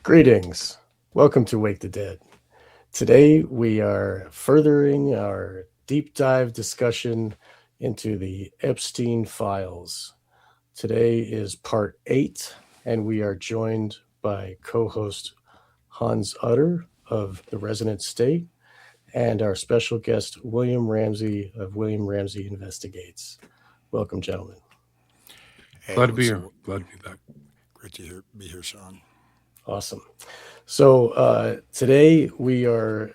Greetings. Welcome to Wake the Dead. Today we are furthering our deep dive discussion into the Epstein files. Today is part 8, and we are joined by co host Hans Utter of the Resonant State and our special guest William Ramsey of William Ramsey Investigates. Welcome, gentlemen. Hey, Glad to be here. Glad to be back. great to be here, Sean. Awesome. So today we are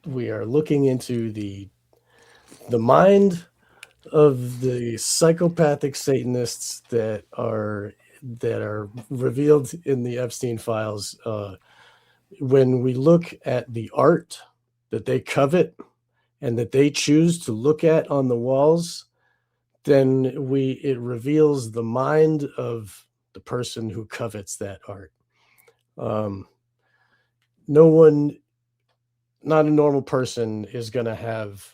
looking into the mind of the psychopathic Satanists that are revealed in the Epstein files. When we look at the art that they covet and that they choose to look at on the walls, then it reveals the mind of the person who covets that art. No one, not a normal person, is going to have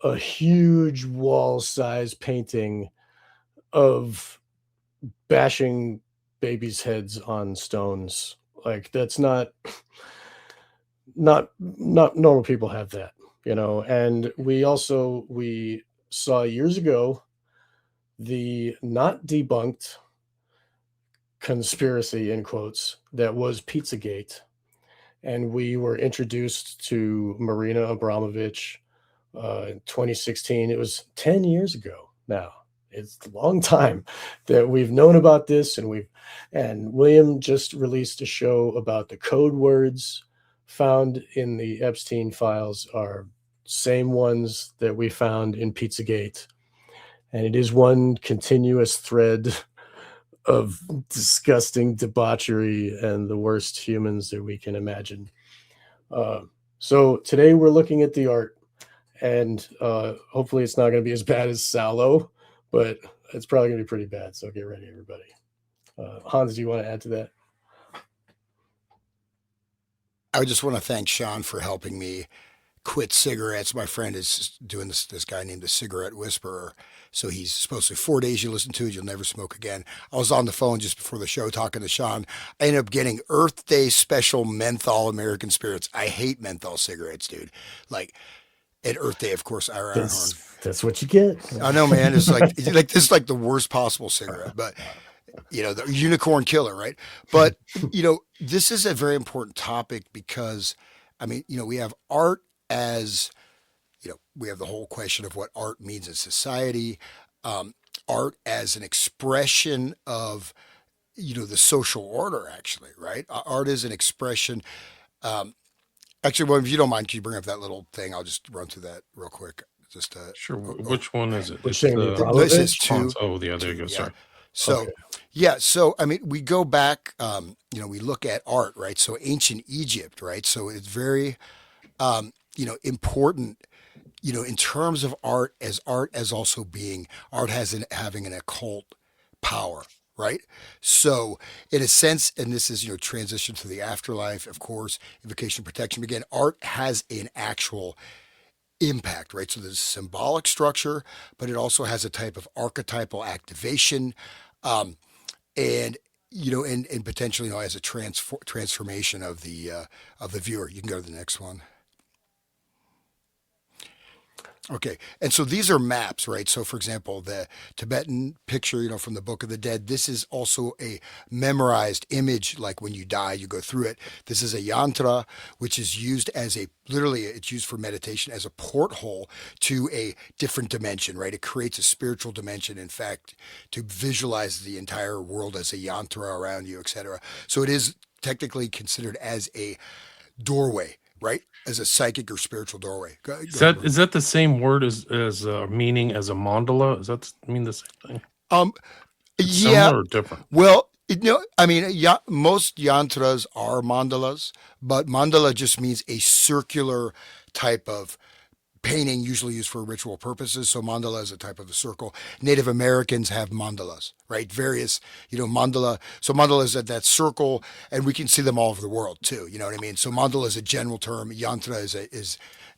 a huge wall size painting of bashing babies' heads on stones. Like that's not normal people have that, and we saw years ago the not debunked conspiracy in quotes that was Pizzagate, and we were introduced to Marina Abramovich in 2016. It was 10 years ago now. It's a long time that we've known about this, and William just released a show about the code words found in the Epstein files are same ones that we found in Pizzagate, and it is one continuous thread of disgusting debauchery and the worst humans that we can imagine. So today we're looking at the art, and hopefully it's not going to be as bad as Sallow, but it's probably going to be pretty bad. So get ready, everybody. Hans, do you want to add to that? I just want to thank Sean for helping me quit cigarettes. My friend is doing this guy named the Cigarette Whisperer. So he's supposed to 4 days you listen to it, you'll never smoke again. I was on the phone just before the show talking to Sean. I ended up getting Earth Day special menthol American Spirits. I hate menthol cigarettes, dude. Like at Earth Day, of course, Ira Ironhorn. That's what you get. I know, man. It's like this is like the worst possible cigarette, but the unicorn killer, right? But this is a very important topic because, we have art as, we have the whole question of what art means in society, art as an expression of, the social order, actually, right? Art is an expression. Actually, well, if you don't mind, can you bring up that little thing? I'll just run through that real quick. Just Sure. Which one is it? Which It's thing, the this is response. two. Oh, yeah, there you go. Yeah. Sorry. So, Okay. yeah. So, we go back, we look at art, right? So ancient Egypt, right? So it's very, important, in terms of art as also being art having an occult power, right? So in a sense, and this is, transition to the afterlife, of course, invocation protection. Again, art has an actual impact, right? So there's symbolic structure, but it also has a type of archetypal activation, um, and and potentially, as a transformation of the viewer. You can go to the next one. Okay, and so these are maps, right? So, for example, the Tibetan picture, from the Book of the Dead, this is also a memorized image. Like when you die, you go through it. This is a yantra, which is used as literally, it's used for meditation as a porthole to a different dimension, right? It creates a spiritual dimension, in fact, to visualize the entire world as a yantra around you, etc. So it is technically considered as a doorway, right? As a psychic or spiritual doorway. Go Is ahead, that bro. is that the same word as meaning as a mandala? Does that mean the same thing? Um, It's yeah. similar or different? Well, yeah, most yantras are mandalas, but mandala just means a circular type of painting, usually used for ritual purposes. So mandala is a type of a circle. Native Americans have mandalas, right? Various, mandala. So mandala is that circle, and we can see them all over the world too. You know what I mean? So mandala is a general term. Yantra is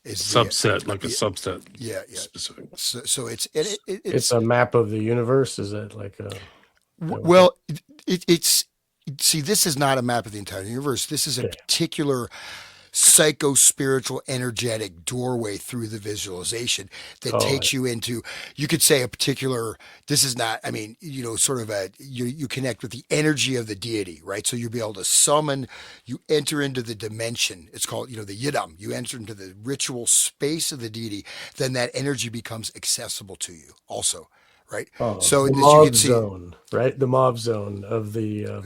the Subset, like a yeah, subset yeah. specific. So It's it's a map of the universe. Is it like a? Is that what that? well, it's. see, this is not a map of the entire universe. This is a Okay. particular psycho spiritual energetic doorway through the visualization that Oh, takes you into, you could say, a particular, this is not, I mean, sort of you connect with the energy of the deity, right? So you'll be able to summon, you enter into the dimension, it's called, the yidam, you enter into the ritual space of the deity, then that energy becomes accessible to you also, right? oh, So the as you can mauve see, zone, right? The mauve zone of the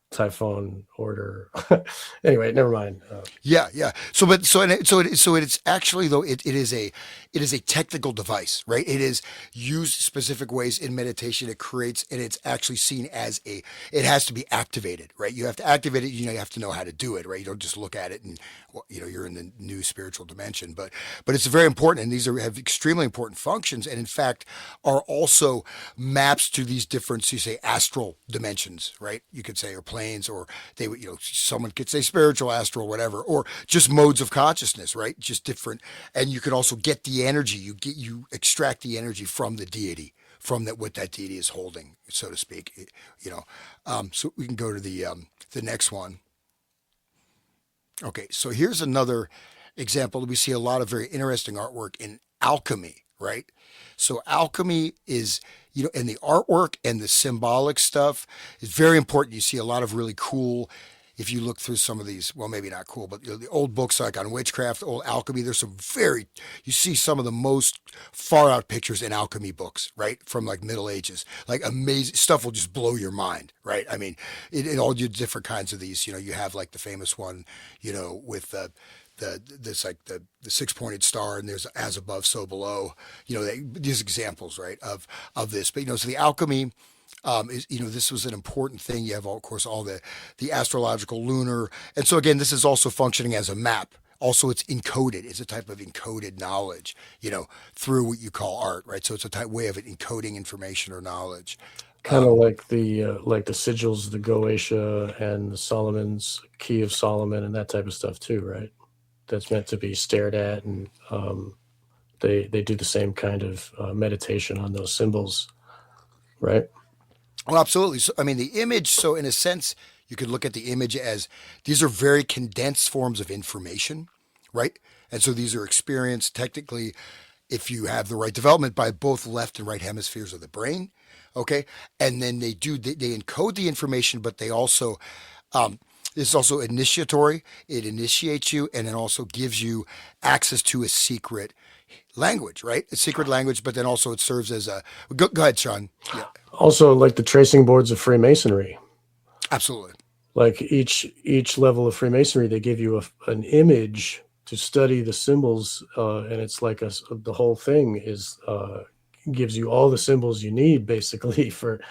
typhoon order. Anyway, never mind. yeah, yeah. So it's actually, though, it is a technical device, right? It is used specific ways in meditation. It creates, and it's actually seen as it has to be activated, right? You have to activate it. You have to know how to do it, right? You don't just look at it and, well, you're in the new spiritual dimension, but it's very important, and these have extremely important functions, and in fact are also maps to these different, so you say, astral dimensions, right? You could say, or planes, or they would, someone could say spiritual, astral, whatever, or just modes of consciousness, right? Just different, and you can also get the energy. You extract the energy from the deity, from that what that deity is holding, so to speak. So we can go to the next one. Okay, so here's another example. We see a lot of very interesting artwork in alchemy, right? So alchemy is, and the artwork and the symbolic stuff is very important. You see a lot of really cool, if you look through some of these, well, maybe not cool, but the old books like on witchcraft, old alchemy, there's you see some of the most far out pictures in alchemy books, right? From like Middle Ages, like amazing stuff will just blow your mind, right? I mean, in all your different kinds of these, you have like the famous one, with this like the six-pointed star, and there's as above so below, these examples, right, of this. But so the alchemy, this was an important thing. You have, of course, all the astrological lunar, and so again, this is also functioning as a map. Also, it's encoded. It's a type of encoded knowledge, through what you call art, right? So it's a type way of encoding information or knowledge. Kind of like the sigils, the Goetia and the Solomon's Key of Solomon and that type of stuff too, right? That's meant to be stared at, and they do the same kind of meditation on those symbols, right? Well, absolutely. So, I mean, the image, so in a sense, you could look at the image as these are very condensed forms of information, right? And so these are experienced technically if you have the right development by both left and right hemispheres of the brain. Okay. And then they encode the information, but they also, it's also initiatory. It initiates you and it also gives you access to a secret language, right? A secret language, but then also it serves as go ahead, Sean. Yeah, Also, like the tracing boards of Freemasonry, absolutely. like each level of Freemasonry, they give you an image to study the symbols, and it's like the whole thing is gives you all the symbols you need basically for,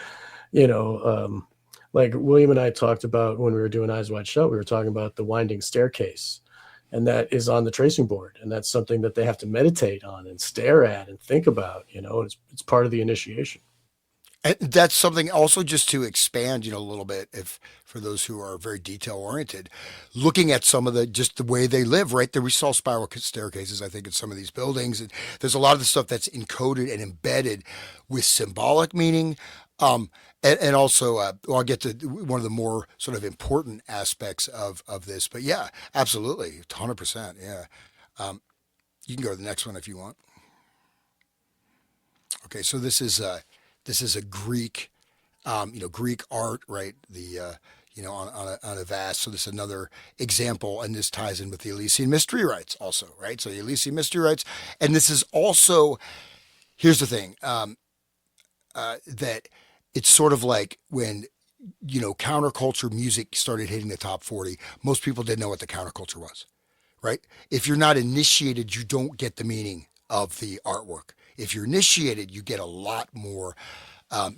like William and I talked about when we were doing Eyes Wide Shut, we were talking about the winding staircase, and that is on the tracing board, and that's something that they have to meditate on and stare at and think about. It's part of the initiation. And that's something also just to expand, a little bit, if for those who are very detail oriented, looking at some of just the way they live, right? There we saw spiral staircases, I think, in some of these buildings, and there's a lot of the stuff that's encoded and embedded with symbolic meaning. And also, I'll get to one of the more sort of important aspects of this, but yeah, absolutely, 100%, yeah. You can go to the next one if you want. Okay, so this is a Greek, Greek art, right? On a vase. So this is another example, and this ties in with the Elysian mystery rites also, right? So the Elysian mystery rites, and this is also, here's the thing, that it's sort of like when, counterculture music started hitting the top 40, most people didn't know what the counterculture was, right? If you're not initiated, you don't get the meaning of the artwork. If you're initiated, you get a lot more,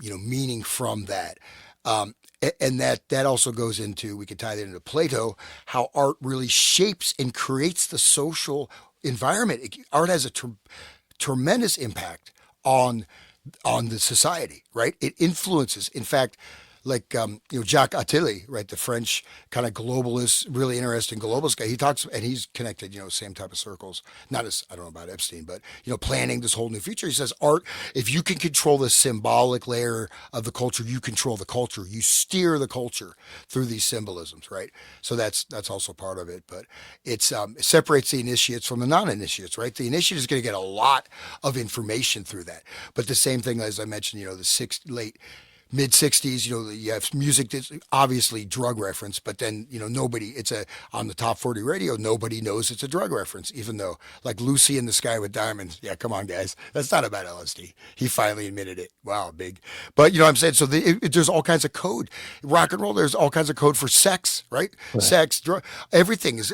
meaning from that. And that also goes into, we could tie that into Plato, how art really shapes and creates the social environment. Art has a tremendous impact on the society, right? It influences. In fact, Jacques Attali, right? The French kind of globalist, really interesting globalist guy. He talks, and he's connected, same type of circles. Not as, I don't know about Epstein, but, planning this whole new future. He says, art, if you can control the symbolic layer of the culture, you control the culture. You steer the culture through these symbolisms, right? So that's also part of it. But it separates the initiates from the non-initiates, right? The initiate is going to get a lot of information through that. But the same thing, as I mentioned, late mid 60s, you have music that's obviously drug reference, but then, nobody, on the top 40 radio, nobody knows it's a drug reference, even though, like Lucy in the Sky with Diamonds. Yeah, come on, guys. That's not about LSD. He finally admitted it. Wow, big. But you know what I'm saying? So there's all kinds of code. Rock and roll, there's all kinds of code for sex, right? Sex, drug, everything is,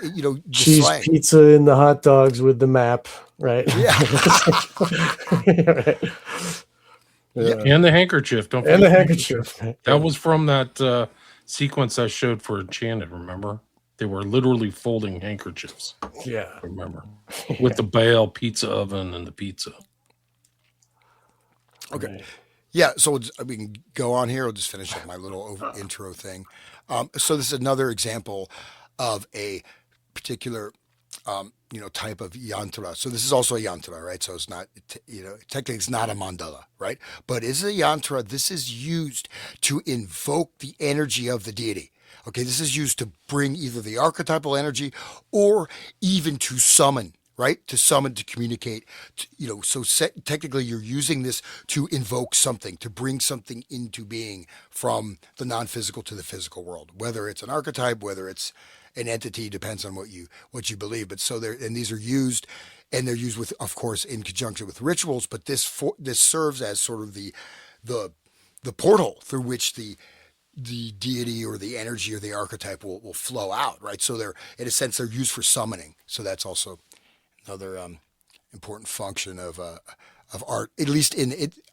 cheese slang. pizza in the hot dogs with the map, right? Yeah. Right. Yeah. And the handkerchief. Don't forget and the handkerchief. That was from that sequence I showed for Enchanted, remember? They were literally folding handkerchiefs. Yeah. Remember? With the Bale pizza oven and the pizza. Okay. Right. Yeah, so we can go on here. I'll just finish up my little intro thing. So this is another example of a particular type of yantra. So this is also a yantra, right? So it's not, technically it's not a mandala, right? But it's a yantra. This is used to invoke the energy of the deity. Okay, this is used to bring either the archetypal energy or even to summon, right? To summon, to communicate, technically you're using this to invoke something, to bring something into being from the non-physical to the physical world, whether it's an archetype, whether it's an entity, depends on what you believe. But so these are used, and they're used with, of course, in conjunction with rituals. But this serves as sort of the portal through which the deity or the energy or the archetype will flow out, right? So they're, in a sense, they're used for summoning. So that's also another important function of art, at least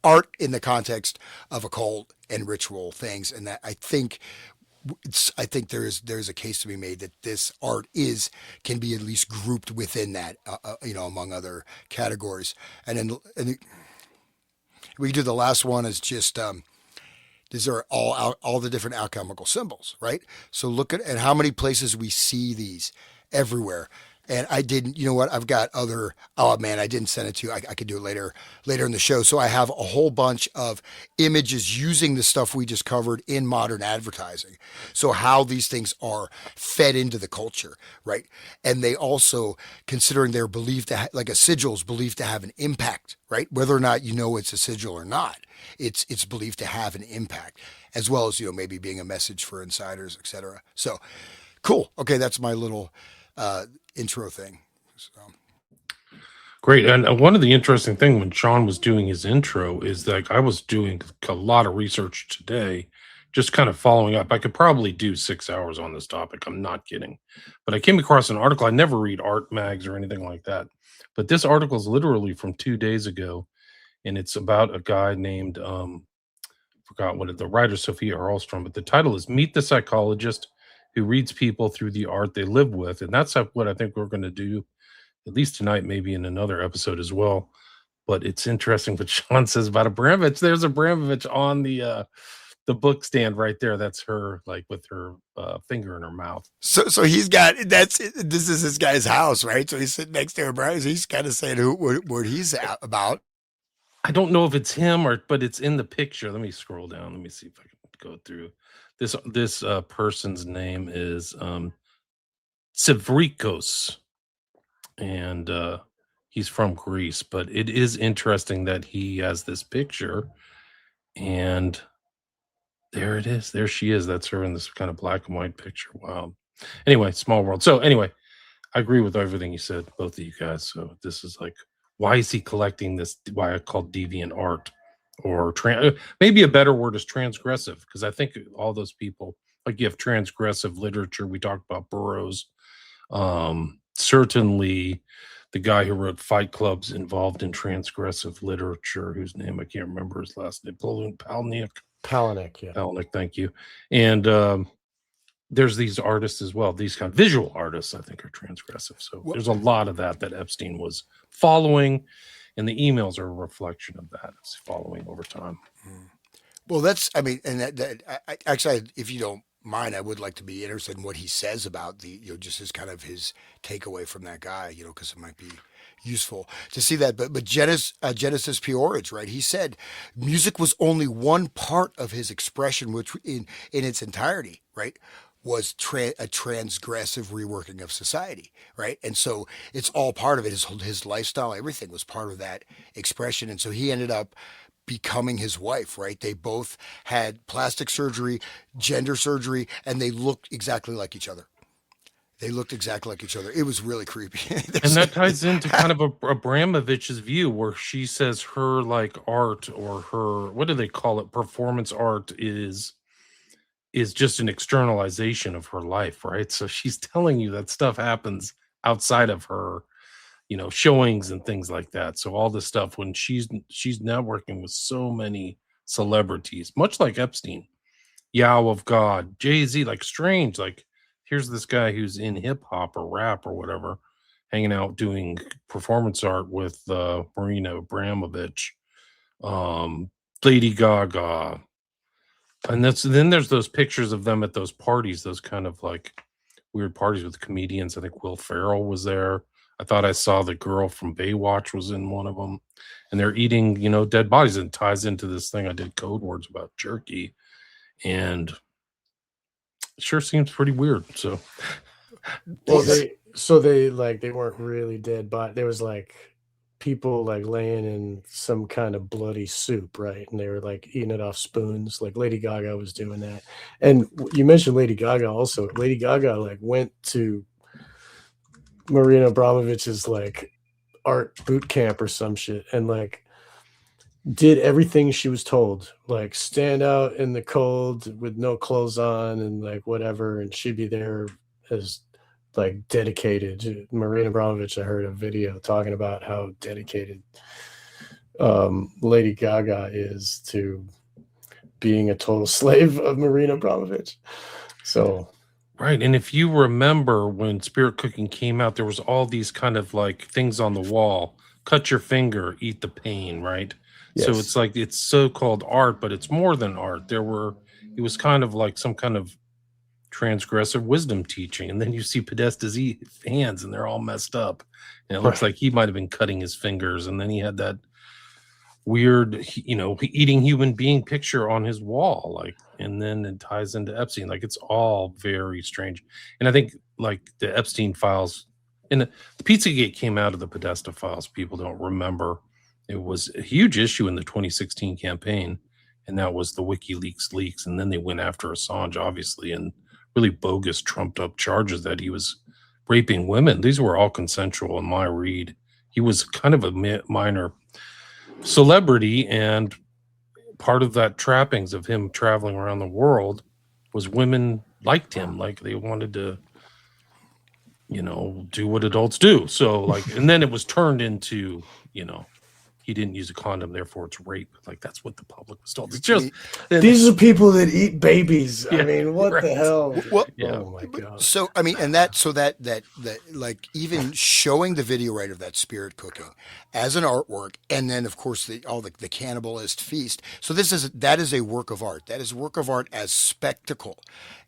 art in the context of occult and ritual things. And that I think there's a case to be made that this art can be at least grouped within that, among other categories. And then we do the last one is just these are all the different alchemical symbols, right? So look at how many places we see these everywhere. And I didn't, I've got other, oh man, I didn't send it to you. I could do it later in the show. So I have a whole bunch of images using the stuff we just covered in modern advertising. So how these things are fed into the culture, right? And they also, considering they're believed to like a sigil is believed to have an impact, right? Whether or not it's a sigil or not, it's believed to have an impact, as well as, maybe being a message for insiders, etc. So cool. Okay. That's my little, intro thing. So. Great. And one of the interesting things when Sean was doing his intro is that I was doing a lot of research today, just kind of following up. I could probably do 6 hours on this topic. I'm not kidding. But I came across an article. I never read art mags or anything like that. But this article is literally from 2 days ago. And it's about a guy named, forgot what the writer, Sophia Earlstrom, but the title is Meet the Psychologist Who Reads People Through the Art They Live With. And that's what I think we're going to do, at least tonight, maybe in another episode as well. But it's interesting what Sean says about Abramovich. There's Abramovich on the book stand right there. That's her, like with her finger in her mouth. So he's got, this is this guy's house, right? So he's sitting next to Abramovich. He's kind of saying what he's about. I don't know if it's him but it's in the picture. Let me scroll down. Let me see if I can go through. This person's name is Sevrikos, and he's from Greece. But it is interesting that he has this picture, and there it is. There she is. That's her in this kind of black and white picture. Wow. Anyway, small world. So anyway, I agree with everything you said, both of you guys. So this is like, why is he collecting this? Why I call deviant art? Or maybe a better word is transgressive, because I think all those people, like you have transgressive literature. We talked about Burroughs. Certainly the guy who wrote Fight Club's involved in transgressive literature, whose name I can't remember his last name. Palahniuk, yeah. Palahniuk, thank you. And there's these artists as well. These kind of visual artists, I think, are transgressive. So there's a lot of that Epstein was following. And the emails are a reflection of that. It's following over time. Well, that's, I mean, and actually, if you don't mind, I would like to be interested in what he says about the, just his kind of his takeaway from that guy, because it might be useful to see that. But Genesis P. right? He said music was only one part of his expression, which in its entirety, right, was a transgressive reworking of society, right? And so it's all part of it. His lifestyle, everything was part of that expression. And so he ended up becoming his wife, right? They both had plastic surgery, gender surgery, and they looked exactly like each other. They looked exactly like each other. It was really creepy. And that ties into kind of Abramovich's view, where she says her like art, or her, what do they call it, performance art, is just an externalization of her life, right? So she's telling you that stuff happens outside of her, showings and things like that. So all this stuff, when she's networking with so many celebrities, much like Epstein, Yao of God, Jay-Z, like strange, like here's this guy who's in hip hop or rap or whatever, hanging out doing performance art with Marina Abramovich, um, Lady Gaga, and then there's those pictures of them at those parties, those kind of like weird parties with comedians. I think Will Ferrell was there. I thought I saw the girl from Baywatch was in one of them, and they're eating, dead bodies. And it ties into this thing I did code words about jerky, and it sure seems pretty weird. So, Well, they weren't really dead, but there was like people like laying in some kind of bloody soup, right? And they were like eating it off spoons. Like Lady Gaga was doing that. And you mentioned Lady Gaga also. Lady Gaga like went to Marina Abramovich's like art boot camp or some shit, and like did everything she was told, like stand out in the cold with no clothes on and like whatever, and she'd be there as like dedicated. Marina Abramovich, I heard a video talking about how dedicated Lady Gaga is to being a total slave of Marina Abramovich. So right. And if you remember when Spirit Cooking came out, there was all these kind of like things on the wall: cut your finger, eat the pain, right? yes. So it's like it's so-called art, but it's more than art. It was kind of like some kind of transgressive wisdom teaching. And then you see Podesta's hands, and they're all messed up, and it looks like he might have been cutting his fingers. And then he had that weird, eating human being picture on his wall, like, and then it ties into Epstein. Like, it's all very strange. And I think like the Epstein files, and the Pizzagate came out of the Podesta files. People don't remember. It was a huge issue in the 2016 campaign, and that was the WikiLeaks leaks. And then they went after Assange, obviously, and really bogus, trumped up charges that he was raping women. These were all consensual in my read. He was kind of a minor celebrity, and part of that trappings of him traveling around the world was women liked him, like they wanted to, do what adults do. So like, and then it was turned into, he didn't use a condom, therefore it's rape. Like, that's what the public was told. It's just these are people that eat babies. Yeah, I mean, what the hell? Well, yeah. Oh my god. So I mean, and that like even showing the video right of that Spirit Cooking as an artwork, and then of course the cannibalist feast. So that is a work of art. That is a work of art as spectacle.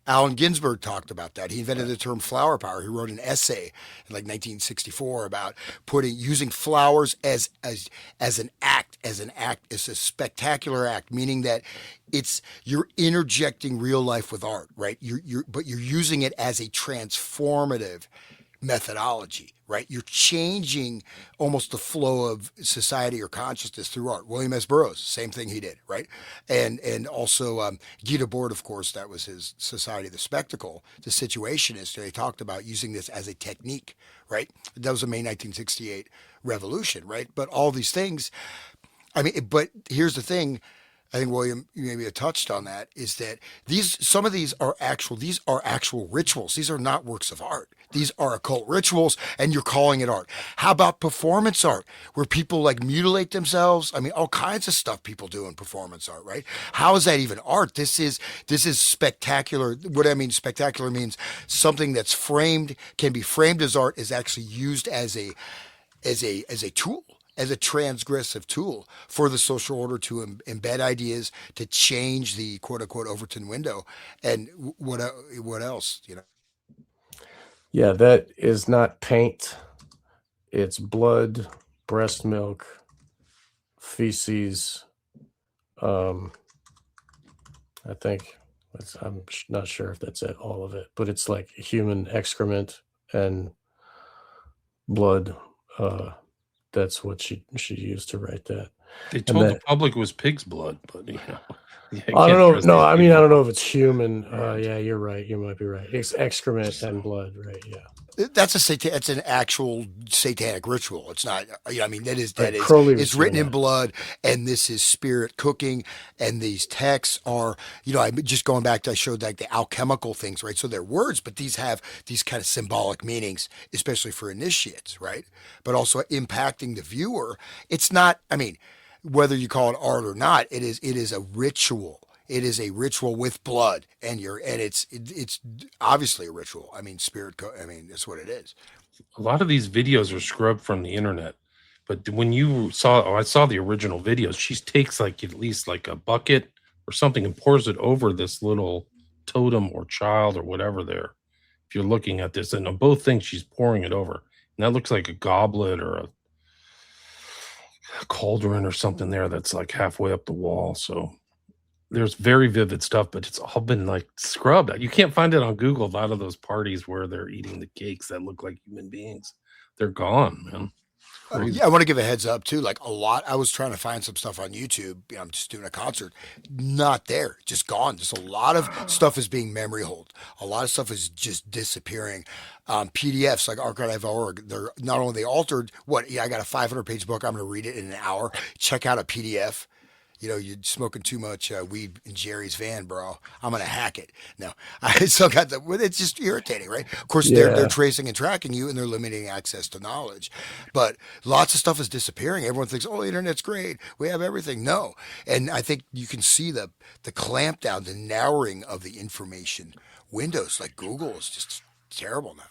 Allen Ginsberg talked about that. He invented the term flower power. He wrote an essay in like 1964 about using flowers as an act, as a spectacular act, meaning that you're interjecting real life with art, right? But you're using it as a transformative methodology, right? You're changing almost the flow of society or consciousness through art. William S. Burroughs, same thing he did, right? And also Guy Debord, of course, that was his Society of the Spectacle, the Situationist. They talked about using this as a technique, right? That was a May 1968 revolution, right? But all these things, I mean, but here's the thing. I think William, you maybe have touched on that, is that some of these are actual rituals. These are not works of art. These are occult rituals, and you're calling it art. How about performance art, where people like mutilate themselves? I mean, all kinds of stuff people do in performance art, right? How is that even art? This is spectacular. What I mean, spectacular means something that's can be framed as art, is actually used as a tool. as a transgressive tool for the social order to embed ideas, to change the quote unquote Overton window. And what else, you know? Yeah, that is not paint. It's blood, breast milk, feces. Um, I think not sure if that's it, all of it, but it's like human excrement and blood. That's what she used to write that. They And told the that public it was pig's blood, but you know, yeah, you I don't can't know. trust No, these I mean I people. don't know if it's human. Right. Yeah, you're right. You might be right. It's excrement and blood, right? Yeah. That's an actual satanic ritual. It's not, you know, I mean, Right. Crowley was it's doing written in that. blood, and this is spirit cooking. And these texts are, you know, I'm just going back to, I showed like the alchemical things, right? So they're words, but these have these kind of symbolic meanings, especially for initiates, right? But also impacting the viewer. It's not, I mean, whether you call it art or not, it is a ritual. It is a ritual with blood, and it's obviously a ritual. I mean, I mean, that's what it is. A lot of these videos are scrubbed from the internet, but when you saw, I saw the original videos. She takes like at least like a bucket or something and pours it over this little totem or child or whatever there. If you're looking at this, and on both things, she's pouring it over, and that looks like a goblet or a cauldron or something there that's like halfway up the wall. So there's very vivid stuff, but it's all been like scrubbed. You can't find it on Google. A lot of those parties where they're eating the cakes that look like human beings, they're gone, man. Crazy. Yeah, I want to give a heads up too. Like a lot, I was trying to find some stuff on YouTube. You know, I'm just doing a concert, not there, just gone. Just a lot of stuff is being memory hold. A lot of stuff is just disappearing. PDFs like archive.org. They're not only they altered what. Yeah, I got a 500-page book. I'm going to read it in an hour. Check out a PDF. You know, you're smoking too much weed in Jerry's van, bro. I'm gonna hack it. No, I still got the. It's just irritating, right? Of course, they're Yeah. tracing and tracking you, and they're limiting access to knowledge. But lots of stuff is disappearing. Everyone thinks, oh, the internet's great. We have everything. No, and I think you can see the clamp down, the narrowing of the information windows. Like Google is just terrible now.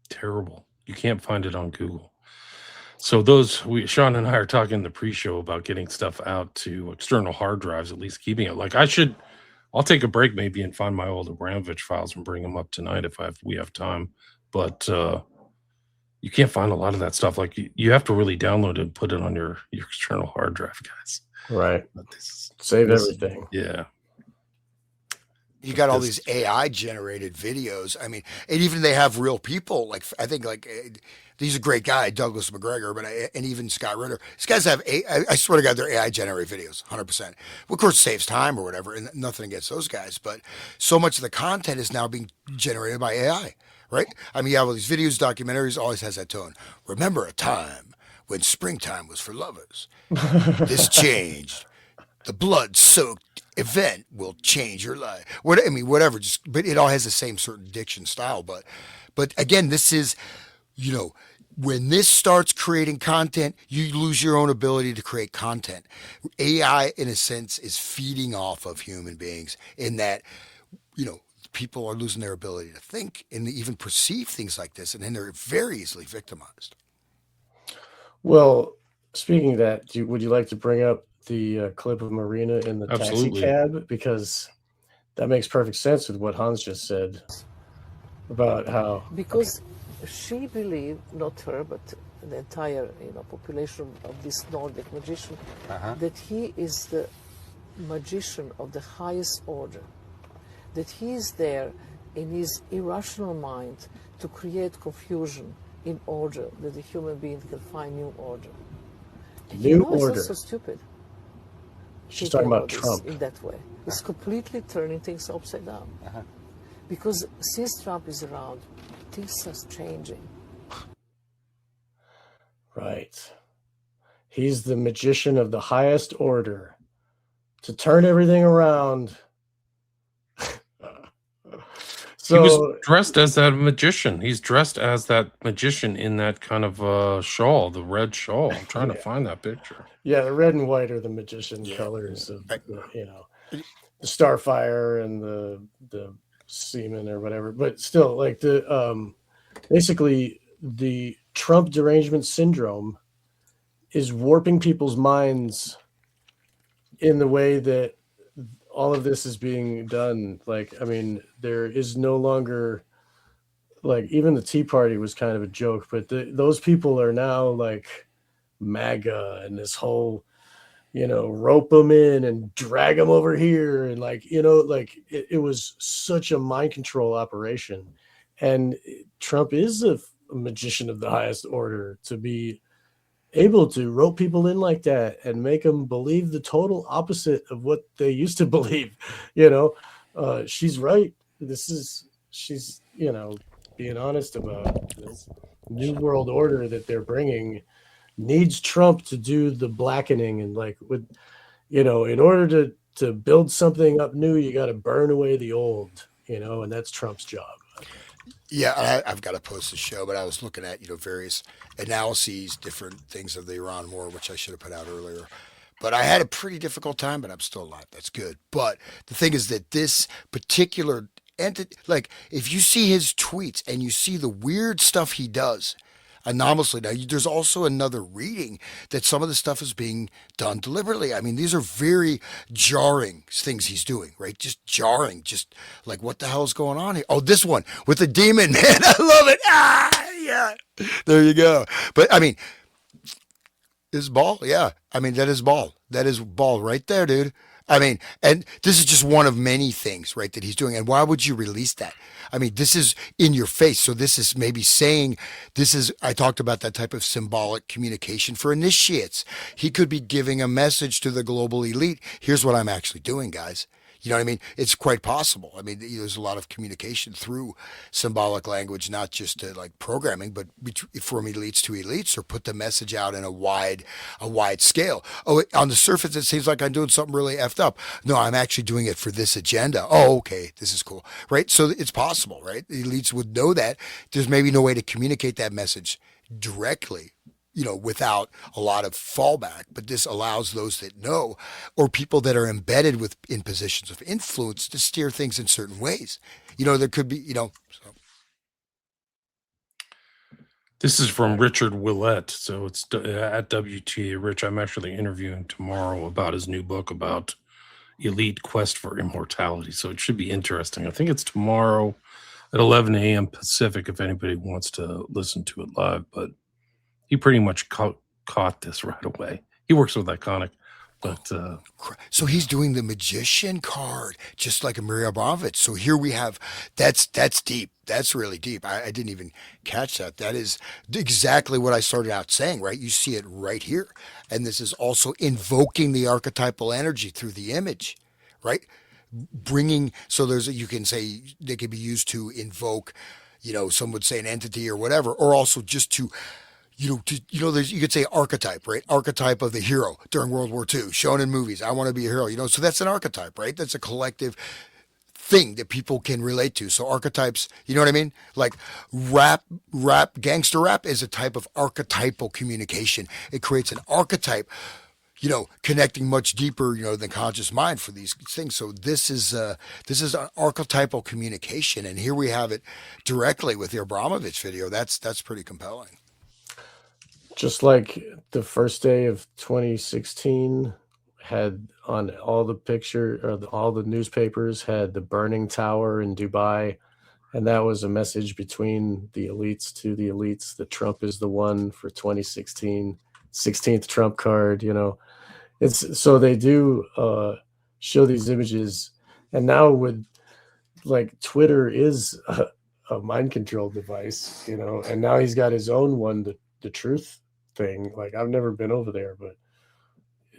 Terrible. You can't find it on Google. So those Sean and I are talking in the pre-show about getting stuff out to external hard drives, at least keeping it. Like I'll take a break maybe and find my old Abramovich files and bring them up tonight if we have time. But you can't find a lot of that stuff. Like you have to really download it and put it on your external hard drive, guys. Right. But Save everything. Yeah. You got all these AI generated videos. I mean, and even they have real people. Like I think like he's a great guy, Douglas McGregor, but and even Scott Ritter. These guys have I swear to God, they're AI generated videos, 100%. Of course, it saves time or whatever, and nothing against those guys. But so much of the content is now being generated by AI, right? I mean, you have all these videos, documentaries, always has that tone. Remember a time when springtime was for lovers. This changed. The blood-soaked event will change your life. What I mean, whatever. Just, but it all has the same certain diction style. But again, this is, you know, when this starts creating content, you lose your own ability to create content. AI, in a sense, is feeding off of human beings in that, you know, people are losing their ability to think and even perceive things like this, and then they're very easily victimized. Well, speaking of that, would you like to bring up the clip of Marina in the Absolutely. taxi cab? Because that makes perfect sense with what Hans just said about how. Because she believed, not her, but the entire population of this Nordic magician, that he is the magician of the highest order, that he is there in his irrational mind to create confusion in order that the human being can find new order. New It's order. not so stupid. She's thinking talking about this Trump. in that way. It's completely turning things upside down. Because since Trump is around, things are changing. Right. He's the magician of the highest order to turn everything around. He was dressed as that magician. He's dressed as that magician in that kind of shawl, the red shawl. I'm trying to find that picture. Yeah, the red and white are the magician colors of the starfire and the semen or whatever. But still, like basically the Trump derangement syndrome is warping people's minds in the way that all of this is being done. Like, I mean, there is no longer, like, even the Tea Party was kind of a joke, but those people are now like MAGA and this whole, rope them in and drag them over here. And like, like it was such a mind control operation. And Trump is a magician of the highest order to be able to rope people in like that and make them believe the total opposite of what they used to believe. She's right. She's being honest about this new world order that they're bringing needs Trump to do the blackening, and like, with in order to build something up new, you got to burn away the old, and that's Trump's job. Yeah, I've got to post the show, but I was looking at various analyses, different things of the Iran war, which I should have put out earlier. But I had a pretty difficult time, but I'm still alive. That's good. But the thing is that this particular entity, like if you see his tweets and you see the weird stuff he does anomalously, now there's also another reading that some of the stuff is being done deliberately. I mean, these are very jarring things he's doing, right? Just jarring, just like what the hell's going on here? Oh, this one with the demon, man, I love it. Yeah, there you go. But I mean, is ball? Yeah. I mean, that is ball. That is ball right there, dude. I mean, and this is just one of many things, right, that he's doing. And why would you release that? I mean, this is in your face. So this is maybe saying, I talked about that type of symbolic communication for initiates. He could be giving a message to the global elite. Here's what I'm actually doing, guys. You know what I mean? It's quite possible. I mean, there's a lot of communication through symbolic language, not just to like programming, but from elites to elites, or put the message out in a wide scale. Oh, on the surface, it seems like I'm doing something really effed up. No, I'm actually doing it for this agenda. Oh, okay. This is cool. Right. So it's possible, right? The elites would know that. There's maybe no way to communicate that message directly, without a lot of fallback, but this allows those that know, or people that are embedded in positions of influence, to steer things in certain ways. There could be, so. This is from Richard Willett. So it's at WTA Rich. I'm actually interviewing tomorrow about his new book about elite quest for immortality. So it should be interesting. I think it's tomorrow at 11 a.m. Pacific, if anybody wants to listen to it live, but he pretty much caught this right away. He works with Iconic, but so he's doing the magician card, just like a Maria Abramovich. So here we have that's deep. That's really deep. I didn't even catch that. That is exactly what I started out saying, right? You see it right here, and this is also invoking the archetypal energy through the image, right? You can say they can be used to invoke, some would say an entity or whatever, or also just to. You could say archetype, right? Archetype of the hero during World War II, shown in movies. I want to be a hero, so that's an archetype, right? That's a collective thing that people can relate to. So archetypes, you know what I mean? Like gangster rap is a type of archetypal communication. It creates an archetype, connecting much deeper, than conscious mind for these things. So this is an archetypal communication, and here we have it directly with the Abramovich video. That's pretty compelling. Just like the first day of 2016 had on all the all the newspapers had the burning tower in Dubai, and that was a message between the elites to the elites that Trump is the one for 2016, 16th Trump card. It's so they do show these images, and now with like Twitter is a mind control device, and now he's got his own one, the truth thing. Like, I've never been over there, but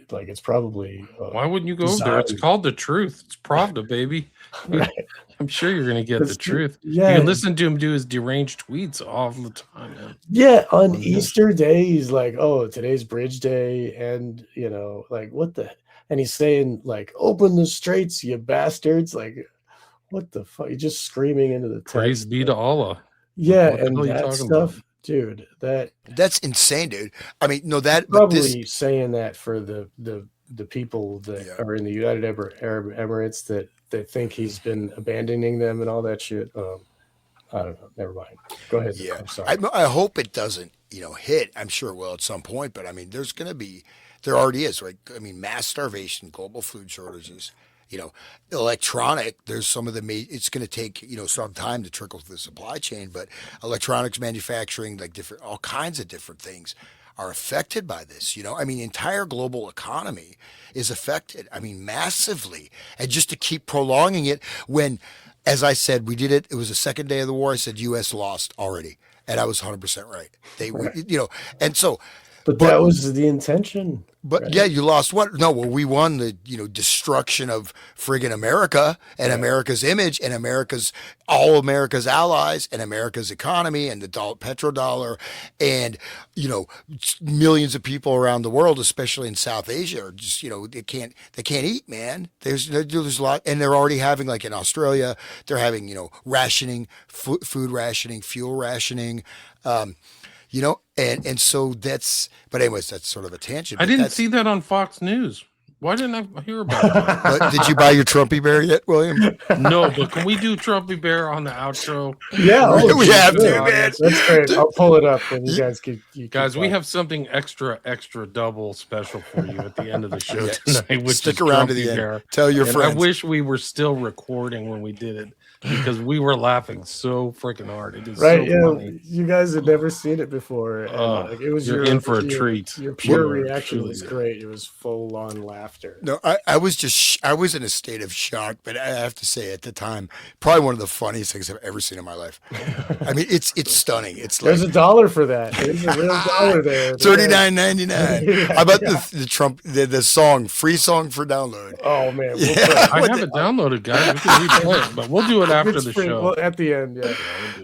like, it's probably why wouldn't you go over there? It's called The Truth. It's Pravda, baby. Right. I'm sure you're gonna get the truth. Yeah, you can listen to him do his deranged tweets all the time, man. Yeah, on Easter Day, he's like, "Oh, today's Bridge Day," and like, what the? And he's saying like, "Open the straits, you bastards!" Like, what the fuck? You're just screaming into the text. Praise be to Allah. Yeah, and that stuff. About? Dude, that's insane, dude. I mean, no, that probably saying that for the people that are in the United Arab Emirates that think he's been abandoning them and all that shit. I don't know. Never mind. Go ahead. Yeah, I'm sorry. I hope it doesn't, hit. I'm sure it will at some point, but I mean, there already is, right? I mean, mass starvation, global food shortages, electronic. There's some of it's going to take, some time to trickle through the supply chain, but electronics manufacturing, like all kinds of different things are affected by this. I mean, the entire global economy is affected. I mean, massively, and just to keep prolonging it when, as I said, we did it. It was the second day of the war. I said U.S. lost already, and I was 100% right. And so, But that was the intention. but right? yeah, you lost what? No, well, we won the destruction of friggin' America and America's image and all America's allies and America's economy and the petrodollar and millions of people around the world, especially in South Asia, are just they can't eat, man. There's a lot, and they're already having, like in Australia, they're having rationing, food rationing, fuel rationing. And so but anyways, that's sort of a tangent. I didn't see that on Fox News. Why didn't I hear about that? But did you buy your Trumpy Bear yet, William? No, but can we do Trumpy Bear on the outro? Yeah, we have to, man. That's great. I'll pull it up, and you guys can. Guys, we have something extra double special for you at the end of the show tonight. Which Stick is around to Trumpy the end. Bear. Tell your friends. I wish we were still recording when we did it because we were laughing so freaking hard. It is right. so funny. You guys had never seen it before. And, it was you're in for a treat. Your pure reaction was great. It was full on laughter. No, I was I was in a state of shock, but I have to say at the time, probably one of the funniest things I've ever seen in my life. I mean, it's stunning. It's like there's $1 for that. There's a real dollar there. $39.99. How about the Trump the song, free song for download? Oh man, I have it downloaded, guys. We can replay it, but we'll do it after the show. Well, at the end, yeah.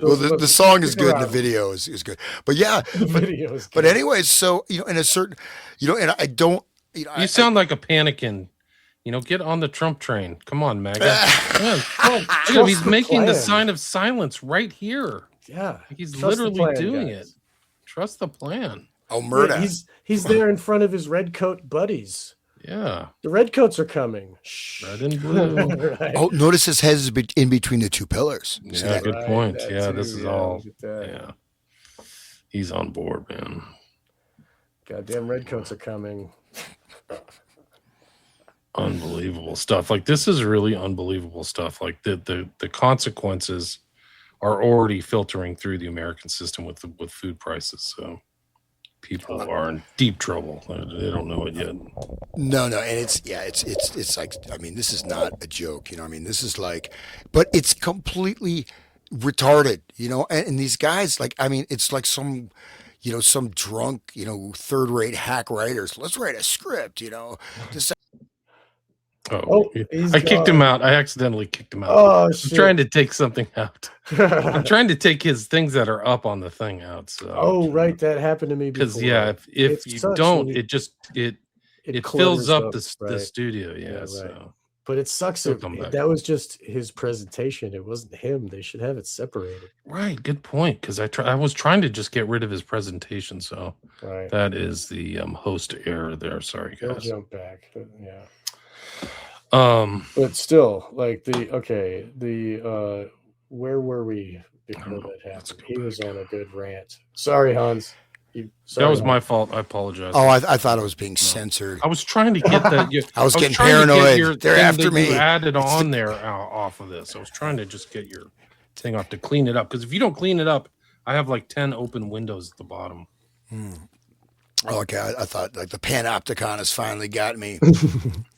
Well, the song is good, and the video is good. But yeah, the video is good. But anyways, so in a certain, and I don't, you sound like a pannikin. Get on the Trump train. Come on, MAGA. He's making the sign of silence right here. Yeah, he's literally doing it. Trust the plan. Oh, murder! Yeah, he's there in front of his red coat buddies. Yeah, the red coats are coming. Red and blue. Right. Oh, notice his head is in between the two pillars. Yeah, good point. Yeah, this is all. Yeah, he's on board, man. Goddamn red coats are coming. Unbelievable stuff. Like this is really unbelievable stuff. Like the consequences are already filtering through the American system with food prices. So people are in deep trouble. They don't know it yet. No, and it's like, I mean, this is not a joke. I mean, this is like, but it's completely retarded. And these guys, like, I mean, it's like some drunk, third-rate hack writers. Let's write a script. I kicked him out. I accidentally kicked him out. I'm trying to take something out. I'm trying to take his things that are up on the thing out. So right, that happened to me before. Because if you don't, it fills up the studio. Yeah, right. so. But it sucks. That was just his presentation. It wasn't him. They should have it separated. Right. Good point. Because I was trying to just get rid of his presentation. So that is the host error there. Sorry, guys. I'll jump back. Yeah. But still, like where were we before that happened? He was on a good rant. Sorry, Hans. That was my fault. I apologize. Oh, I thought I was being censored. I was trying to get that. I was getting paranoid. They're after me. You added on there off of this. I was trying to just get your thing off to clean it up. Because if you don't clean it up, I have like 10 open windows at the bottom. Okay, I thought like the Panopticon has finally got me.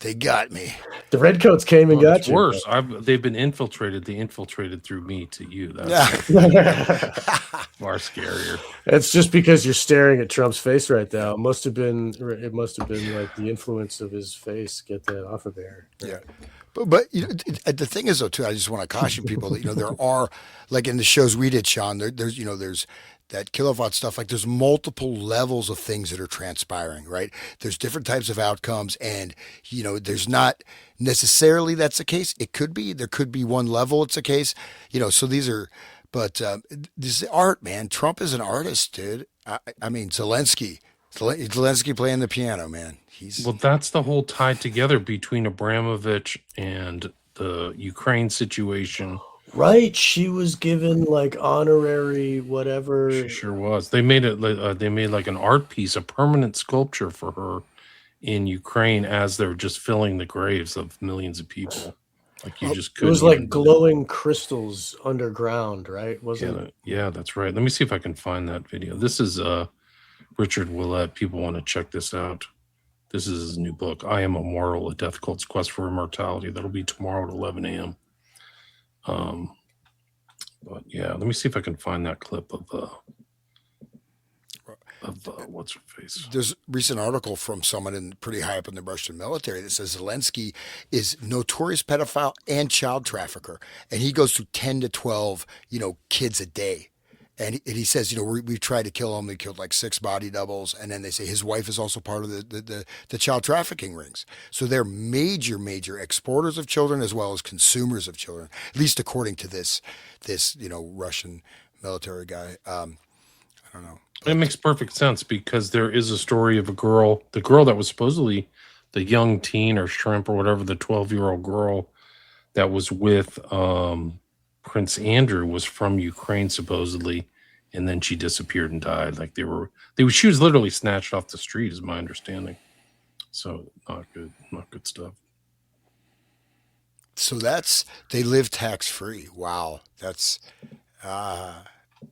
They got me. The redcoats came and got you. Worse, they've been infiltrated. They infiltrated through me to you. That's far scarier. It's just because you're staring at Trump's face right now. It must have been like the influence of his face. Get that off of there. Yeah. But the thing is though too, I just want to caution people that there are, like in the shows we did, Sean. There's that kilowatt stuff. Like there's multiple levels of things that are transpiring, right? There's different types of outcomes, and there's not necessarily that's the case. It could be. There could be one level it's a case. So these are, but this is art, man. Trump is an artist, dude. I mean, Zelensky playing the piano, man. Well, that's the whole tie together between Abramovich and the Ukraine situation Right, she was given like honorary She whatever. sure was. They made it. They made like an art piece, a permanent sculpture for her in Ukraine as they're just filling the graves of millions of people. Like you Oh, just It was couldn't like even believe. glowing crystals underground, right? Wasn't Yeah, that's right. Let me see if I can find that video. This is Richard Willett. People want to check this out. This is his new book, I Am Immortal, A Death Cult's Quest for Immortality. That'll be tomorrow at 11 a.m. But yeah, let me see if I can find that clip of what's her face. There's a recent article from someone pretty high up in the Russian military that says Zelensky is notorious pedophile and child trafficker, and he goes through 10 to 12, kids a day. And he says, we've tried to kill him. We killed like 6 body doubles. And then they say his wife is also part of the child trafficking rings. So they're major, major exporters of children as well as consumers of children, at least according to this Russian military guy. I don't know. It makes perfect sense because there is a story of the girl that was supposedly the young teen or shrimp or whatever, the 12-year-old girl that was with Prince Andrew was from Ukraine supposedly, and then she disappeared and died. Like she was literally snatched off the street, is my understanding. So not good stuff. So they live tax free. Wow, that's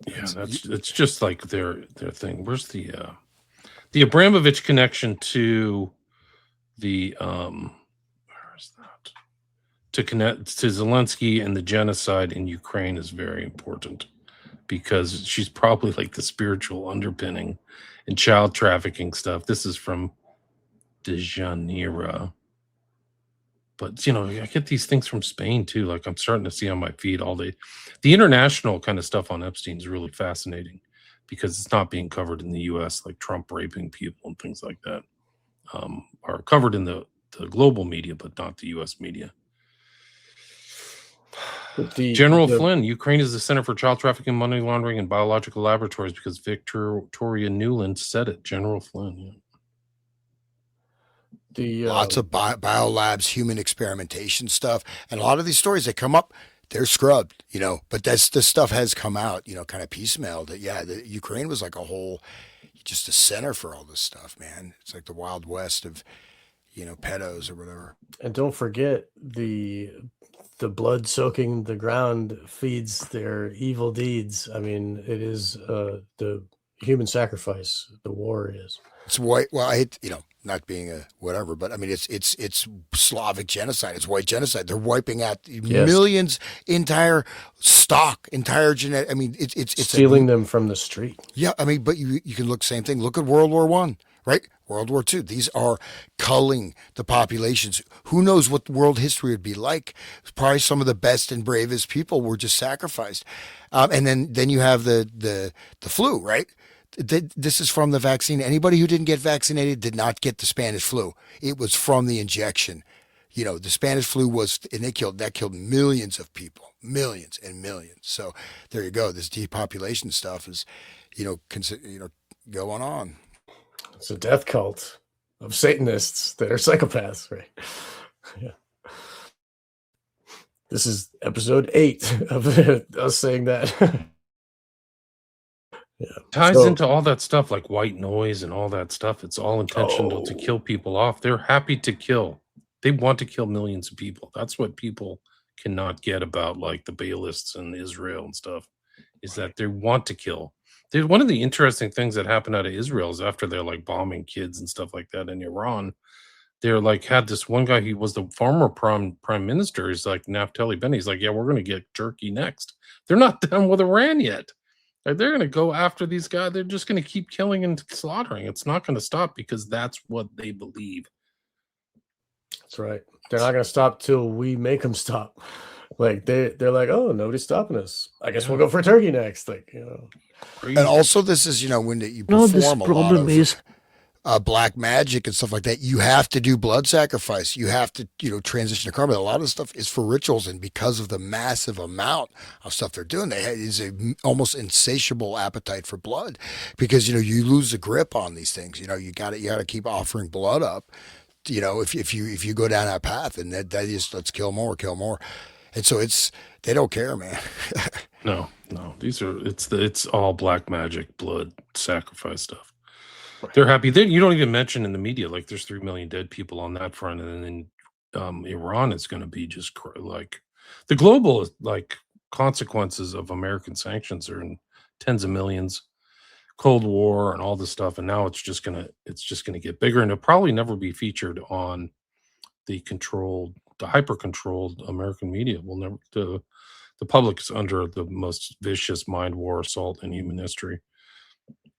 it's just like their thing. Where's the Abramovich connection to the where is that? To connect to Zelensky and the genocide in Ukraine is very important because she's probably like the spiritual underpinning and child trafficking stuff. This is from Dejanira. But I get these things from Spain too. Like I'm starting to see on my feed all day. The international kind of stuff on Epstein is really fascinating because it's not being covered in the U.S. Like Trump raping people and things like that are covered in the global media, but not the U.S. media. General Flynn, Ukraine is the center for child trafficking, money laundering, and biological laboratories because Victoria Nuland said it. General Flynn, yeah. Lots of biolabs, human experimentation stuff, and a lot of these stories that come up, they're scrubbed, But this stuff has come out, kind of piecemeal. That the Ukraine was like just a center for all this stuff, man. It's like the Wild West of, pedos or whatever. And don't forget the blood soaking the ground feeds their evil deeds. I mean, it is the human sacrifice. The war is. It's white. Well, I hate, not being a whatever, but I mean, it's Slavic genocide. It's white genocide. They're wiping out millions, entire stock, entire genetic. I mean, it's stealing them from the street. Yeah, I mean, but you can look same thing. Look at World War I, right? World War II. These are culling the populations. Who knows what world history would be like? Probably some of the best and bravest people were just sacrificed. And then you have the flu, right? This is from the vaccine. Anybody who didn't get vaccinated did not get the Spanish flu. It was from the injection. The Spanish flu that killed millions of people, millions and millions. So there you go. This depopulation stuff is, going on. It's a death cult of Satanists that are psychopaths, right? Yeah. This is episode 8 of us saying that. Yeah. Ties into all that stuff like white noise and all that stuff. It's all intentional to kill people off. They're happy to kill. They want to kill millions of people. That's what people cannot get about like the Baalists in Israel and stuff, is that they want to kill. One of the interesting things that happened out of Israel is after they're like bombing kids and stuff like that in Iran, they're like had this one guy, he was the former prime minister. He's like Naftali Bennett. He's like, yeah, we're going to get Turkey next. They're not done with Iran yet. They're going to go after these guys. They're just going to keep killing and slaughtering. It's not going to stop because that's what they believe. That's right. They're not going to stop till we make them stop. Like they're like, oh, nobody's stopping us. I guess we'll go for Turkey next. Like, And also, this is when you perform a lot of black magic and stuff like that. You have to do blood sacrifice. You have to transition to karma. A lot of stuff is for rituals, and because of the massive amount of stuff they're doing, is a almost insatiable appetite for blood. Because you lose the grip on these things. You got to keep offering blood up. If you go down that path, and that is let's kill more. And so they don't care, man. No, it's all black magic, blood, sacrifice stuff. They're happy. You don't even mention in the media, like there's 3 million dead people on that front. And then in Iran, it's going to be just like the global like consequences of American sanctions are in tens of millions, Cold War and all this stuff. And now it's just going to get bigger, and it'll probably never be featured on the hyper controlled American media. Will never, the public is under the most vicious mind war assault in human history.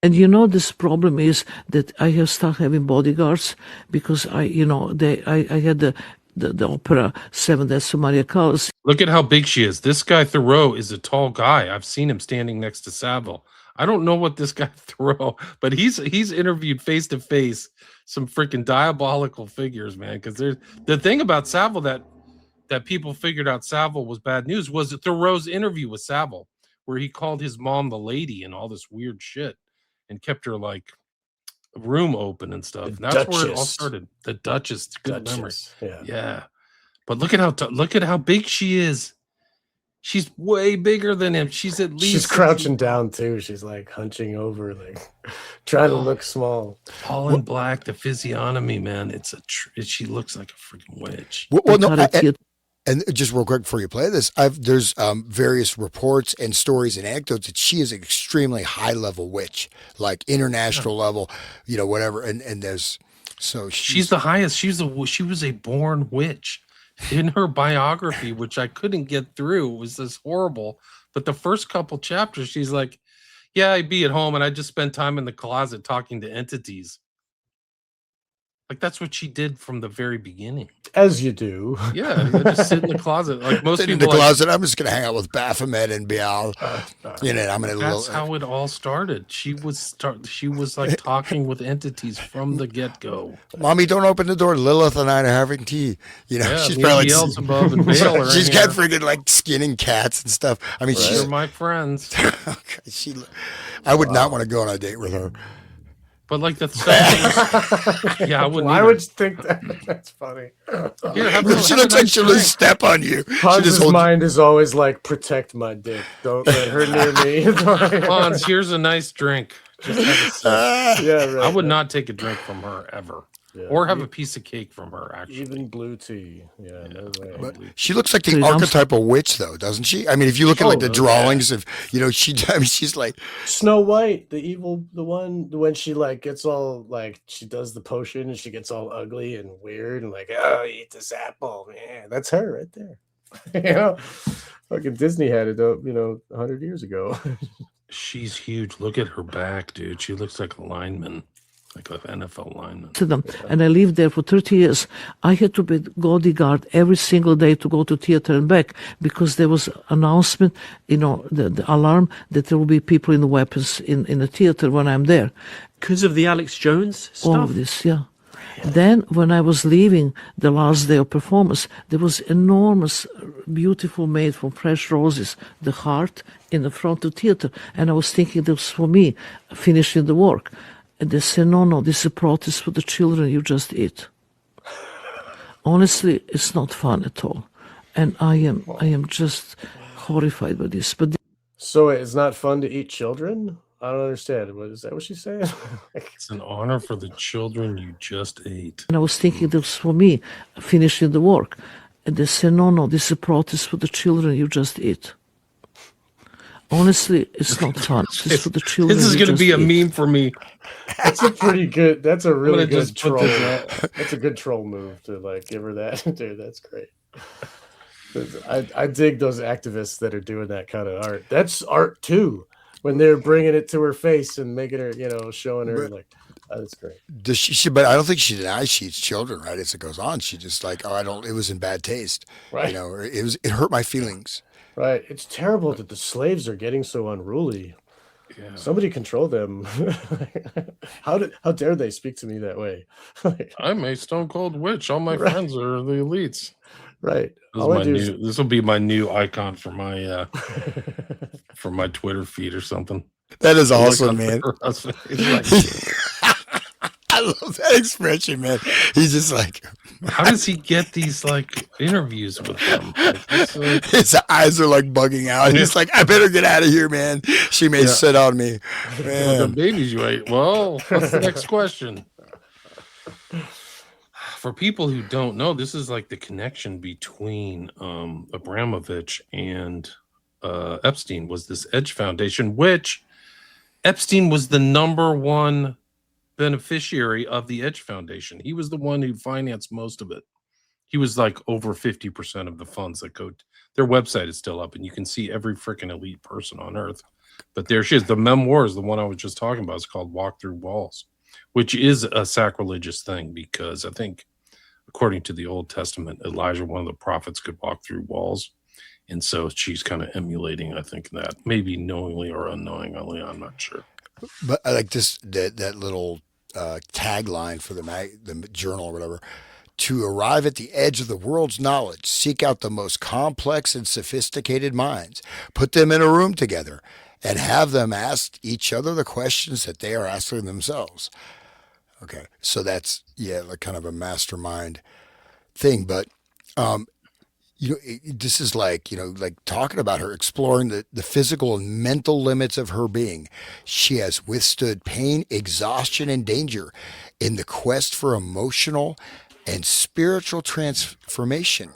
And this problem is that I have started having bodyguards because I had the opera Seven Deaths of Maria Callas. Look at how big she is. This guy Thoreau is a tall guy. I've seen him standing next to Savile. I don't know what this guy Thoreau, but he's interviewed face to face some freaking diabolical figures, man. Because there's the thing about Savile that people figured out Savile was bad news was Thoreau's interview with Savile, where he called his mom the lady and all this weird shit, and kept her like room open and stuff. And that's where it all started. The Duchess, good memory. Yeah. But look at how big she is. She's way bigger than him. She's at least she's crouching down too. She's like hunching over, like trying to look small. All in black. The physiognomy, man. She looks like a freaking witch. Well, no, and just real quick before you play this, there's various reports and stories and anecdotes that she is an extremely high level witch, like international level, whatever. And there's she's the highest. She was a born witch. In her biography, which I couldn't get through, was this horrible. But the first couple chapters, she's like, "Yeah, I'd be at home and I just spend time in the closet talking to entities." Like that's what she did from the very beginning. As you do. Yeah, I just sit in the closet. Like most people in the closet, I'm just gonna hang out with Baphomet and Baal. I'm gonna. That's how it all started. She was like talking with entities from the get go. Mommy, don't open the door. Lilith and I are having tea. She's probably Beelzebub and Baal. She's got freaking like skinning cats and stuff. I mean, she's my friends. I would not want to go on a date with her. But like the stuff, I wouldn't. Why would you think that? That's funny. She looks like she'll just step on you. Hans's mind is always like, protect my dick. Don't let her near me. Hans, here's a nice drink. Just have a sip. Yeah, right. I would not take a drink from her ever. Yeah, or have a piece of cake from her, actually. Even blue tea. Yeah, no way. But she looks like the archetypal witch, though, doesn't she? I mean, if you look at like the drawings of, she's like Snow White, the one when she like gets all like she does the potion and she gets all ugly and weird and like, oh, eat this apple, man. That's her right there. Fucking Disney had it, 100 years ago. She's huge. Look at her back, dude. She looks like a lineman. Like an NFL lineman. To them, and I lived there for 30 years. I had to be bodyguard every single day to go to theater and back because there was announcement, the alarm that there will be people in the weapons in the theater when I'm there. Because of the Alex Jones stuff? All of this, yeah. Then when I was leaving the last day of performance, there was enormous, beautiful made from fresh roses, the heart in the front of the theater. And I was thinking this was for me, finishing the work. And they said, no, this is a protest for the children you just eat. Honestly, it's not fun at all. And I am just horrified by this. But so it's not fun to eat children? I don't understand. Is that what she's saying? It's an honor for the children you just ate. And I was thinking this was for me, finishing the work. And they said, no, this is a protest for the children you just eat. Honestly, it's not fun. It's for the children. This is going to be a meme for me. That's a really good troll. That's a good troll move to like give her that. Dude, that's great. I dig those activists that are doing that kind of art. That's art too. When they're bringing it to her face and making her, showing her like, that's great. Does she? But I don't think she denies she eats children, right? As it goes on, she just like, it was in bad taste. Right. It hurt my feelings. Right. It's terrible that the slaves are getting so unruly. Yeah. Somebody control them. How dare they speak to me that way? I'm a stone cold witch. All my friends are the elites. Right. This will be my new icon for my for my Twitter feed or something. That is awesome, man. I love that expression, man. He's just like How does he get these like interviews with them? Like, his eyes are like bugging out. He's like, I better get out of here, man. She may sit on me. The babies you ate. Well, what's the next question? For people who don't know, this is like the connection between Abramovich and Epstein was this Edge Foundation, which Epstein was the #1 beneficiary of the Edge Foundation. He was the one who financed most of it. He was like over 50% of the funds that go. Their website is still up, and you can see every freaking elite person on earth. But there she is. The memoir is the one I was just talking about. It's called Walk Through Walls, which is a sacrilegious thing because I think, according to the Old Testament, Elijah, one of the prophets, could walk through walls. And so she's kind of emulating, I think, that. Maybe knowingly or unknowingly, I'm not sure. But I like this, that little tagline for the journal or whatever. To arrive at the edge of the world's knowledge, seek out the most complex and sophisticated minds, put them in a room together, and have them ask each other the questions that they are asking themselves. Okay, so that's, like kind of a mastermind thing. But, this is like, like talking about her, exploring the physical and mental limits of her being. She has withstood pain, exhaustion, and danger in the quest for emotional and spiritual transformation.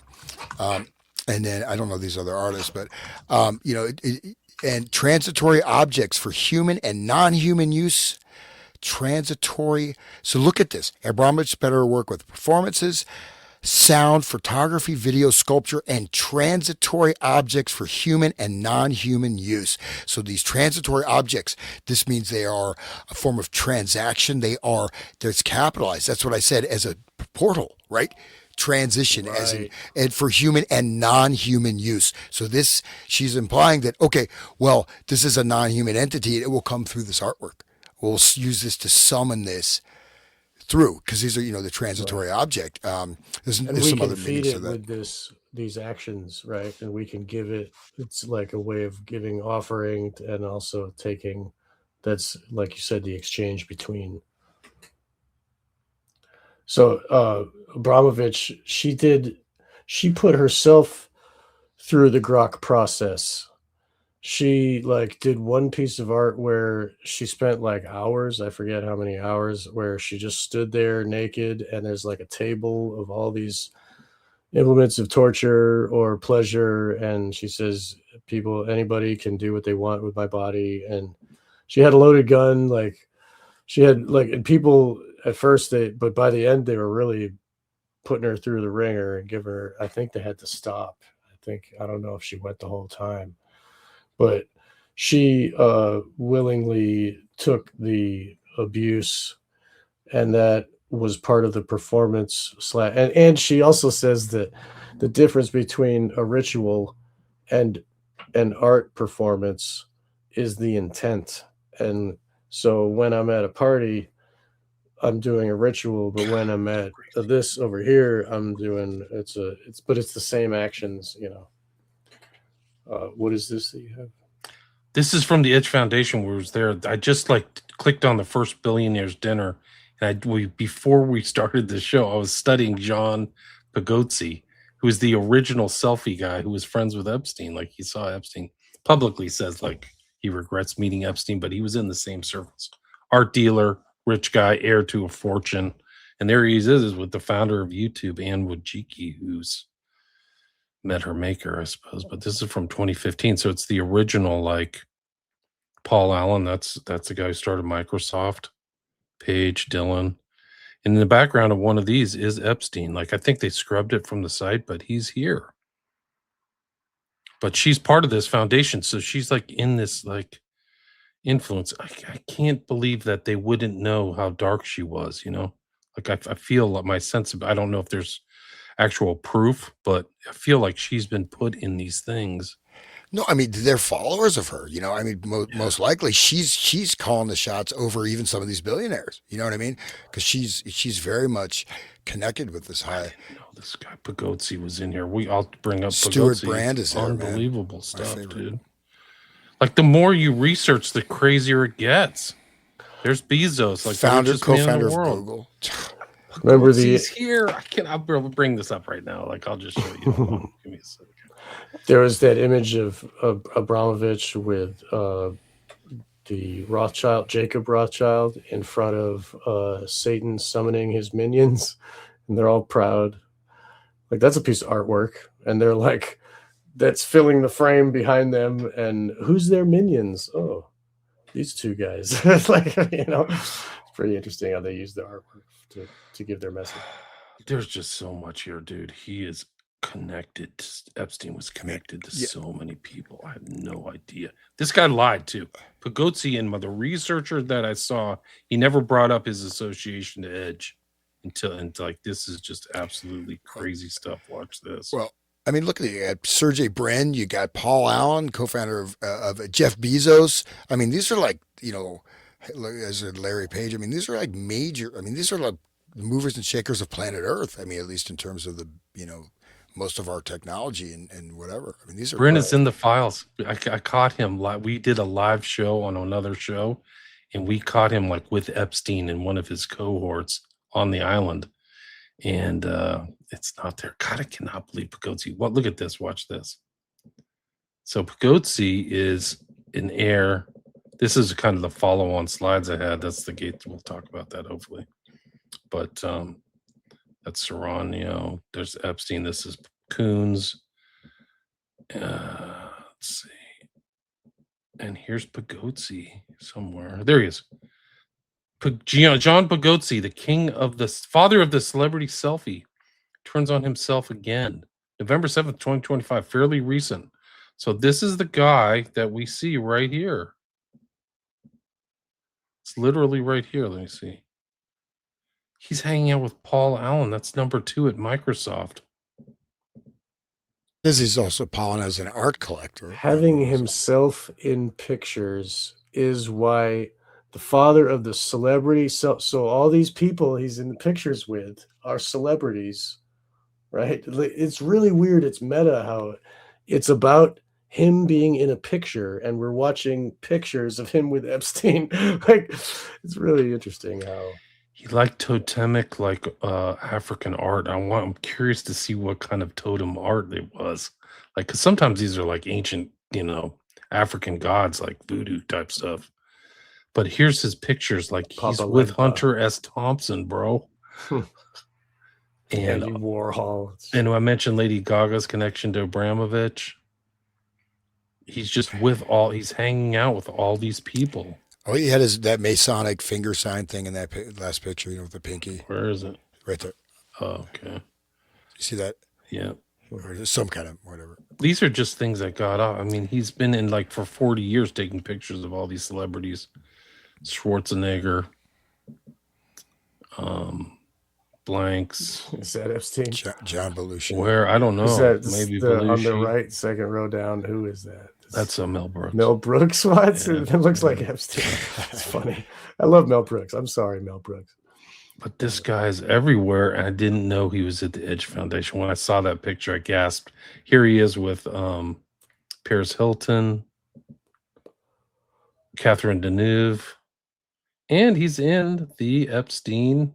And then I don't know these other artists, but, and transitory objects for human and non-human use. Transitory. So look at this. Abramovich better work with performances, sound, photography, video, sculpture, and transitory objects for human and non-human use. So these transitory objects, this means they are a form of transaction. There's capitalized. That's what I said, as a portal, right? Transition, right. As in, and for human and non-human use. So she's implying that, okay, well, this is a non-human entity. It will come through this artwork. We'll use this to summon this through, because these are, the transitory object. There's some other meanings to that. With these actions, right? And we can give it. It's like a way of giving offering and also taking. That's, like you said, the exchange between. So Abramovich, she put herself through the Grok process. She did one piece of art where she spent hours, I forget how many hours, where she just stood there naked, and there's a table of all these implements of torture or pleasure, and she says anybody can do what they want with my body. And she had a loaded gun, she had and people at first but by the end they were really putting her through the ringer and I think they had to stop. I don't know if she went the whole time. But she willingly took the abuse, and that was part of the performance. And she also says that the difference between a ritual and an art performance is the intent. And so when I'm at a party, I'm doing a ritual, but when I'm at this over here, I'm doing it's the same actions, What is this that you have? This is from the Edge Foundation, where it was there. I just clicked on the first billionaire's dinner, and before we started the show, I was studying John Pagozzi, who is the original selfie guy who was friends with Epstein. He saw Epstein, publicly says he regrets meeting Epstein, but he was in the same circles. Art dealer, rich guy, heir to a fortune, and there he is with the founder of YouTube, Ann Wojcicki, who's met her maker, I suppose. But this is from 2015, so it's the original Paul Allen. That's the guy who started Microsoft. Paige Dillon. In the background of one of these is Epstein. I think they scrubbed it from the site, but he's here. But she's part of this foundation, so she's in this influence. I can't believe that they wouldn't know how dark she was. I feel my sense of, I don't know if there's actual proof, but I feel like she's been put in these things. No, I mean, they're followers of her, most likely she's calling the shots over even some of these billionaires, you know what I mean? Because she's very much connected with this high. This guy Pagozzi was in here. I'll bring up Stuart Pagozzi. Brand is there, unbelievable stuff, dude. The more you research, the crazier it gets. There's Bezos, co-founder of Google. Remember He's here. I'll bring this up right now. Like, I'll just show you. Hold on. Give me a second. there was that image of Abramovich with the Jacob Rothschild, in front of Satan summoning his minions, and they're all proud. Like, that's a piece of artwork, and they're like, that's filling the frame behind them. And who's their minions? Oh, these two guys. It's like, it's pretty interesting how they use the artwork to give their message. There's just so much here, dude. He is connected. Epstein was connected to so many people. I have no idea. This guy lied too. Pagotzi, and the researcher that I saw, he never brought up his association to Edge and like, this is just absolutely crazy stuff. Watch this. Well, I mean, look at you got Sergey Brin, you got Paul Allen, co-founder of Jeff Bezos. I mean, these are like, as Larry Page. I mean, these are like major. I mean, these are like movers and shakers of planet Earth. I mean, at least in terms of the, most of our technology and whatever. I mean, these are. Brin is in the files. I caught him. We did a live show on another show, and we caught him like with Epstein and one of his cohorts on the island. And it's not there. God, I cannot believe Pagotzi. What? Look at this. Watch this. So Pagotzi is in air. This is kind of the follow-on slides I had. That's the gate. We'll talk about that hopefully. But that's Serrano. There's Epstein. This is Coons. Let's see. And here's Pagotzi somewhere. There he is. John Pagotzi, the father of the celebrity selfie, turns on himself again. November 7th, 2025, fairly recent. So this is the guy that we see right here. It's literally right here. Let me see. He's hanging out with Paul Allen. That's number 2 at Microsoft. This is also Paul as an art collector. Having himself in pictures is why the father of the celebrity. So all these people he's in the pictures with are celebrities, right? It's really weird. It's meta how it's about him being in a picture, and we're watching pictures of him with Epstein. Like, it's really interesting how he liked totemic, like African art. I'm curious to see what kind of totem art it was. Like, because sometimes these are like ancient, African gods, like voodoo type stuff. But here's his pictures. Like, he's with Hunter S. Thompson, bro. And Andy Warhol. And I mentioned Lady Gaga's connection to Abramovich. He's just he's hanging out with all these people. Oh, he had that Masonic finger sign thing in that last picture, with the pinky. Where is it? Right there. Oh, okay. You see that? Yeah. Or some kind of whatever. These are just things that got up. I mean, he's been in like for 40 years taking pictures of all these celebrities. Schwarzenegger. Blanks. Is that Epstein? John Belushi. Where? I don't know. Maybe Belushi. On the right, second row down. Who is that? That's Mel Brooks. Mel Brooks? What? Yeah. It looks like Epstein. It's funny. I love Mel Brooks. I'm sorry, Mel Brooks. But this guy's everywhere, and I didn't know he was at the Edge Foundation. When I saw that picture, I gasped. Here he is with Paris Hilton, Catherine Deneuve, and he's in the Epstein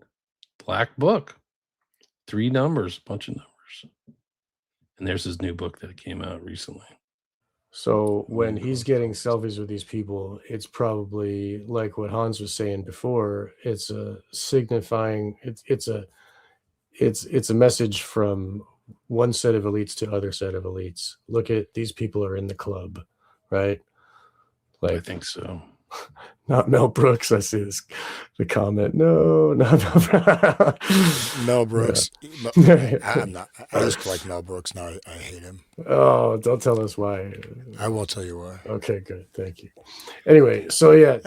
Black Book. 3 numbers, bunch of numbers. And there's his new book that came out recently. So when he's getting selfies with these people, it's probably like what Hans was saying before. It's a signifying. It's a message from one set of elites to other set of elites. Look at these people are in the club, right? Like, I think so. Not Mel Brooks. I see the comment. No, not Mel Brooks. Yeah. I'm not. I just like Mel Brooks now. I hate him. Oh, don't tell us why. I won't tell you why. Okay, good. Thank you. Anyway, so yeah,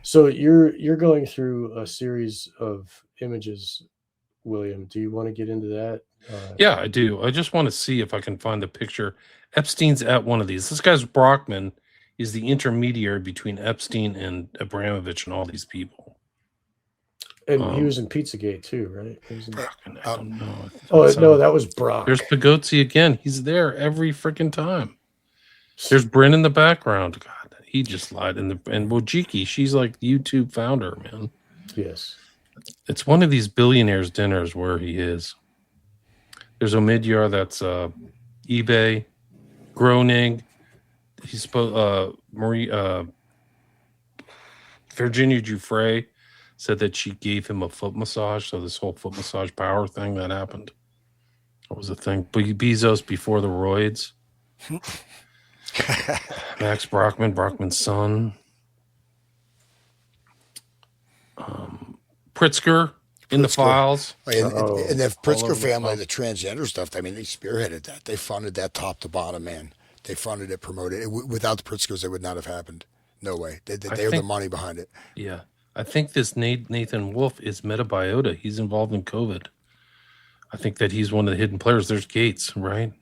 so you're going through a series of images, William. Do you want to get into that? Yeah, I do. I just want to see if I can find the picture. Epstein's at one of these. This guy's Brockman. Is the intermediary between Epstein and Abramovich and all these people. And he was in Pizzagate too, right? I don't know. No, that was Brock. There's Pagotzi again. He's there every freaking time. There's Bryn in the background. God, he just lied. And Wojcicki, she's like YouTube founder, man. Yes. It's one of these billionaires' dinners where he is. There's Omidyar, that's eBay, Groening. He's supposed Virginia Giuffre said that she gave him a foot massage. So this whole foot massage power thing that happened, what was the thing? Bezos before the roids. Max Brockman's son. Pritzker in the files. And the Pritzker over the family, top. the transgender stuff, I mean, they spearheaded that. They funded that top to bottom, man. They funded it, promoted it. Without the Pritzkers, it would not have happened. No way. They're the money behind it. Yeah. I think this Nathan Wolf is Metabiota. He's involved in COVID. I think that he's one of the hidden players. There's Gates, right?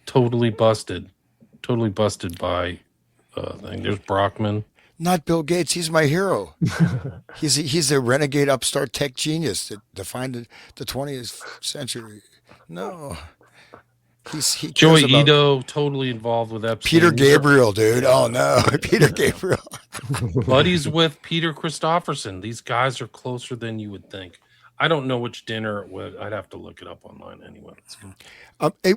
Totally busted by thing. There's Brockman. Not Bill Gates. He's my hero. he's a renegade upstart tech genius that defined the 20th century. No. He Joey cares about Ito, totally involved with Epstein. Peter Gabriel, dude. Oh no, Peter Gabriel. Buddies with Peter Christopherson. These guys are closer than you would think. I don't know which dinner it was. I'd have to look it up online anyway.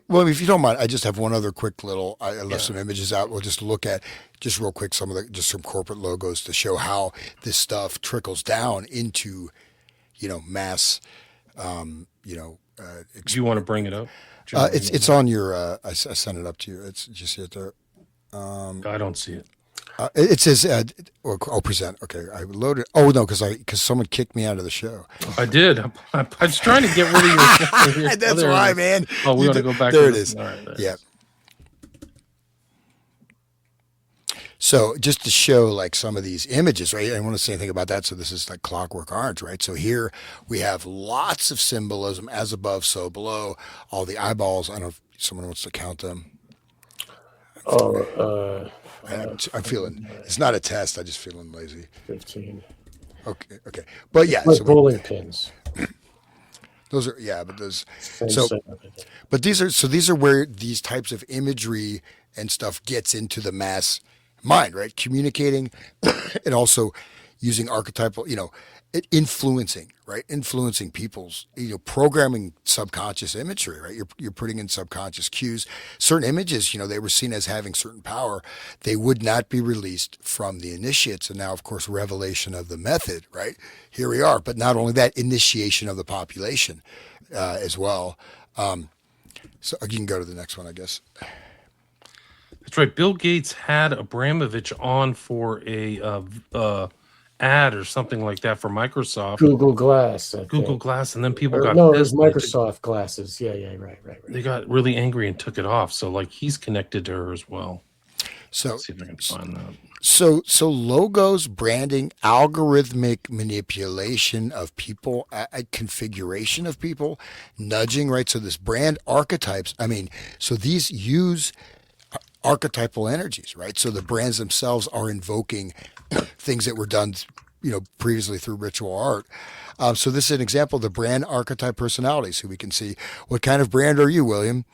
Well, if you don't mind, I just have one other quick little. I left some images out. We'll just look at just real quick some corporate logos to show how this stuff trickles down into, mass. Do you want to bring it up? It's on your. I sent it up to you. It's just see it there. I don't see it. It says, "I'll present." Okay, I loaded. Oh no, because someone kicked me out of the show. I did. I was trying to get rid of your. That's why, man. Oh, we want to go back. There it is. All right, yeah. So just to show like some of these images, right? I don't want to say anything about that. So this is like Clockwork Orange, right? So here we have lots of symbolism, as above, so below. All the eyeballs. I don't know if someone wants to count them. I'm feeling, it's not a test. I'm just feeling lazy. 15. Okay. But yeah. Like bowling pins. Those are, yeah, but those, Same so, setup. but these are where these types of imagery and stuff gets into the mass mind, right? Communicating and also using archetypal, influencing, right? Influencing people's, programming subconscious imagery, right? You're putting in subconscious cues. Certain images, they were seen as having certain power. They would not be released from the initiates. And now, of course, revelation of the method, right? Here we are. But not only that, initiation of the population as well. So you can go to the next one, I guess. That's right. Bill Gates had Abramovich on for a ad or something like that for Microsoft. Google Glass. Google Glass, and then people got no, it was pissed. Microsoft glasses. Yeah, right. They got really angry and took it off. So like he's connected to her as well. So let's see if I can find that. So logos, branding, algorithmic manipulation of people, configuration of people, nudging, right? So this brand archetypes. I mean, so these use archetypal energies, right? So the brands themselves are invoking things that were done, previously through ritual art. So this is an example of the brand archetype personalities who we can see. What kind of brand are you, William?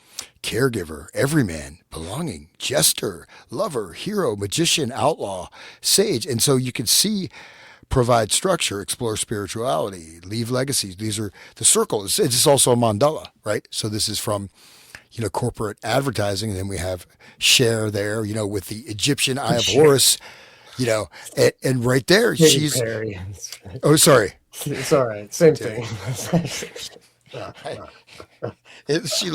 Caregiver, everyman, belonging, jester, lover, hero, magician, outlaw, sage. And so you can see provide structure, explore spirituality, leave legacies. These are the circle. It's also a mandala, right? So this is from corporate advertising. And then we have Cher there, with the Egyptian Eye of Horus, and right there, Katy she's. Perry. Oh, sorry. It's all right. Same thing. She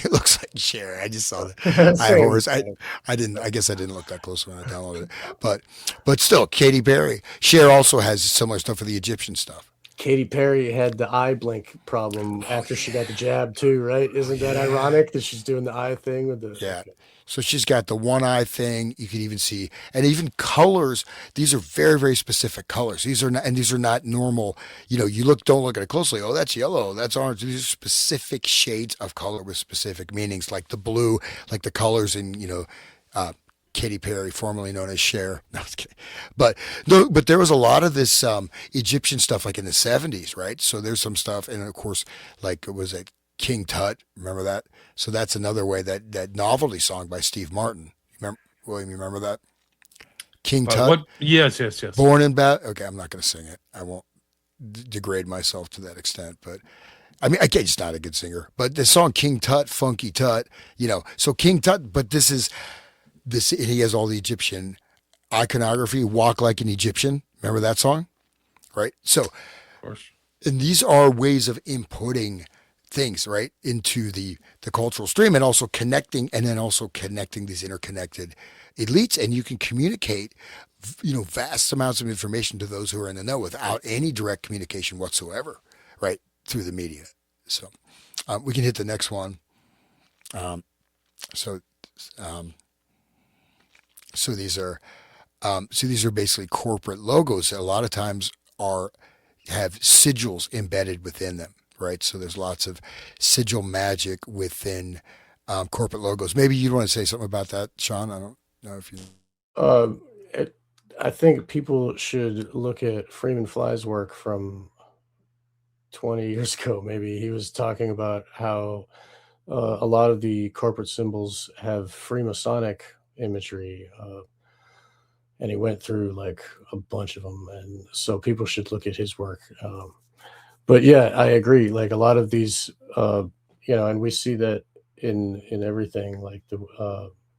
looks like Cher. I just saw the Eye of Horus. I guess I didn't look that close when I downloaded it, but still, Katy Perry. Cher also has similar stuff for the Egyptian stuff. Katy Perry had the eye blink problem after she got the jab too, right? Isn't that ironic that she's doing the eye thing with the? Yeah. So she's got the one eye thing. You can even see, and even colors. These are very, very specific colors. These are not normal. Don't look at it closely. Oh, that's yellow. That's orange. These are specific shades of color with specific meanings, like the blue, like the colors in Katy Perry, formerly known as Cher. No, I was kidding. But there was a lot of this Egyptian stuff like in the 70s, right? So there's some stuff, and of course, like it was King Tut. Remember that? So that's another way that novelty song by Steve Martin. William, you remember that? King Tut? Yes. Born in Bad. Okay, I'm not going to sing it. I won't. degrade myself to that extent, but I mean, I can't, just not a good singer, but the song King Tut, Funky Tut, so King Tut, but he has all the Egyptian iconography, Walk Like an Egyptian. Remember that song? Right. So, Of course. and these are ways of inputting things, right, into the cultural stream, and also connecting these interconnected elites. And you can communicate, vast amounts of information to those who are in the know without any direct communication whatsoever, right, through the media. So we can hit the next one. So these are basically corporate logos that a lot of times have sigils embedded within them, right? So there's lots of sigil magic within corporate logos. Maybe you'd want to say something about that, Sean. I don't know if you. I think people should look at Freeman Fly's work from 20 years ago. Maybe he was talking about how a lot of the corporate symbols have Freemasonic imagery. And he went through like a bunch of them, and so people should look at his work. But yeah, I agree. Like a lot of these, and we see that in everything, like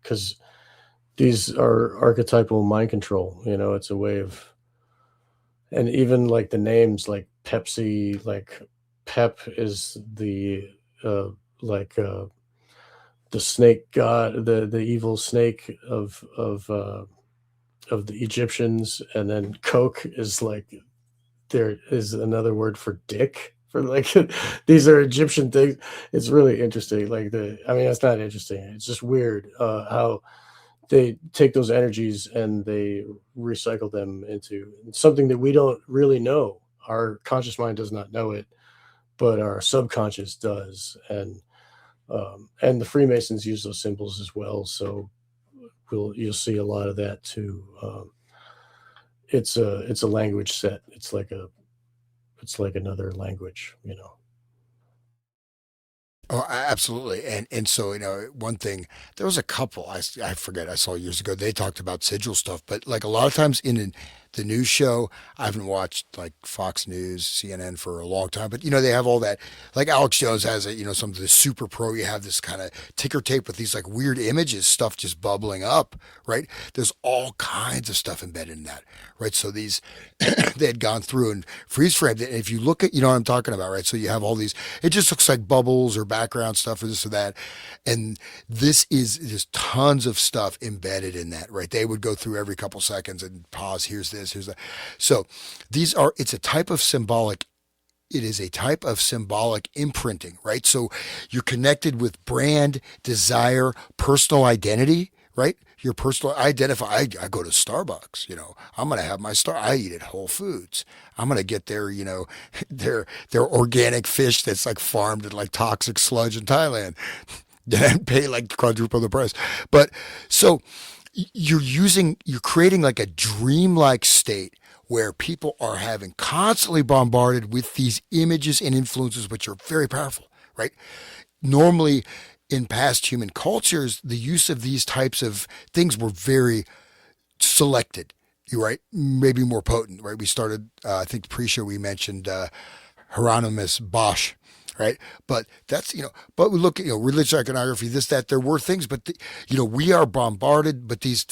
because these are archetypal mind control. It's a way of, and even like the names, like Pepsi, like Pep is the the snake god, the evil snake of the Egyptians, and then Coke is like, there is another word for dick, for like these are Egyptian things. It's really interesting. It's not interesting. It's just weird how they take those energies and they recycle them into something that we don't really know. Our conscious mind does not know it, but our subconscious does. And the Freemasons use those symbols as well. So you'll see a lot of that too. It's a language set. It's like another language. Oh, absolutely. And so, one thing, there was a couple, I forget, I saw years ago, they talked about sigil stuff, but like a lot of times in the news show, I haven't watched like Fox News, CNN for a long time, but they have all that, like Alex Jones has it, some of the super pro, you have this kind of ticker tape with these like weird images, stuff just bubbling up, right? There's all kinds of stuff embedded in that, right? So these, they had gone through and freeze framed it. And if you look at, what I'm talking about, right? So you have all these, it just looks like bubbles or background stuff or this or that. And there's tons of stuff embedded in that, right? They would go through every couple seconds and pause. Here's this, here's that. So it is a type of symbolic imprinting, right? So you're connected with brand, desire, personal identity, right? Your personal identify. I go to Starbucks, I'm going to have my I eat at Whole Foods. I'm going to get their, their organic fish that's like farmed in like toxic sludge in Thailand and pay like quadruple the price. But so you're creating like a dreamlike state where people are having constantly bombarded with these images and influences, which are very powerful, right? Normally, in past human cultures, the use of these types of things were very selected, right? Maybe more potent, right? We started, I think pre-show we mentioned Hieronymus Bosch, right? But that's, but we look at, religious iconography, this, that, there were things, but, we are bombarded, but these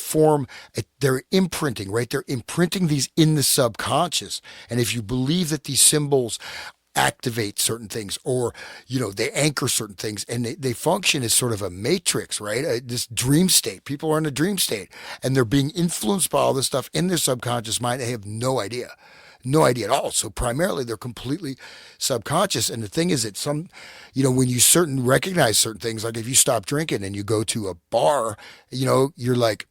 they're imprinting, right? They're imprinting these in the subconscious. And if you believe that these symbols activate certain things, or they anchor certain things, and they function as sort of a matrix, right? This dream state. People are in a dream state, and they're being influenced by all this stuff in their subconscious mind. They have no idea at all. So primarily they're completely subconscious. And the thing is that when you recognize certain things, like if you stop drinking and you go to a bar, you're like,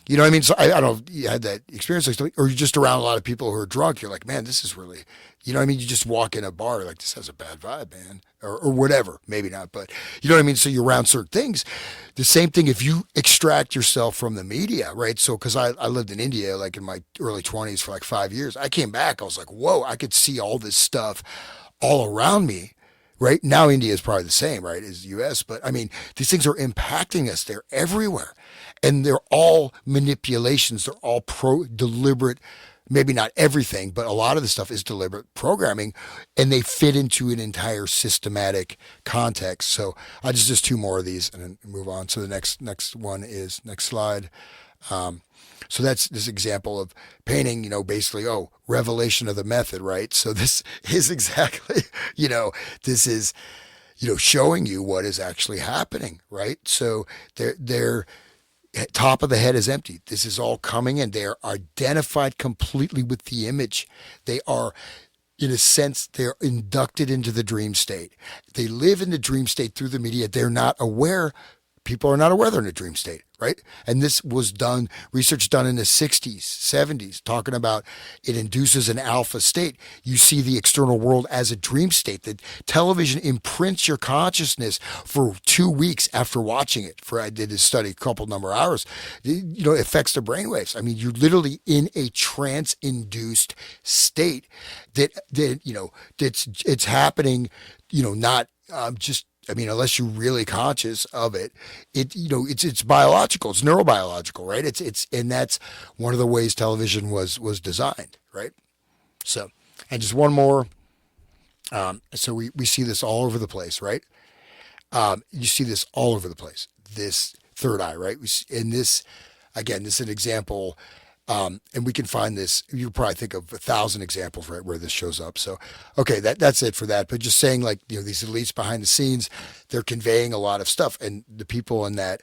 what I mean? So I don't know if you had that experience, or you're just around a lot of people who are drunk. You're like, man, this is really, what I mean? You just walk in a bar, you're like, this has a bad vibe, man, or whatever. Maybe not, but you know what I mean? So you're around certain things. The same thing if you extract yourself from the media, right? So, because I lived in India, like in my early 20s for like 5 years. I came back, I was like, whoa, I could see all this stuff all around me. Right now, India is probably the same, right, as the U.S. But I mean, these things are impacting us. They're everywhere, and they're all manipulations. They're all deliberate maybe not everything, but a lot of the stuff is deliberate programming, and they fit into an entire systematic context. So I just two more of these and then move on. So the next one is next slide. So that's this example of painting, basically, revelation of the method, right? So this is exactly, this is, showing you what is actually happening, right? So they're top of the head is empty. This is all coming in. They are identified completely with the image. They are, in a sense, they're inducted into the dream state. They live in the dream state through the media. They're not aware. People are not aware they're in a dream state, right? And this was research done in the 60s, 70s, talking about it induces an alpha state. You see the external world as a dream state. That television imprints your consciousness for 2 weeks after watching it. I did this study a couple number of hours. It affects the brainwaves. I mean, you're literally in a trance-induced state it's happening, not just, unless you're really conscious of it, it's biological, it's neurobiological, right? And that's one of the ways television was designed, right? So, and just one more. So we see this all over the place, right? You see this all over the place. This third eye, right? This is an example. And we can find this. You probably think of 1,000 examples, right, where this shows up. So, okay, that's it for that. But just saying, these elites behind the scenes, they're conveying a lot of stuff, and the people in that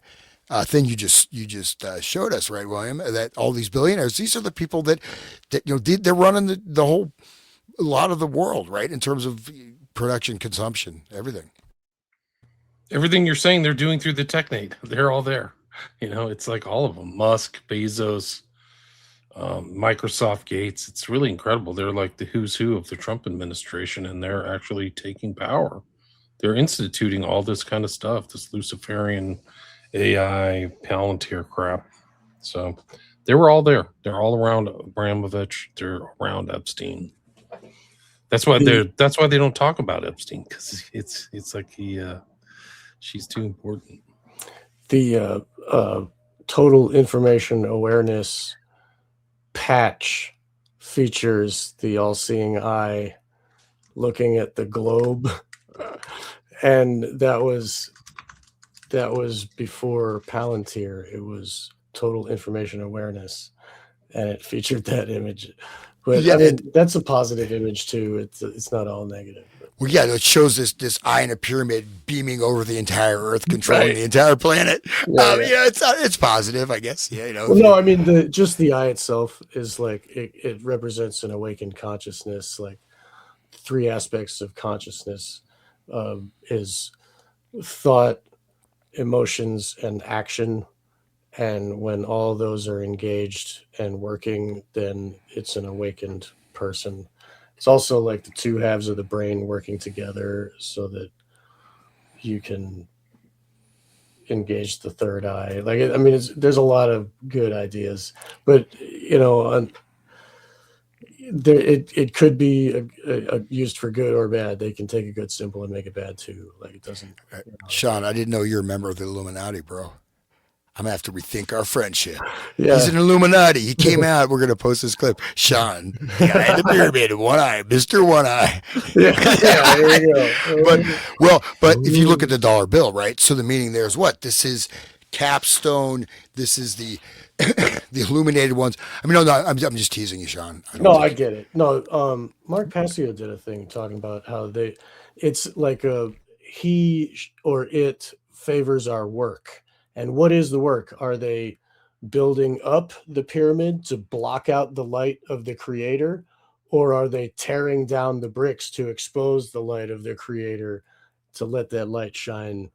thing you just showed us, right, William? That all these billionaires, these are the people that they're running the whole, a lot of the world, right, in terms of production, consumption, everything. Everything you're saying, they're doing through the technate. They're all there. It's like all of them: Musk, Bezos, Microsoft, Gates. It's really incredible. They're like the who's who of the Trump administration, and they're actually taking power. They're instituting all this kind of stuff, this Luciferian AI Palantir crap. So they were all there. They're all around Abramovich. They're around Epstein. That's why they don't talk about Epstein, because it's like she's too important. The total information awareness patch features the all-seeing eye looking at the globe, and that was before Palantir. It was total information awareness, and it featured that image. But yeah, that's a positive image too. It's not all negative. Well, yeah, it shows this eye in a pyramid beaming over the entire Earth, controlling the entire planet. It's positive, I guess. Yeah, Well, no, just the eye itself is like it represents an awakened consciousness. Like 3 aspects of consciousness is thought, emotions, and action. And when all those are engaged and working, then it's an awakened person. It's also like the 2 halves of the brain working together so that you can engage the third eye. There's a lot of good ideas, but it could be used for good or bad. They can take a good symbol and make it bad too. Like it doesn't. Sean, I didn't know you're a member of the Illuminati, bro. I'm going to have to rethink our friendship. Yeah. He's an Illuminati. He came out. We're going to post this clip. Sean, the guy in the pyramid, one eye, Mr. One Eye. Yeah, there you go. But if you look at the dollar bill, right? So the meaning there is what? This is capstone. This is the illuminated ones. I'm just teasing you, Sean. I get it. No, Mark Passio did a thing talking about how it's like he or it favors our work. And what is the work? Are they building up the pyramid to block out the light of the creator? Or are they tearing down the bricks to expose the light of the creator to let that light shine?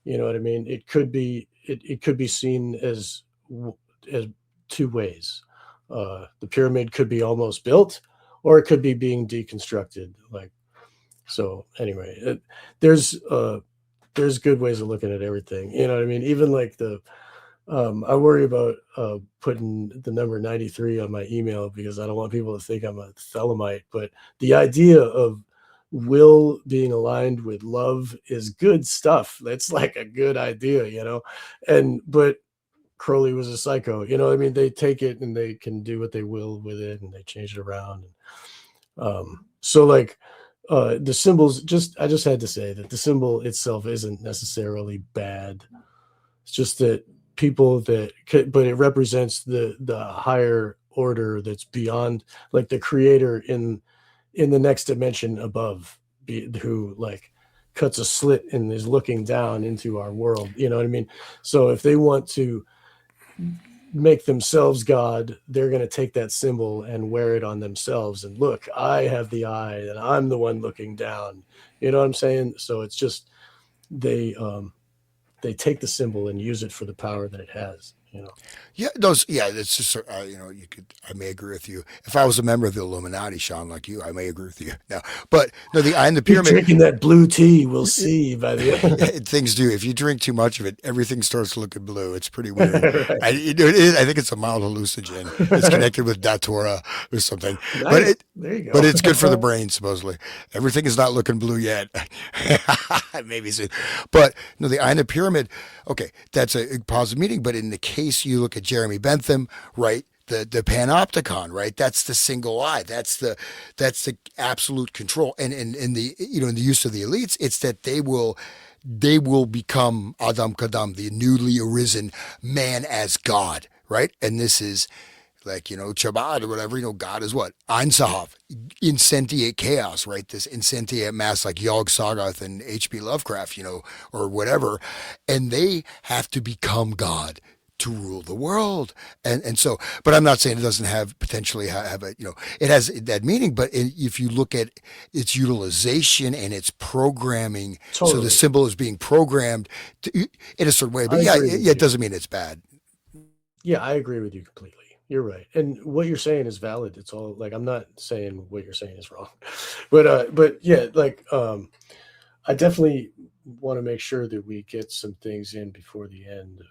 You know what I mean? It could be seen as 2 ways. The pyramid could be almost built, or it could be being deconstructed. So anyway, there's good ways of looking at everything. You know what I mean? Even like I worry about putting the number 93 on my email because I don't want people to think I'm a Thelemite. But the idea of will being aligned with love is good stuff. That's like a good idea, but Crowley was a psycho. You know, I mean, they take it and they can do what they will with it, and they change it around. So like the symbols, I just had to say that the symbol itself isn't necessarily bad. It's just that people but it represents the higher order that's beyond, like the creator in the next dimension above, who like cuts a slit and is looking down into our world. You know what I mean? So if they want to make themselves God, they're going to take that symbol and wear it on themselves. And look, I have the eye and I'm the one looking down. You know what I'm saying? So it's just, they take the symbol and use it for the power that it has, you know? Yeah, it's just, I may agree with you. If I was a member of the Illuminati, Sean, like you, I may agree with you. No, but no, the eye in the You're pyramid. drinking that blue tea, we'll see by the end. Things do. If you drink too much of it, everything starts looking blue. It's pretty weird. Right. I think it's a mild hallucinogen. It's connected with Datura or something. Nice. There you go. But it's good for the brain, supposedly. Everything is not looking blue yet. Maybe soon. But no, the eye in the pyramid, okay, that's a positive meaning. But in the case you look at Jeremy Bentham, right? The panopticon, right? That's the single eye. That's the absolute control. And in the in the use of the elites, it's that they will become Adam Kadam, the newly arisen man as God, right? And this is like, Chabad or whatever, God is what? Ein Sof, insentient chaos, right? This insentient mass like Yog Sothoth and H.P. Lovecraft, or whatever. And they have to become God to rule the world. And so, but I'm not saying it doesn't have potentially have a, it has that meaning, but if you look at its utilization and its programming, Totally. so the symbol is being programmed in a certain way, but it doesn't mean it's bad. Yeah, I agree with you completely. You're right. And what you're saying is valid. It's all like, I'm not saying what you're saying is wrong, but yeah, like, I definitely want to make sure that we get some things in before the end.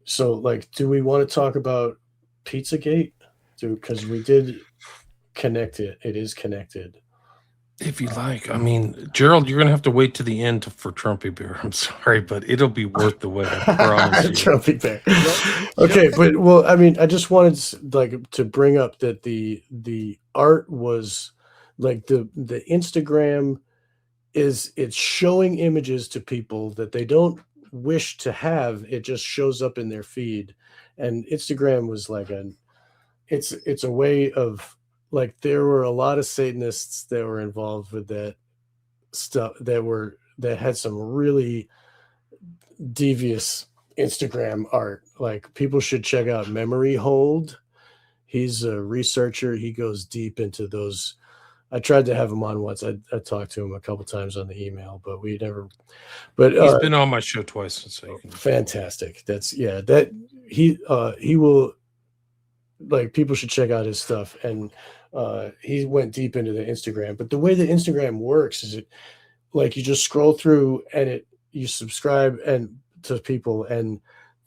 So like, do we want to talk about Pizzagate? Because we did connect it. It is connected. If you like. I mean, Gerald, you're going to have to wait to the end for Trumpy Bear. I'm sorry, but it'll be worth the wait. I promise you. Trumpy Bear. Okay, but well, I mean, I just wanted to bring up that the art was like the Instagram it's showing images to people that they don't wish to have. It just shows up in their feed, and Instagram was like it's a way of, like, there were a lot of Satanists that were involved with that stuff that had some really devious Instagram art. Like, people should check out Memory Hold. He's a researcher. He goes deep into those. I tried to have him on once. I talked to him a couple times on the email, but we never. But he's been on my show twice. So fantastic. That he will, like, people should check out his stuff. And he went deep into the Instagram. But the way the Instagram works is like, you just scroll through and you subscribe to people, and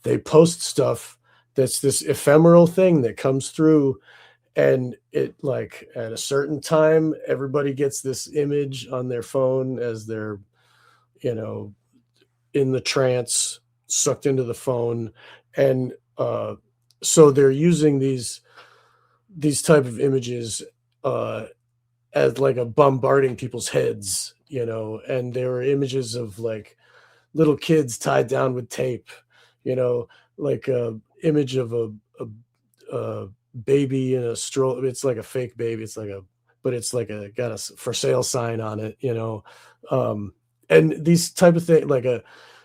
they post stuff that's this ephemeral thing that comes through. And it, like, at a certain time, everybody gets this image on their phone as they're, in the trance, sucked into the phone. And so they're using these type of images as like a bombarding people's heads, and there were images of like little kids tied down with tape, like a image of a baby in a stroller. It's like a fake baby. But it's like got a for sale sign on it, and these type of things, like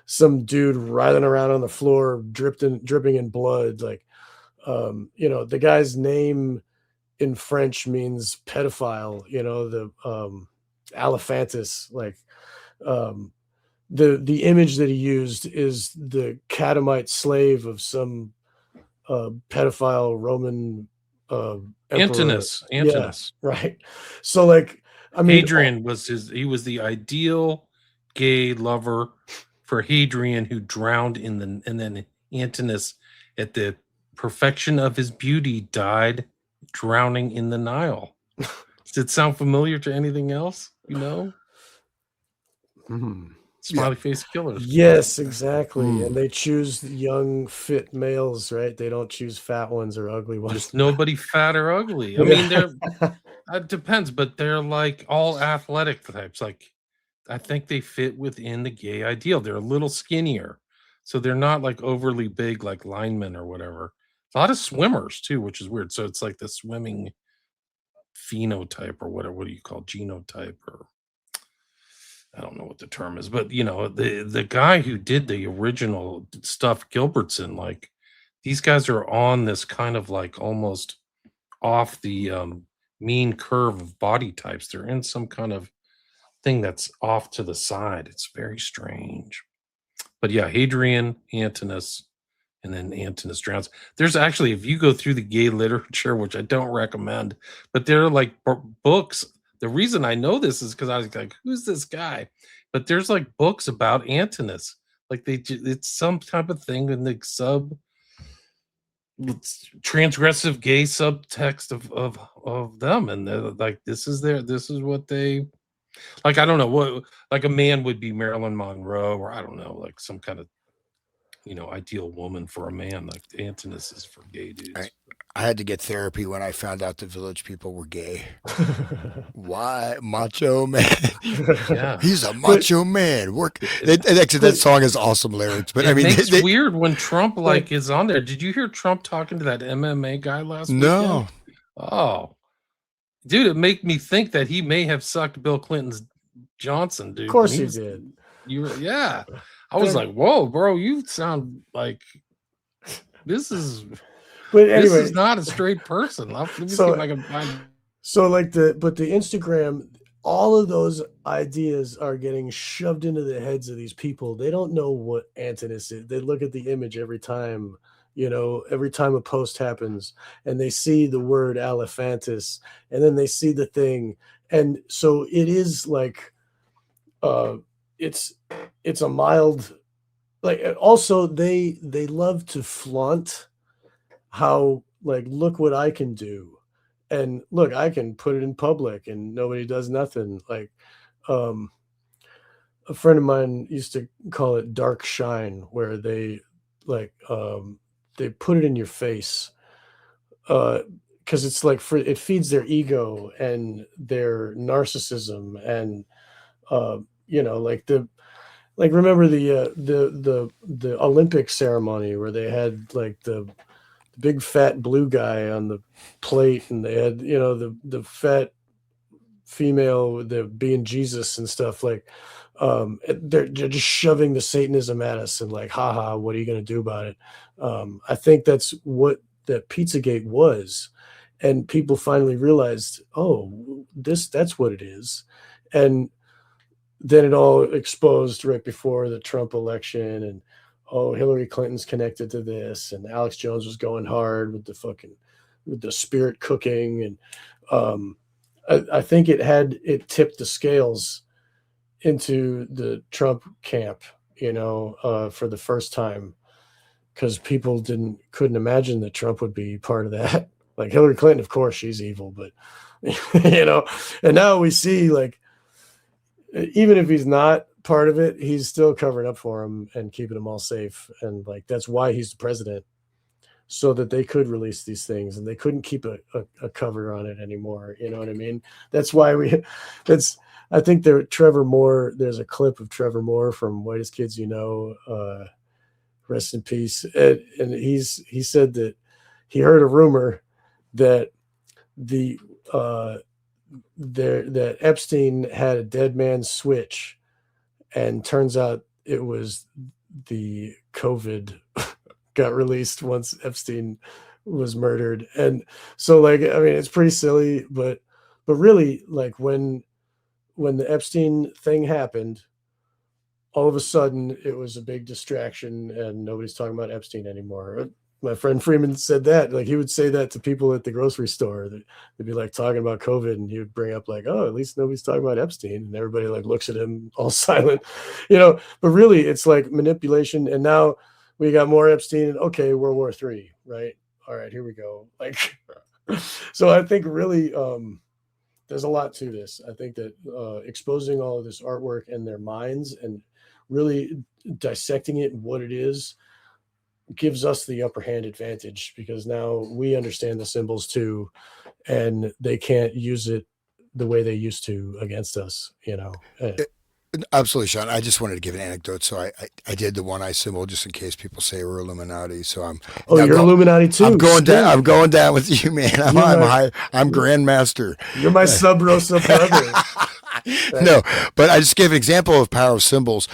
some dude writhing around on the floor, dripping in blood. Like, the guy's name in French means pedophile, the Alephantis, like, the image that he used is the catamite slave of some pedophile Roman Antinous. Yeah, right. So, like, I mean, Hadrian was the ideal gay lover for Hadrian, who drowned and then Antinous, at the perfection of his beauty, died drowning in the Nile. Does it sound familiar to anything else? Mm-hmm. Smiley face killers. Yes, exactly. And they choose young, fit males, right? They don't choose fat ones or ugly ones. There's nobody fat or ugly. I mean, it depends, but they're like all athletic types. Like, I think they fit within the gay ideal. They're a little skinnier, so they're not like overly big, like linemen or whatever. A lot of swimmers too, which is weird. So it's like the swimming phenotype or whatever. What do you call genotype? Or I don't know what the term is, but the guy who did the original stuff, Gilbertson, like these guys are on this kind of like almost off the mean curve of body types. They're in some kind of thing that's off to the side. It's very strange. But yeah, Hadrian, Antinous, and then Antinous drowns. There's actually, if you go through the gay literature, which I don't recommend, but there are like books. The reason I know this is because I was like, who's this guy? But there's like books about Antinous. Like it's some type of thing in the transgressive gay subtext of them. And they're like, this is what they like. I don't know what, like a man would be Marilyn Monroe, or I don't know, like some kind of ideal woman for a man. Like Antinous is for gay dudes. I had to get therapy when I found out the Village People were gay. Why? Macho man. Yeah. He's a macho man. Actually, that song has awesome lyrics. But I mean, it's weird when Trump is on there. Did you hear Trump talking to that MMA guy last weekend? No. Oh, dude, it made me think that he may have sucked Bill Clinton's Johnson, dude. Of course he did. Yeah. I was like, whoa, bro, you sound like this is. But anyway, this is not a straight person. Let me see if I can find. So like the Instagram, all of those ideas are getting shoved into the heads of these people. They don't know what Antinous is. They look at the image every time, every time a post happens, and they see the word Alephantis, and then they see the thing, and so it is like, it's a mild, like, also they love to flaunt how, like, look what I can do, and look, I can put it in public and nobody does nothing. Like, a friend of mine used to call it dark shine, where they like, they put it in your face, because it's like, it feeds their ego and their narcissism, and like remember the Olympic ceremony where they had like the big fat blue guy on the plate, and they had the fat female, the being Jesus and stuff, like, they're just shoving the Satanism at us, and like, haha, what are you going to do about it? I think that's what that Pizzagate was, and people finally realized, oh, that's what it is. And then it all exposed right before the Trump election, and Hillary Clinton's connected to this, and Alex Jones was going hard with the spirit cooking, and I think it tipped the scales into the Trump camp, for the first time, because people couldn't imagine that Trump would be part of that. Like Hillary Clinton, of course, she's evil, but and now we see, like, even if he's not part of it, he's still covering up for him and keeping them all safe. And like, that's why he's the president, so that they could release these things, and they couldn't keep a cover on it anymore. You know what I mean? That's why I think Trevor Moore, there's a clip of Trevor Moore from Whitest Kids rest in peace. And he said that he heard a rumor that that Epstein had a dead man switch, and turns out it was the COVID got released once Epstein was murdered. And so, like, I mean, it's pretty silly, but really, like, when the Epstein thing happened, all of a sudden it was a big distraction and nobody's talking about Epstein anymore. My friend Freeman said that, like, he would say that to people at the grocery store. They'd be like talking about COVID, and he would bring up like, oh, at least nobody's talking about Epstein, and everybody like looks at him all silent, but really it's like manipulation. And now we got more Epstein, and okay, World War III, right? All right, here we go. Like, so I think really, there's a lot to this. I think that exposing all of this artwork and their minds, and really dissecting it, what it is, gives us the upper hand advantage, because now we understand the symbols too, and they can't use it the way they used to against us, Absolutely, Sean. I just wanted to give an anecdote. So I did the one eye symbol just in case people say we're Illuminati. So you're Illuminati too. I'm going down with you, man. I'm Grandmaster. You're my Sub Rosa brother. No, but I just gave an example of power of symbols.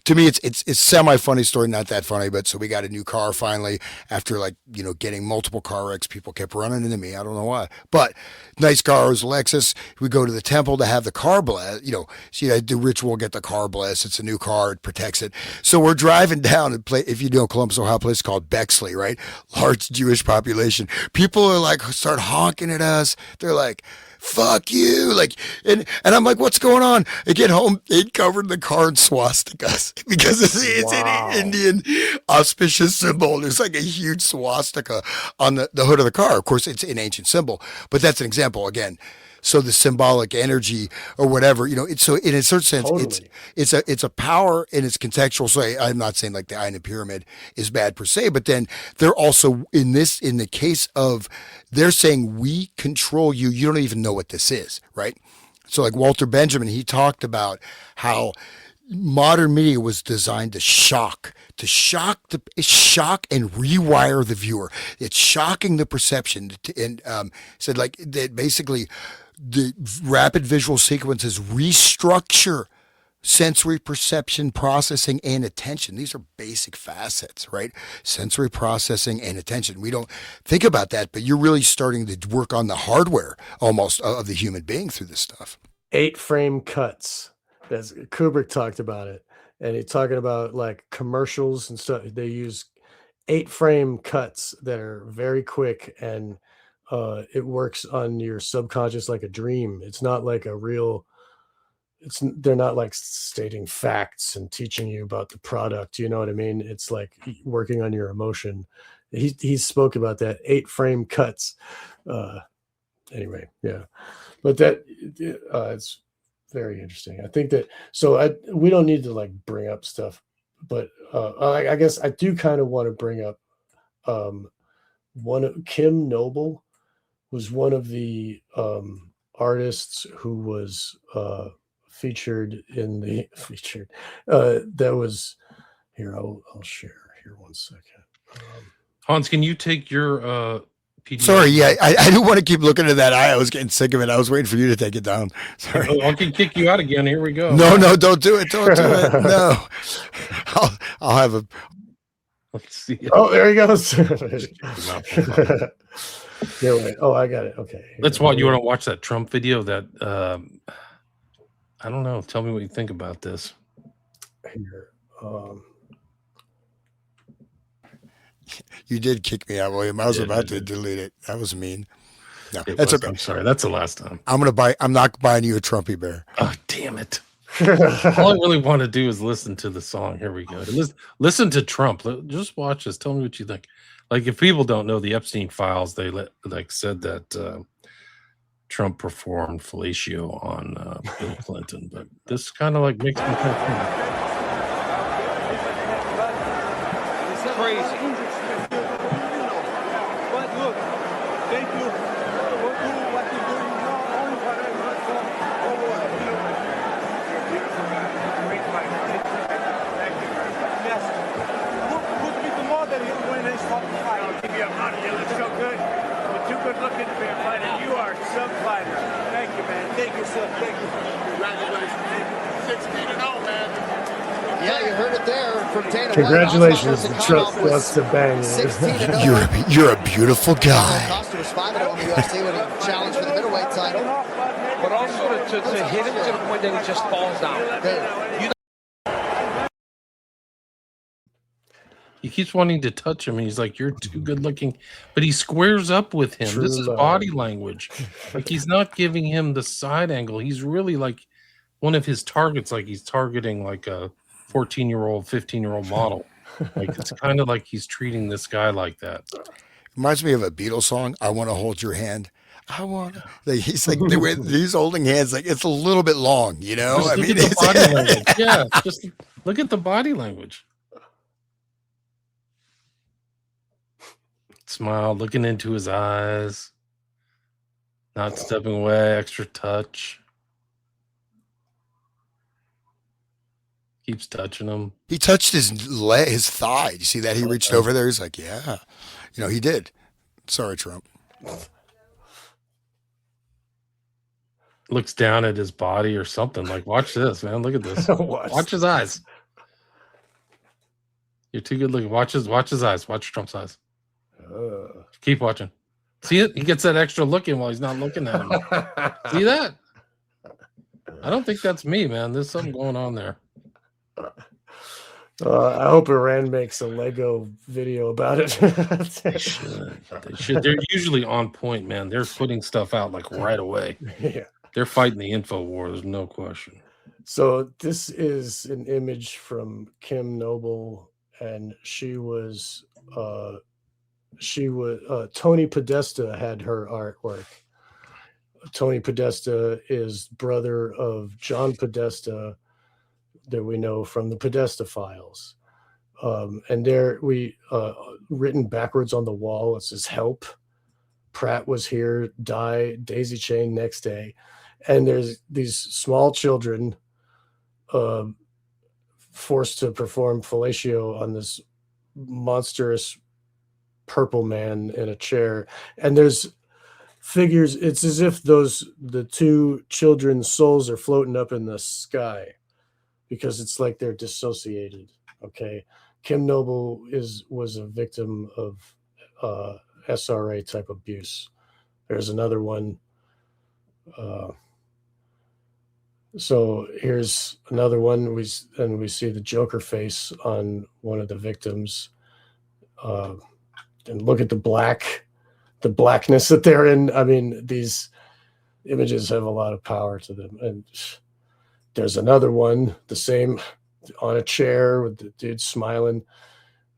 To me, it's semi funny story, not that funny, but so we got a new car finally after getting multiple car wrecks. People kept running into me. I don't know why, but nice car. It was a Lexus. We go to the temple to have the car blessed. See, I do ritual, get the car blessed. It's a new car. It protects it. So we're driving down and if you know Columbus, Ohio, a place called Bexley, right? Large Jewish population. People are start honking at us. They're like, fuck you. And I'm like, what's going on? I get home, they covered the car in swastikas because it's an Indian auspicious symbol. There's a huge swastika on the hood of the car. Of course, it's an ancient symbol, but that's an example again. So the symbolic energy or whatever, so in a certain sense, totally. it's a power and it's contextual. So I'm not saying the eye in the pyramid is bad per se, but then they're also in the case of, they're saying we control you. You don't even know what this is, right? So Walter Benjamin, he talked about how modern media was designed to shock and rewire the viewer. It's shocking the perception and said that basically the rapid visual sequences restructure sensory perception, processing, and attention. These are basic facets, right? Sensory processing and attention. We don't think about that, but you're really starting to work on the hardware almost of the human being through this stuff. 8-frame cuts. As Kubrick talked about it, and he's talking about commercials and stuff. They use 8-frame cuts that are very quick, and it works on your subconscious like a dream. It's not like a real. They're not stating facts and teaching you about the product. You know what I mean? It's working on your emotion. He spoke about that 8-frame cuts. Anyway, yeah, but that it's very interesting. I think that we don't need to bring up stuff, but I guess I do kind of want to bring up Kim Noble was one of the artists who was featured that was here. I'll share here 1 second. Hans, can you take your PDF? Sorry, yeah, I didn't want to keep looking at that eye. I was getting sick of it. I was waiting for you to take it down. Sorry. I can kick you out again. Here we go. No, don't do it. Don't do it. No. I'll have a. Let's see. Oh, there he goes. Oh, I got it. Okay. That's what you want to watch that Trump video that I don't know. Tell me what you think about this. Here. You did kick me out, William. I was about to delete it. That was mean. No, that's okay. I'm sorry. That's the last time. I'm not buying you a Trumpy bear. Oh, damn it. All I really want to do is listen to the song. Here we go. Listen to Trump. Just watch this. Tell me what you think. If people don't know the Epstein files, they said that Trump performed fellatio on Bill Clinton, but this kind of makes me think. It's crazy. But look, thank you for doing what you're doing. Not only what I want for yes. Put me the model here when they stop the fight. I'll give you a money. You look so good. You're too good looking to be a fighter. You are some fighter. Thank you, man. Thank you, sir. Thank you. Congratulations. 16-0, man. Yeah, you heard it there from Dana. Congratulations, Trump wants to bang you. You're a beautiful guy. Costa was 5-0 in the UFC when he challenged for the middleweight title. But also to hit him to the point that he just falls down. He keeps wanting to touch him, and he's like, "You're too good looking," but he squares up with him. True this is love. Body language. He's not giving him the side angle. He's really one of his targets. He's targeting a 14-year-old, 15-year-old model. It's kind of he's treating this guy like that. Reminds me of a Beatles song, I Want to Hold Your Hand. I wanna. Like, he's like the way he's holding hands. Like it's a little bit long, you know. Just I look mean, at the it's, body language. Yeah, just look at the body language. Smile, looking into his eyes, not stepping away, extra touch. Keeps touching him. he touched his thigh. You see that? He reached over there. He's like, yeah, he did. Sorry, Trump. Looks down at his body or something. Like, watch this, man. Look at this. Watch Watch his eyes. You're too good looking. Watch his eyes. Watch Trump's eyes. Keep watching. See it? He gets that extra look in while he's not looking at him. See that? I don't think that's me, man. There's something going on there. I hope Iran makes a Lego video about it. They should. They're usually on point, man. They're putting stuff out like right away. Yeah. They're fighting the info war. There's no question. So this is an image from Kim Noble, and she was Tony Podesta had her artwork. Tony Podesta is brother of John Podesta that we know from the Podesta files. And there we written backwards on the wall, it says help. Pratt was here, die, daisy chain next day. And there's these small children forced to perform fellatio on this monstrous purple man in a chair. And there's figures, it's as if the two children's souls are floating up in the sky, because it's like they're dissociated. Okay. Kim Noble was a victim of SRA type abuse. There's another one. So here's another one. We see the Joker face on one of the victims. And look at the blackness that they're in. I mean, these images have a lot of power to them. And there's another one, the same, on a chair with the dude smiling.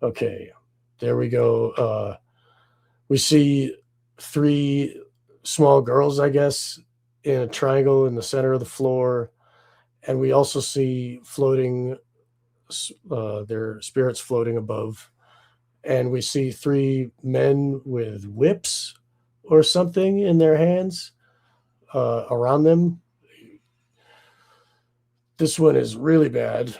Okay, there we go. We see three small girls, I guess, in a triangle in the center of the floor. And we also see floating, their spirits floating above. And we see three men with whips or something in their hands around them. This one is really bad.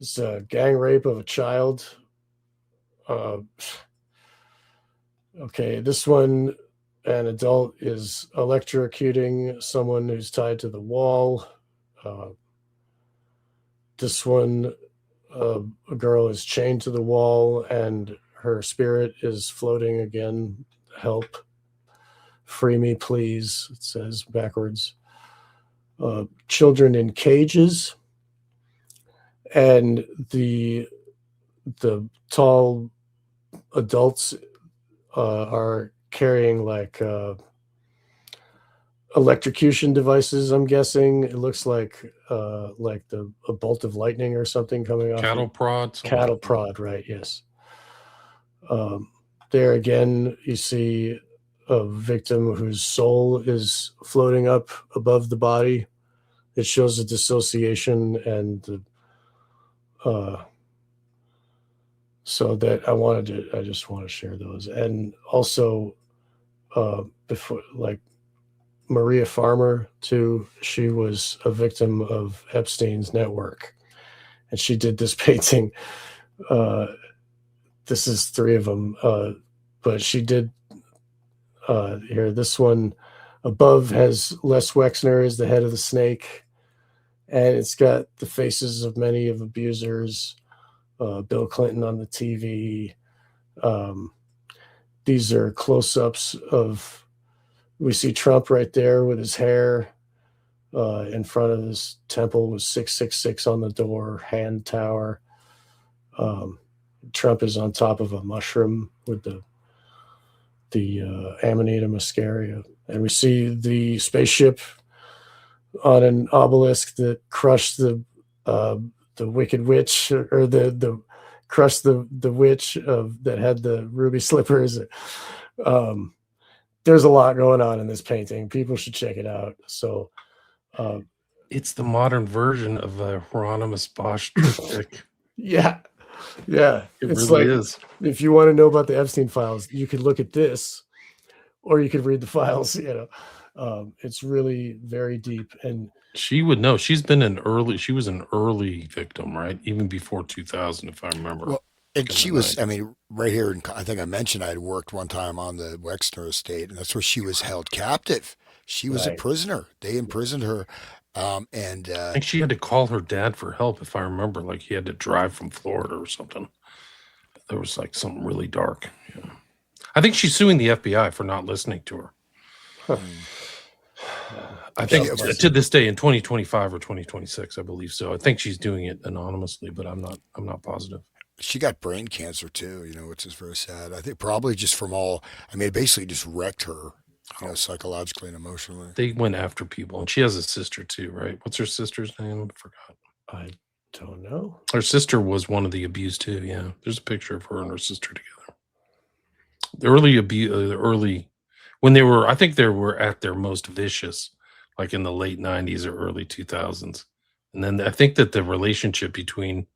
It's a gang rape of a child. Okay, this one, an adult is electrocuting someone who's tied to the wall. This one, a girl is chained to the wall and her spirit is floating again. Help. Free me, please. It says backwards. Children in cages. And the tall adults are carrying like electrocution devices, I'm guessing. It looks like a bolt of lightning or something coming off. Cattle prod. Cattle prod, right, yes. There again, you see a victim whose soul is floating up above the body. It shows the dissociation and the so that I just want to share those. And also before, like Maria Farmer too, she was a victim of Epstein's network, and she did this painting. This is three of them, but she did here. This one above has Les Wexner as the head of the snake, and it's got the faces of many of abusers. Bill Clinton on the TV. These are close-ups of. We see Trump right there with his hair in front of his temple with 666 on the door, hand tower. Trump is on top of a mushroom with the Amanita muscaria. And we see the spaceship on an obelisk that crushed the Wicked Witch, or the crushed the witch that had the ruby slippers. um, there's a lot going on in this painting. People should check it out. So, It's the modern version of a Hieronymus Bosch triptych. yeah, It it's really like is. if you want to know about the Epstein files, you could look at this, or you could read the files. It's really very deep, and She would know. She was an early victim, right? Even before 2000, if I remember. Well, and in she the was, 90s. I mean, right here, I think I mentioned I had worked one time on the Wexner estate, and that's where she was held captive. She was a right, prisoner. They imprisoned her. And I think she had to call her dad for help, if I remember. Like he had to drive from Florida or something. There was like something really dark. Yeah. I think she's suing the FBI for not listening to her. huh. I think Yeah, to this day in 2025 or 2026, I believe so. I think she's doing it anonymously, but I'm not positive. she got brain cancer too, which is very sad. I think probably just from I mean, it basically just wrecked her, psychologically and emotionally. They went after people, and she has a sister too, right? What's her sister's name? I forgot. I don't know. Her sister was one of the abused too. Yeah, there's a picture of her and her sister together. The early when they were, I think they were at their most vicious, like in the late 90s or early 2000s. And then I think that the relationship between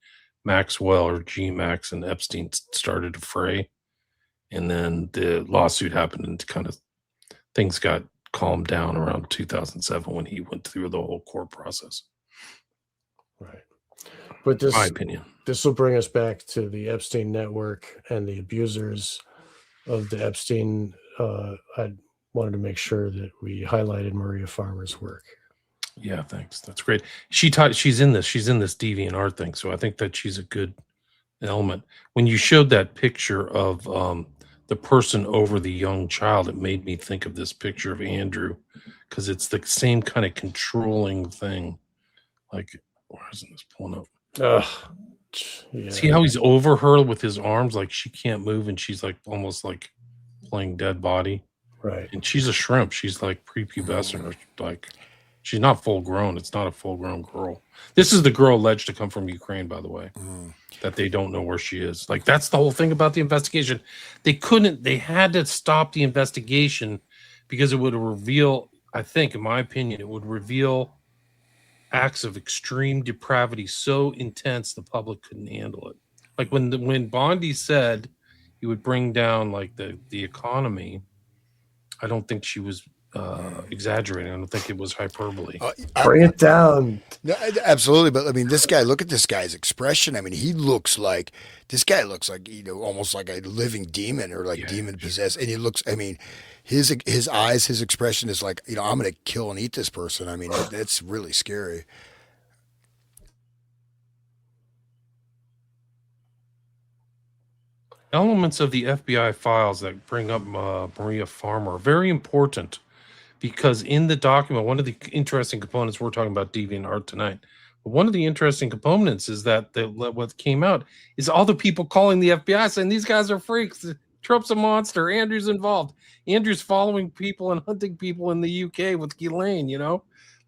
Maxwell or G Max and Epstein started to fray. And then the lawsuit happened and kind of things got calmed down around 2007 when he went through the whole court process. Right, but My opinion. this will bring us back to the Epstein network and the abusers of the Epstein. I wanted to make sure that we highlighted Maria Farmer's work. Yeah, thanks. That's great. She's in this deviant art thing, so I think that she's a good element. When you showed that picture of the person over the young child, it made me think of this picture of Andrew, because it's the same kind of controlling thing. Like, why isn't this pulling up? Yeah. See how he's over her with his arms, like she can't move, and she's like almost like playing dead body. Right. And she's a shrimp. She's like prepubescent, or like she's not full grown. It's not a full grown girl. This is the girl alleged to come from Ukraine, by the way, that they don't know where she is. Like, that's the whole thing about the investigation. They had to stop the investigation because it would reveal, I think, in my opinion, it would reveal acts of extreme depravity so intense the public couldn't handle it. Like when Bondi said he would bring down like the economy, I don't think she was exaggerating. I don't think it was hyperbole. Bring it down. No, absolutely. But I mean, look at this guy's expression. I mean, this guy looks like, almost like a living demon or like demon possessed. And he looks, I mean, his eyes, his expression is like, I'm going to kill and eat this person. I mean, that's really scary. Elements of the FBI files that bring up Maria Farmer are very important, because in the document, one of the interesting components, we're talking about deviant art tonight, but one of the interesting components is that what came out is all the people calling the FBI saying these guys are freaks, Trump's a monster, Andrew's involved, Andrew's following people and hunting people in the UK with Ghislaine,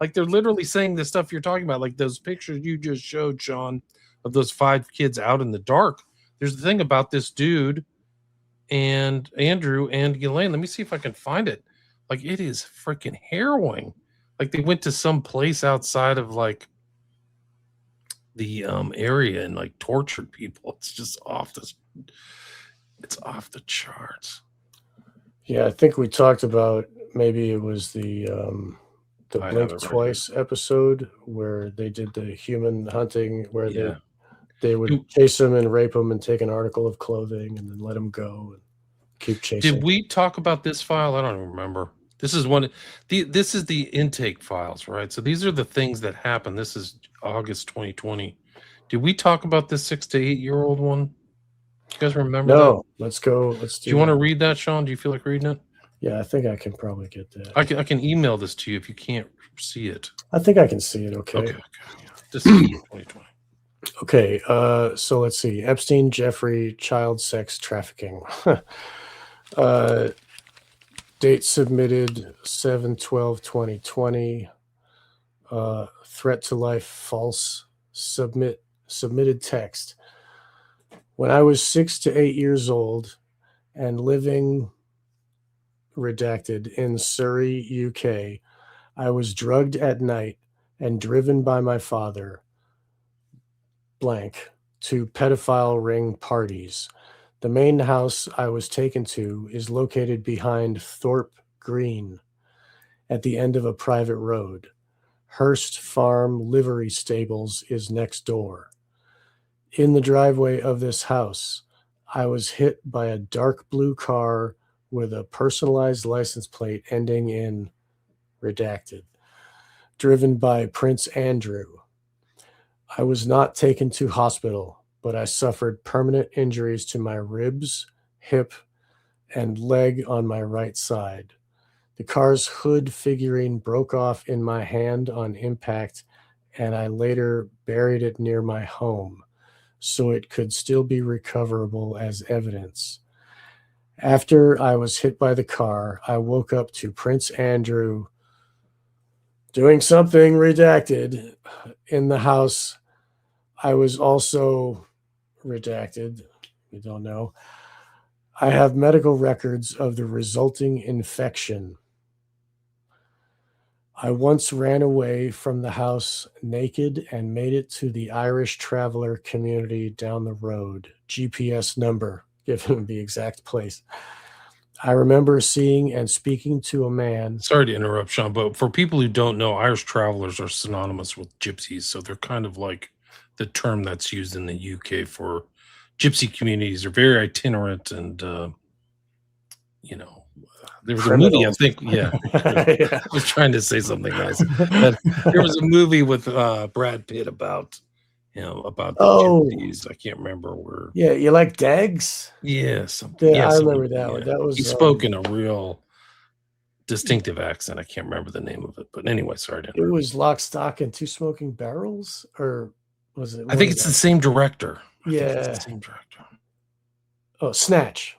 like they're literally saying the stuff you're talking about, like those pictures you just showed, Sean, of those 5 kids out in the dark. There's the thing about this dude and Andrew and Ghislaine. Let me see if I can find it. Like, it is freaking harrowing. Like, they went to some place outside of like the area and like tortured people. It's just it's off the charts. Yeah, I think we talked about, maybe it was the Blink Twice episode where they did the human hunting, where they would chase him and rape him and take an article of clothing and then let him go and keep chasing. Did we talk about this file? I don't even remember. This is this is the intake files, right? So these are the things that happen. This is August 2020. Did we talk about this 6 to 8 year old one? You guys remember No, that? let's go. Do you want to read that, Sean? Do you feel like reading it? Yeah, I think I can probably get that. I can email this to you if you can't see it. I think I can see it. Okay. Okay. This is 2020. Okay. So let's see. Epstein, Jeffrey, child sex trafficking. Date submitted 7/12/2020. Threat to life false. Submitted text. When I was 6 to 8 years old and living redacted, in Surrey, UK. I was drugged at night and driven by my father, blank, to pedophile ring parties. The main house I was taken to is located behind Thorpe Green at the end of a private road. Hurst Farm Livery Stables is next door. In the driveway of this house, I was hit by a dark blue car with a personalized license plate ending in redacted, driven by Prince Andrew. I was not taken to hospital, but I suffered permanent injuries to my ribs, hip, and leg on my right side. The car's hood figurine broke off in my hand on impact, and I later buried it near my home, so it could still be recoverable as evidence. After I was hit by the car, I woke up to Prince Andrew doing something redacted in the house. I was also redacted. You don't know. I have medical records of the resulting infection. I once ran away from the house naked and made it to the Irish traveler community down the road. GPS number, given the exact place. I remember seeing and speaking to a man. Sorry to interrupt, Sean, but for people who don't know, Irish travelers are synonymous with gypsies. So they're kind of like the term that's used in the UK for gypsy communities. They're very itinerant and, there was a movie, I think. Yeah, Yeah. I was trying to say something nice, but there was a movie with Brad Pitt about the gypsies. I can't remember where. Yeah, you like Dags? Yeah, something. Yeah, I something, remember that one. That was he spoke in a real distinctive accent. I can't remember the name of it, but anyway, sorry to interrupt. It was Lock, Stock, and Two Smoking Barrels, or was it? I think it's the same director. Yeah, same director. Oh, Snatch.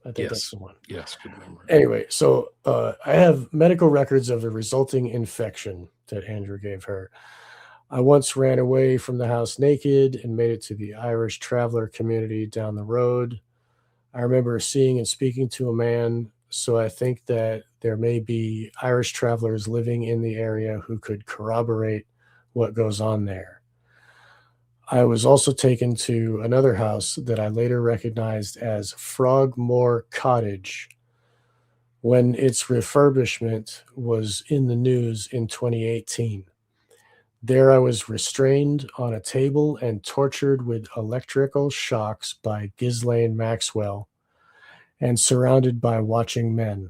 I think that's the one. Yes, good memory. Anyway, so I have medical records of the resulting infection that Andrew gave her. I once ran away from the house naked and made it to the Irish traveler community down the road. I remember seeing and speaking to a man, so I think that there may be Irish travelers living in the area who could corroborate what goes on there. I was also taken to another house that I later recognized as Frogmore Cottage when its refurbishment was in the news in 2018. There I was restrained on a table and tortured with electrical shocks by Ghislaine Maxwell and surrounded by watching men.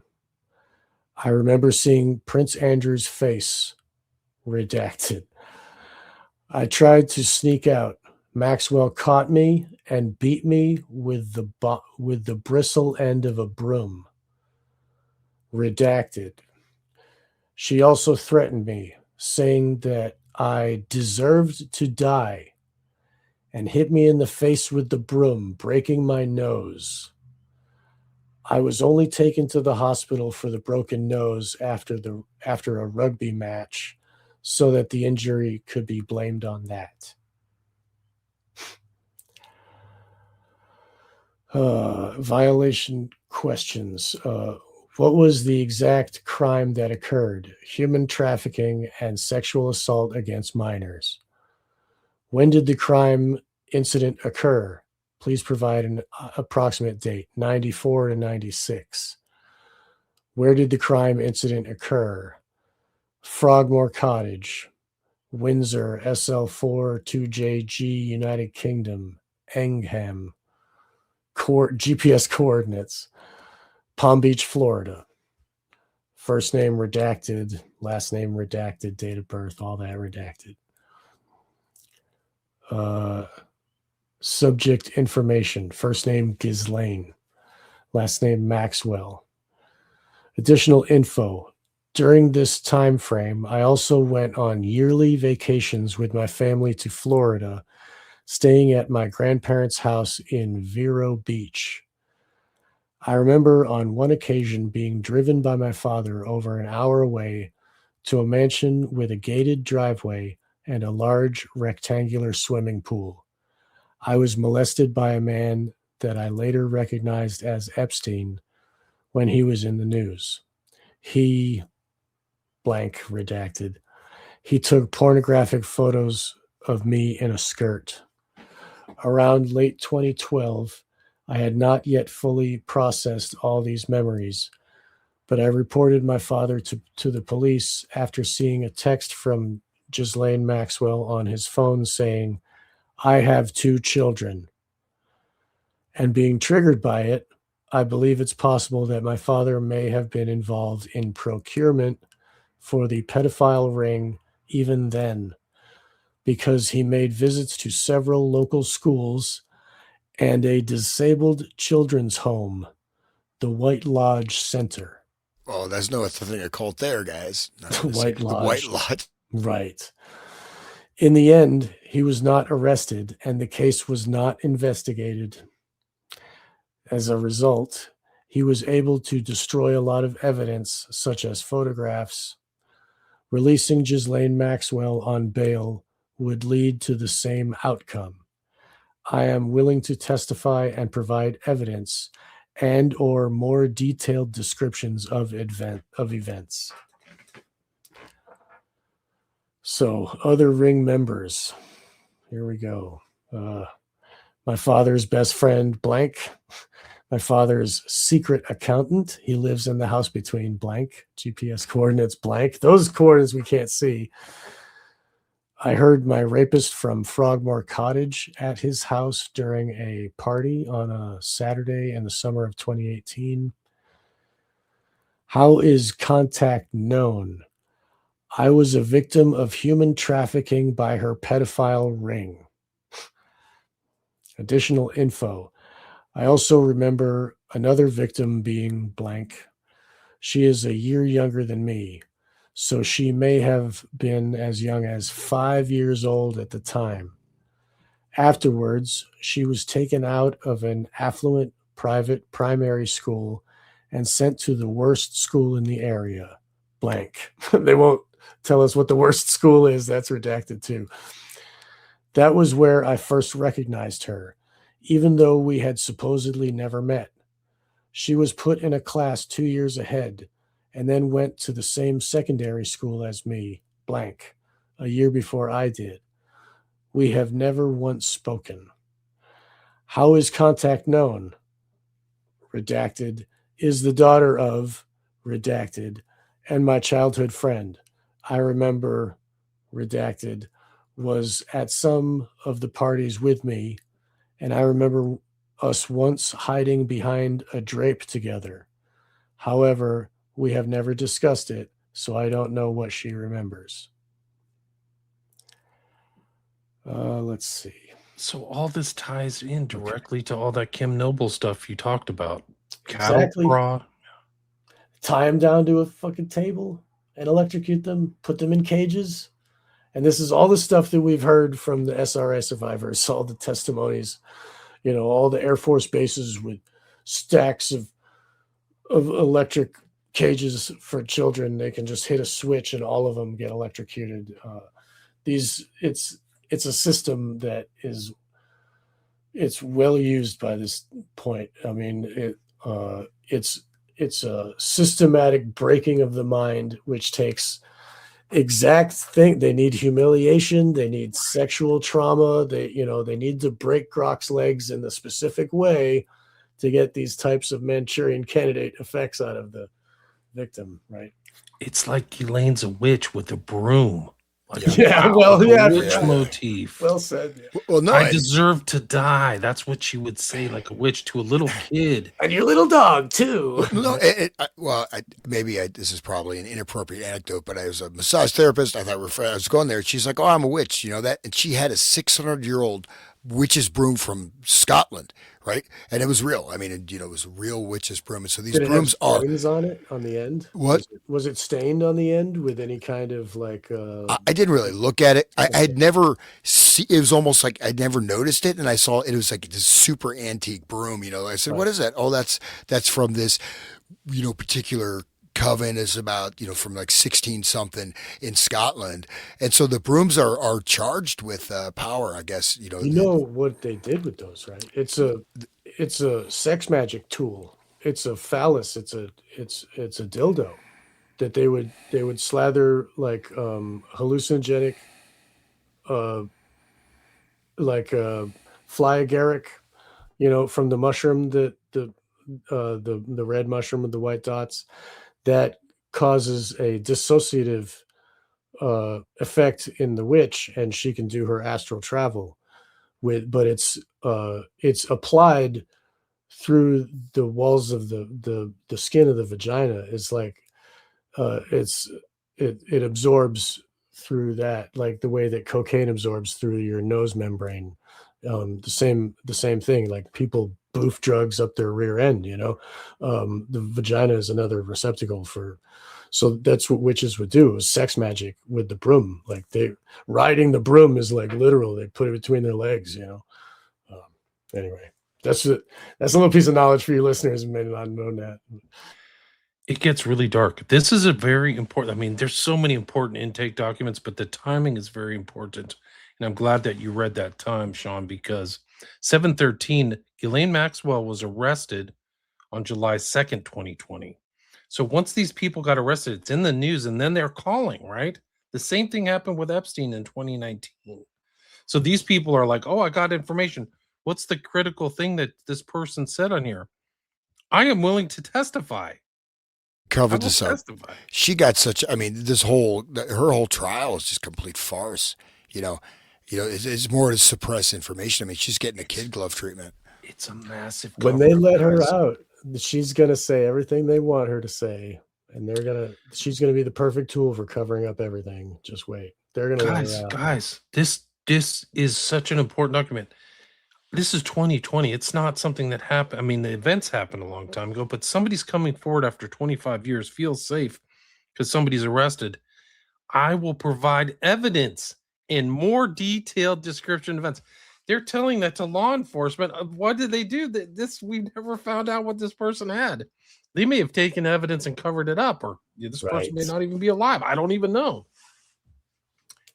I remember seeing Prince Andrew's face, redacted. I tried to sneak out. Maxwell caught me and beat me with the bristle end of a broom, redacted. She also threatened me, saying that I deserved to die, and hit me in the face with the broom, breaking my nose. I was only taken to the hospital for the broken nose after a rugby match, so that the injury could be blamed on that. Violation questions. What was the exact crime that occurred? Human trafficking and sexual assault against minors. When did the crime incident occur? Please provide an approximate date, 94 to 96. Where did the crime incident occur? Frogmore Cottage, Windsor, SL4 2JG, United Kingdom, Engham, GPS coordinates, Palm Beach, Florida. First name redacted, last name redacted, date of birth, all that redacted. Subject information, first name Ghislaine, last name Maxwell. Additional info. During this time frame, I also went on yearly vacations with my family to Florida, staying at my grandparents' house in Vero Beach. I remember on one occasion being driven by my father over an hour away to a mansion with a gated driveway and a large rectangular swimming pool. I was molested by a man that I later recognized as Epstein when he was in the news. He blank redacted. He took pornographic photos of me in a skirt. Around late 2012, I had not yet fully processed all these memories, but I reported my father to the police after seeing a text from Ghislaine Maxwell on his phone saying, "I have 2 children." And being triggered by it, I believe it's possible that my father may have been involved in procurement for the pedophile ring even then, because he made visits to several local schools and a disabled children's home, the White Lodge Center. Oh, there's no thing a cult there, guys. The White The White Lodge. Lodge. Right. In the end, he was not arrested and the case was not investigated. As a result, he was able to destroy a lot of evidence, such as photographs. Releasing Ghislaine Maxwell on bail would lead to the same outcome. I am willing to testify and provide evidence and or more detailed descriptions of events. So, other ring members. Here we go. My father's best friend, blank. My father's secret accountant. He lives in the house between blank, GPS coordinates blank. Those coordinates we can't see. I heard my rapist from Frogmore Cottage at his house during a party on a Saturday in the summer of 2018. How is contact known? I was a victim of human trafficking by her pedophile ring. Additional info. I also remember another victim being blank. She is a year younger than me, so she may have been as young as 5 years old at the time. Afterwards, she was taken out of an affluent private primary school and sent to the worst school in the area, blank. They won't tell us what the worst school is. That's redacted too. That was where I first recognized her, even though we had supposedly never met. She was put in a class 2 years ahead and then went to the same secondary school as me, blank, a year before I did. We have never once spoken. How is contact known? Redacted, is the daughter of, redacted, and my childhood friend. I remember, redacted, was at some of the parties with me, and I remember us once hiding behind a drape together. However, we have never discussed it, so I don't know what she remembers. Let's see. So all this ties in directly to all that Kim Noble stuff you talked about. Cattle Exactly. prod. Tie them down to a fucking table and electrocute them, put them in cages. And this is all the stuff that we've heard from the SRI survivors, all the testimonies, you know, all the Air Force bases with stacks of electric cages for children. They can just hit a switch and all of them get electrocuted. It's a system that it's well used by this point. I mean, it's a systematic breaking of the mind, which takes exact thing. They need humiliation. They need sexual trauma. They need to break Grok's legs in the specific way to get these types of Manchurian Candidate effects out of the victim, right? It's like Elaine's a witch with a broom. Like, witch motif. Well said. Well, no, I deserve to die. That's what she would say, like a witch to a little kid. And your little dog too. No, this is probably an inappropriate anecdote, but I was a massage therapist. I thought I was going there. She's like, "Oh, I'm a witch," you know that, and she had a 600-year-old witch's broom from Scotland, right? And it was real. I mean, it was a real witch's broom. And so these brooms are stains on it on the end. What was it stained on the end with any kind of like? I didn't really look at it. I had never see. It was almost like I'd never noticed it, and I saw it was like this super antique broom. You know, I said, "What is that?" Oh, that's from this, particular coven is about, from like 16 something in Scotland. And so the brooms are charged with power, I guess, You know what they did with those, right? It's a sex magic tool. it's a phallus. It's a dildo that they would slather like hallucinogenic, uh, like fly agaric, from the mushroom, the red mushroom with the white dots, that causes a dissociative effect in the witch, and she can do her astral travel but it's applied through the walls of the skin of the vagina. Is like it absorbs through that, like the way that cocaine absorbs through your nose membrane. The same thing, like people boof drugs up their rear end, the vagina is another receptacle for. So that's what witches would do, is sex magic with the broom. Like they riding the broom is like literal. They put it between their legs, Anyway, that's a little piece of knowledge for you listeners who may not have known that. It gets really dark. This is a very important. I mean, there's so many important intake documents, but the timing is very important. And I'm glad that you read that time, Sean, because 7/13, Ghislaine Maxwell was arrested on July 2nd, 2020. So once these people got arrested, it's in the news, and then they're calling, right? The same thing happened with Epstein in 2019. So these people are like, oh, I got information. What's the critical thing that this person said on here? I am willing to testify. Covered this up. She got such, I mean, her whole trial is just complete farce. It's more to suppress information. I mean, she's getting a kid glove treatment. It's a massive. When they let her out, she's going to say everything they want her to say. And she's going to be the perfect tool for covering up everything. Just wait. They're going to guys, this is such an important document. This is 2020. It's not something that happened. I mean, the events happened a long time ago, but somebody's coming forward after 25 years, feels safe because somebody's arrested. I will provide evidence in more detailed description of events. They're telling that to law enforcement. What did they do? We never found out what this person had. They may have taken evidence and covered it up, or this person may not even be alive. I don't even know.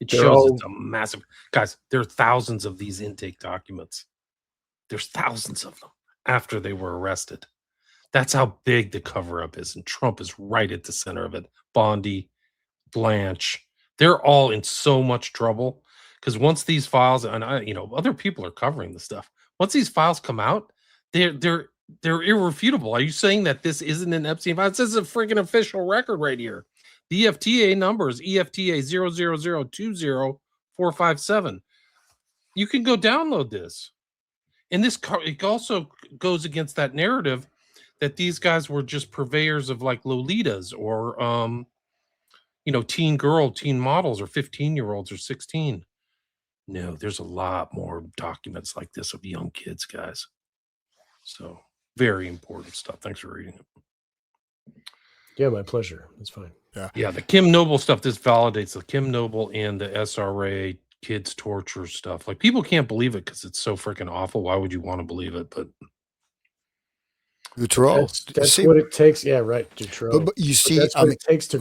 It shows it's a massive. Guys, there are thousands of these intake documents. There's thousands of them after they were arrested. That's how big the cover-up is, and Trump is right at the center of it. Bondi, Blanche, they're all in so much trouble because once these files, and other people are covering the stuff. Once these files come out, they're irrefutable. Are you saying that this isn't an Epstein file? It says a freaking official record right here. The EFTA number is EFTA 000204557. You can go download this. And it also goes against that narrative that these guys were just purveyors of like Lolitas or, teen models or 15-year-olds or 16. No, there's a lot more documents like this of young kids, guys. So very important stuff. Thanks for reading it. Yeah, my pleasure. That's fine. Yeah. The Kim Noble stuff, this validates the Kim Noble and the SRA kids torture stuff. Like, people can't believe it because it's so freaking awful. Why would you want to believe it? But Dutroux. That's what it takes. Yeah, right. Dutroux. But you see, that's what it takes to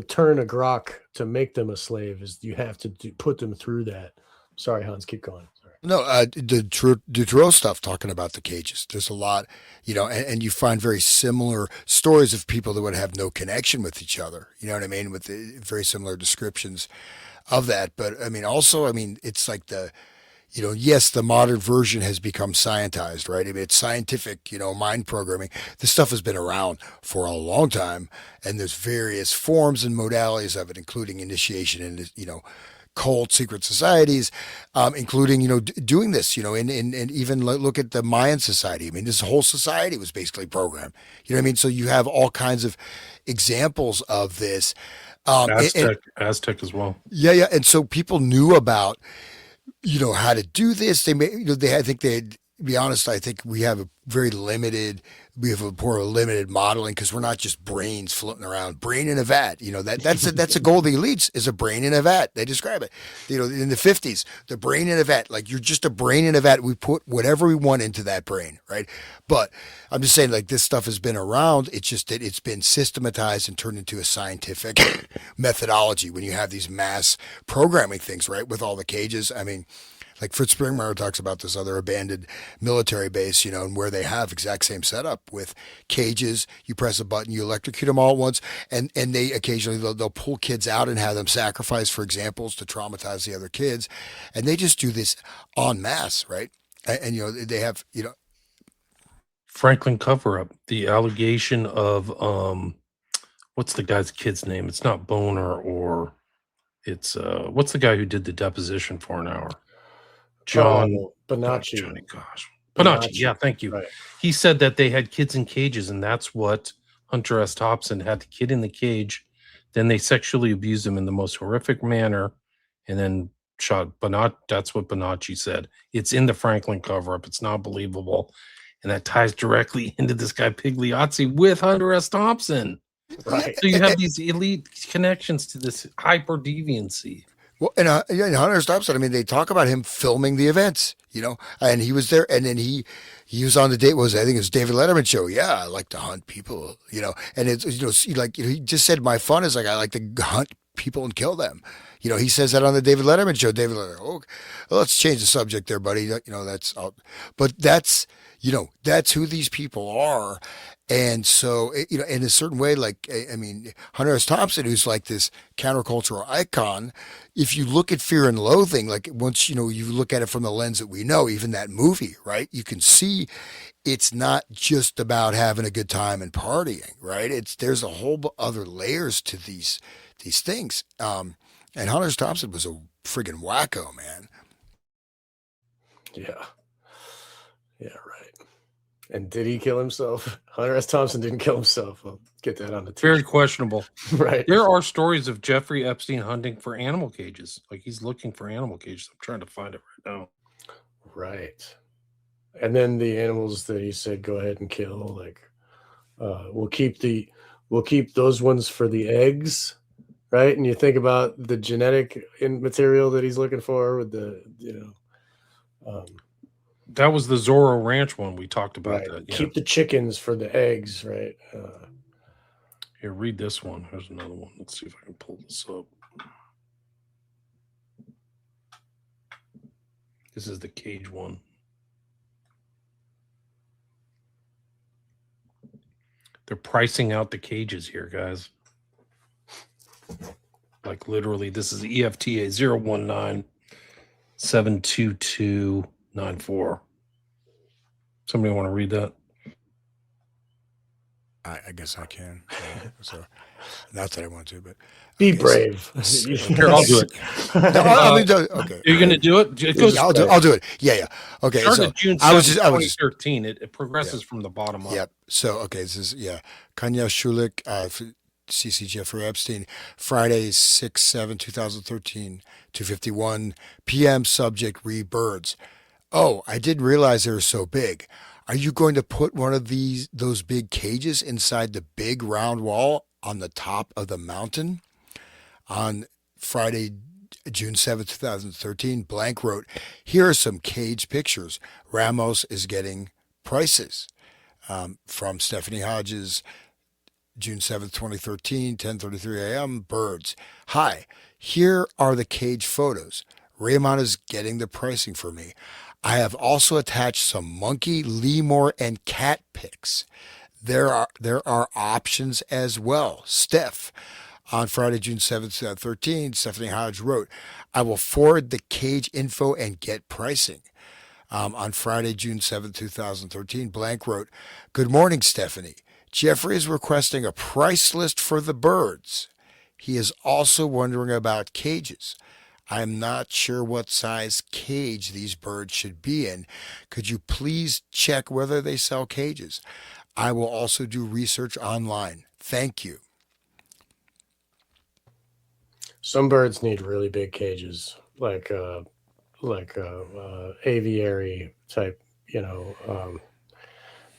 turn a grok, to make them a slave, is you have to put them through that. Sorry, Hans, keep going. Sorry. No, the Dutroux stuff, talking about the cages. There's a lot, and you find very similar stories of people that would have no connection with each other. You know what I mean? With the very similar descriptions of that. But I mean, also, it's like yes, the modern version has become scientized, right? I mean, it's scientific, mind programming. This stuff has been around for a long time, and there's various forms and modalities of it, including initiation and, cult secret societies, including, doing this, and even look at the Mayan society. I mean, this whole society was basically programmed, you know what I mean? So you have all kinds of examples of this. Aztec as well. Yeah. And so people knew about, how to do this. They may, I think be honest, I think we have a poor limited modeling, because we're not just brains floating around, brain in a vat. That's a goal of the elites, is a brain in a vat. They describe it, in the 50s, the brain in a vat, like you're just a brain in a vat. We put whatever we want into that brain. Right. But I'm just saying, like, this stuff has been around. It's just that it's been systematized and turned into a scientific methodology when you have these mass programming things, right? With all the cages. I mean, Like Fritz Springmeier talks about this other abandoned military base, you know, and where they have exact same setup with cages. You press a button, you electrocute them all at once, and they occasionally they'll pull kids out and have them sacrifice for examples to traumatize the other kids, and they just do this en masse, right? And you know they have, you know, Franklin cover up, the allegation of what's the guy's kid's name? It's not Boner, or it's what's the guy who did the deposition for an hour? John Bonacci. Johnny, gosh. Bonacci, yeah, thank you. Right. He said that they had kids in cages, and that's what Hunter S. Thompson had the kid in the cage. Then they sexually abused him in the most horrific manner, and then shot Bonacci. That's what Bonacci said. It's in the Franklin cover-up. It's not believable. And that ties directly into this guy Pigliazzi with Hunter S. Thompson. Right. So you have these elite connections to this hyper deviancy. well, and Hunter S. Thompson, I mean, they talk about him filming the events, you know, and he was there, and then he was on the date. I think it was David Letterman show. Yeah, I like to hunt people, you know, and it's, you know, like, you know, he just said my fun is like I like to hunt people and kill them. You know, he says that on the David Letterman show. David Letterman, oh, well, let's change the subject there, buddy. You know, but that's, you know, that's who these people are. And so, you know, in a certain way, like, I mean, Hunter S. Thompson, who's like this countercultural icon, if you look at Fear and Loathing, like once, you know, you look at it from the lens that we know, even that movie, right? You can see it's not just about having a good time and partying, right? There's a whole other layers to these things. And Hunter S. Thompson was a friggin' wacko, man. Yeah. Yeah, right. And did he kill himself? Hunter S. Thompson didn't kill himself. I'll get that on the Very questionable. Right. There are stories of Jeffrey Epstein hunting for animal cages. Like he's looking for animal cages. I'm trying to find it right now. Right. And then the animals that he said go ahead and kill, like we'll keep those ones for the eggs, right? And you think about the genetic material that he's looking for with the, you know, that was the Zorro Ranch one we talked about. right. That, yeah. Keep the chickens for the eggs, right? Here, read this one. Here's another one. Let's see if I can pull this up. This is the cage one. They're pricing out the cages here, guys. Like literally, this is EFTA 019 72294. Somebody want to read that? I guess I can. So, not that I want to, but Be brave. Here, I'll do it. Okay. You're going to do it? It goes. I'll do it. Yeah. Okay. Started So June 7th, I was just 2013. It progresses from the bottom up. Yep. So okay, this is Kanya Schulich, CC Jeffrey Epstein, Friday 6/7/2013, 2:51 p.m. Subject: Birds. Oh, I didn't realize they were so big. Are you going to put one of those big cages inside the big round wall on the top of the mountain? On Friday, June 7th, 2013, Blank wrote, here are some cage pictures. Ramos is getting prices. From Stephanie Hodges, June 7th, 2013, 10:33 a.m., Birds. Hi, here are the cage photos. Raymond is getting the pricing for me. I have also attached some monkey, lemur, and cat pics. There are options as well. Steph, on Friday, June 7th, 2013, Stephanie Hodge wrote, I will forward the cage info and get pricing. On Friday, June 7th, 2013, Blank wrote, good morning, Stephanie. Jeffrey is requesting a price list for the birds. He is also wondering about cages. I'm not sure what size cage these birds should be in. Could you please check whether they sell cages? I will also do research online. Thank you. Some birds need really big cages, like aviary type, you know,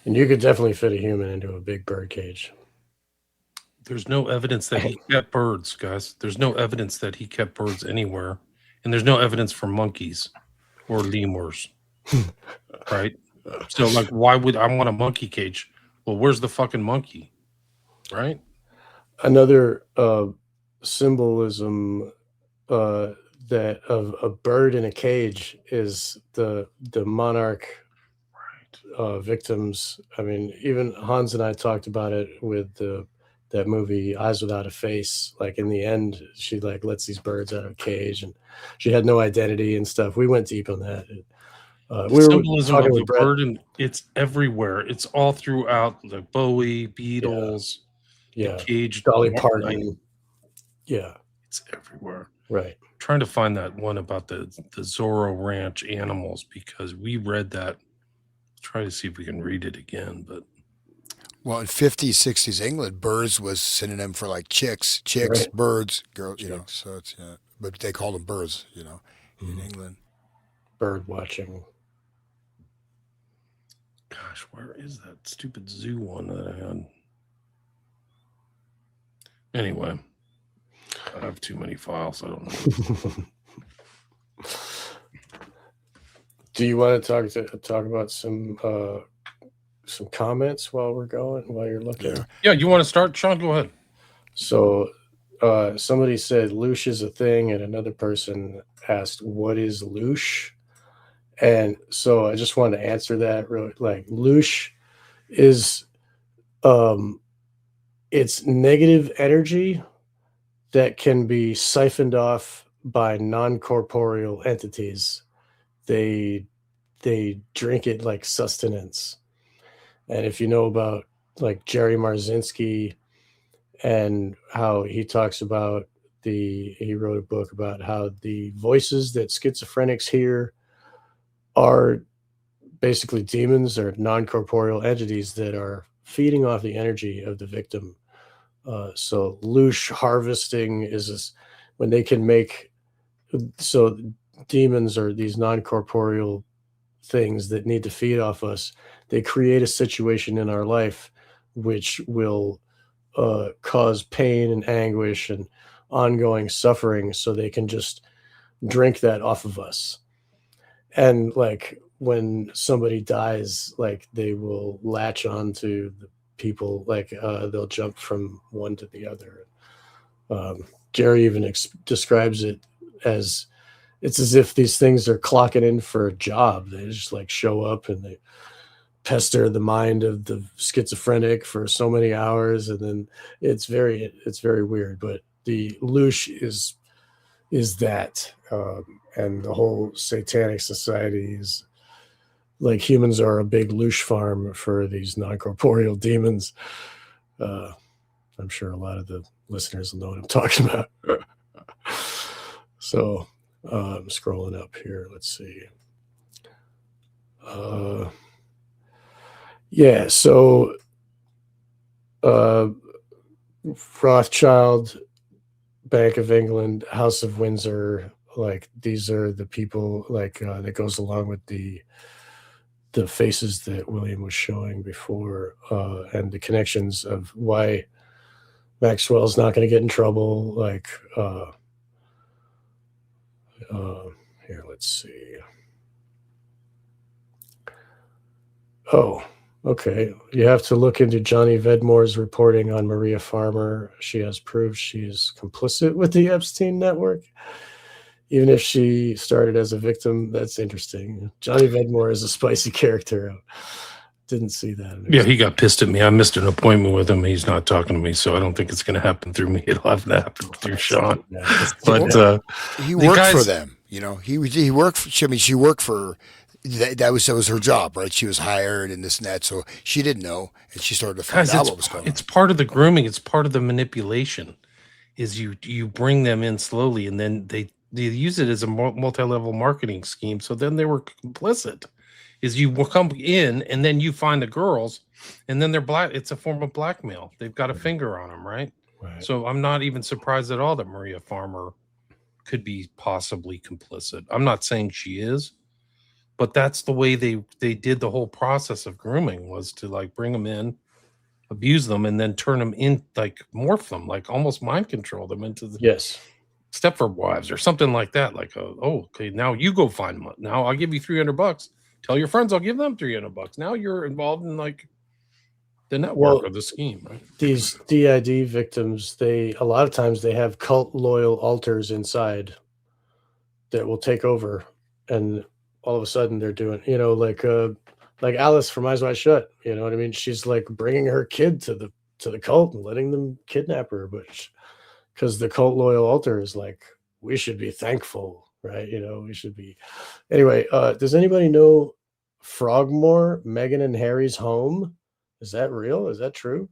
and you could definitely fit a human into a big bird cage. There's no evidence that he kept birds, guys. There's no evidence that he kept birds anywhere. And there's no evidence for monkeys or lemurs. Right? So, like, why would I want a monkey cage? Well, where's the fucking monkey? Right? Another symbolism that of a bird in a cage is the monarch victims. I mean, even Hans and I talked about it with that movie Eyes Without a Face. Like in the end, she like lets these birds out of a cage, and she had no identity and stuff. We went deep on that. The We were symbolism talking of the with Brett. bird, and it's everywhere. It's all throughout the Bowie, Beatles, Yeah, the cage, Dolly like, Parton. Yeah, it's everywhere. right. Trying to find that one about the Zorro Ranch animals, because we read that. Try to see if we can read it again, but Well, in 50s, 60s England, birds was synonym for like chicks, Right. birds, girls, you know. Chicks. So it's but they called them birds, you know, in England. Bird watching. gosh, where is that stupid zoo one that I had? Anyway, I have too many files. I don't know. Do you want to talk about some comments while you're looking? Yeah, you want to start, Sean? Go ahead. So somebody said loosh is a thing, and another person asked, what is loosh? And so I just wanted to answer that really. Like, loosh is it's negative energy that can be siphoned off by non-corporeal entities. They drink it like sustenance. And if you know about like Jerry Marzinski and how he talks about he wrote a book about how the voices that schizophrenics hear are basically demons or non-corporeal entities that are feeding off the energy of the victim. So loosh harvesting is when they can make, so demons are these non-corporeal things that need to feed off us. They create a situation in our life which will cause pain and anguish and ongoing suffering, so they can just drink that off of us. And like when somebody dies, like they will latch on to the people, like they'll jump from one to the other. Jerry even describes it as it's as if these things are clocking in for a job. They just like show up and they pester the mind of the schizophrenic for so many hours, and then it's very weird. But the loosh is that, and the whole satanic society is like humans are a big loosh farm for these non-corporeal demons. I'm sure a lot of the listeners will know what I'm talking about. So I'm scrolling up here. Let's see. Yeah, so Rothschild, Bank of England, House of Windsor, like these are the people like that goes along with the faces that William was showing before, and the connections of why Maxwell's not going to get in trouble. Like here, let's see. Oh, okay. You have to look into Johnny Vedmore's reporting on Maria Farmer. She has proved she is complicit with the Epstein network, even if she started as a victim. That's interesting. Johnny Vedmore is a spicy character. Didn't see that. Yeah, he got pissed at me. I missed an appointment with him. He's not talking to me, so I don't think it's going to happen through me. It'll have to happen through Sean. But he worked for them. You know, he worked for, I mean, she worked for, that was her job, right? She was hired and this and that. So she didn't know, and she started to find out what was going on. It's part of the grooming. It's part of the manipulation. Is you bring them in slowly, and then they use it as a multi-level marketing scheme. So then they were complicit. Is you will come in and then you find the girls, and then they're black. It's a form of blackmail. They've got a finger on them, right? So I'm not even surprised at all that Maria Farmer could be possibly complicit. I'm not saying she is, but that's the way they did the whole process of grooming, was to like bring them in, abuse them, and then turn them in, like morph them, like almost mind control them into the Stepford wives or something like that. Like, okay, now you go find them. Now I'll give you $300. Tell your friends I'll give them $300. Now you're involved in like the network or the scheme, right? These DID victims, a lot of times they have cult loyal alters inside. that will take over, and all of a sudden they're doing, like Alice from Eyes Wide Shut. You know what I mean? She's like bringing her kid to the cult and letting them kidnap her, but because the cult loyal altar is like, we should be thankful, right? We should be. Anyway, does anybody know Frogmore, Meghan and Harry's home? Is that real? Is that true?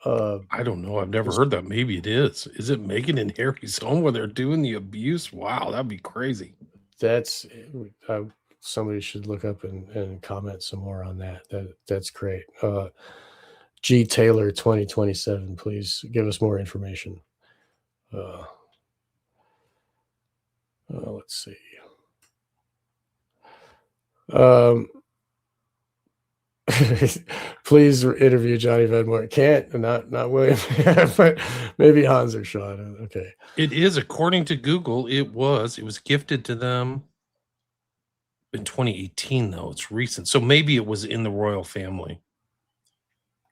I don't know. I've never heard that. Maybe it is. Is it Meghan and Harry's home where they're doing the abuse? Wow, that'd be crazy. That's somebody should look up and comment some more on that. That's great. G Taylor 2027, please give us more information. Let's see. Please interview Johnny Vedmore. Can't, not William, but maybe Hans or Sean. Okay. It is, according to Google, it was gifted to them in 2018, though. It's recent. So maybe it was in the royal family.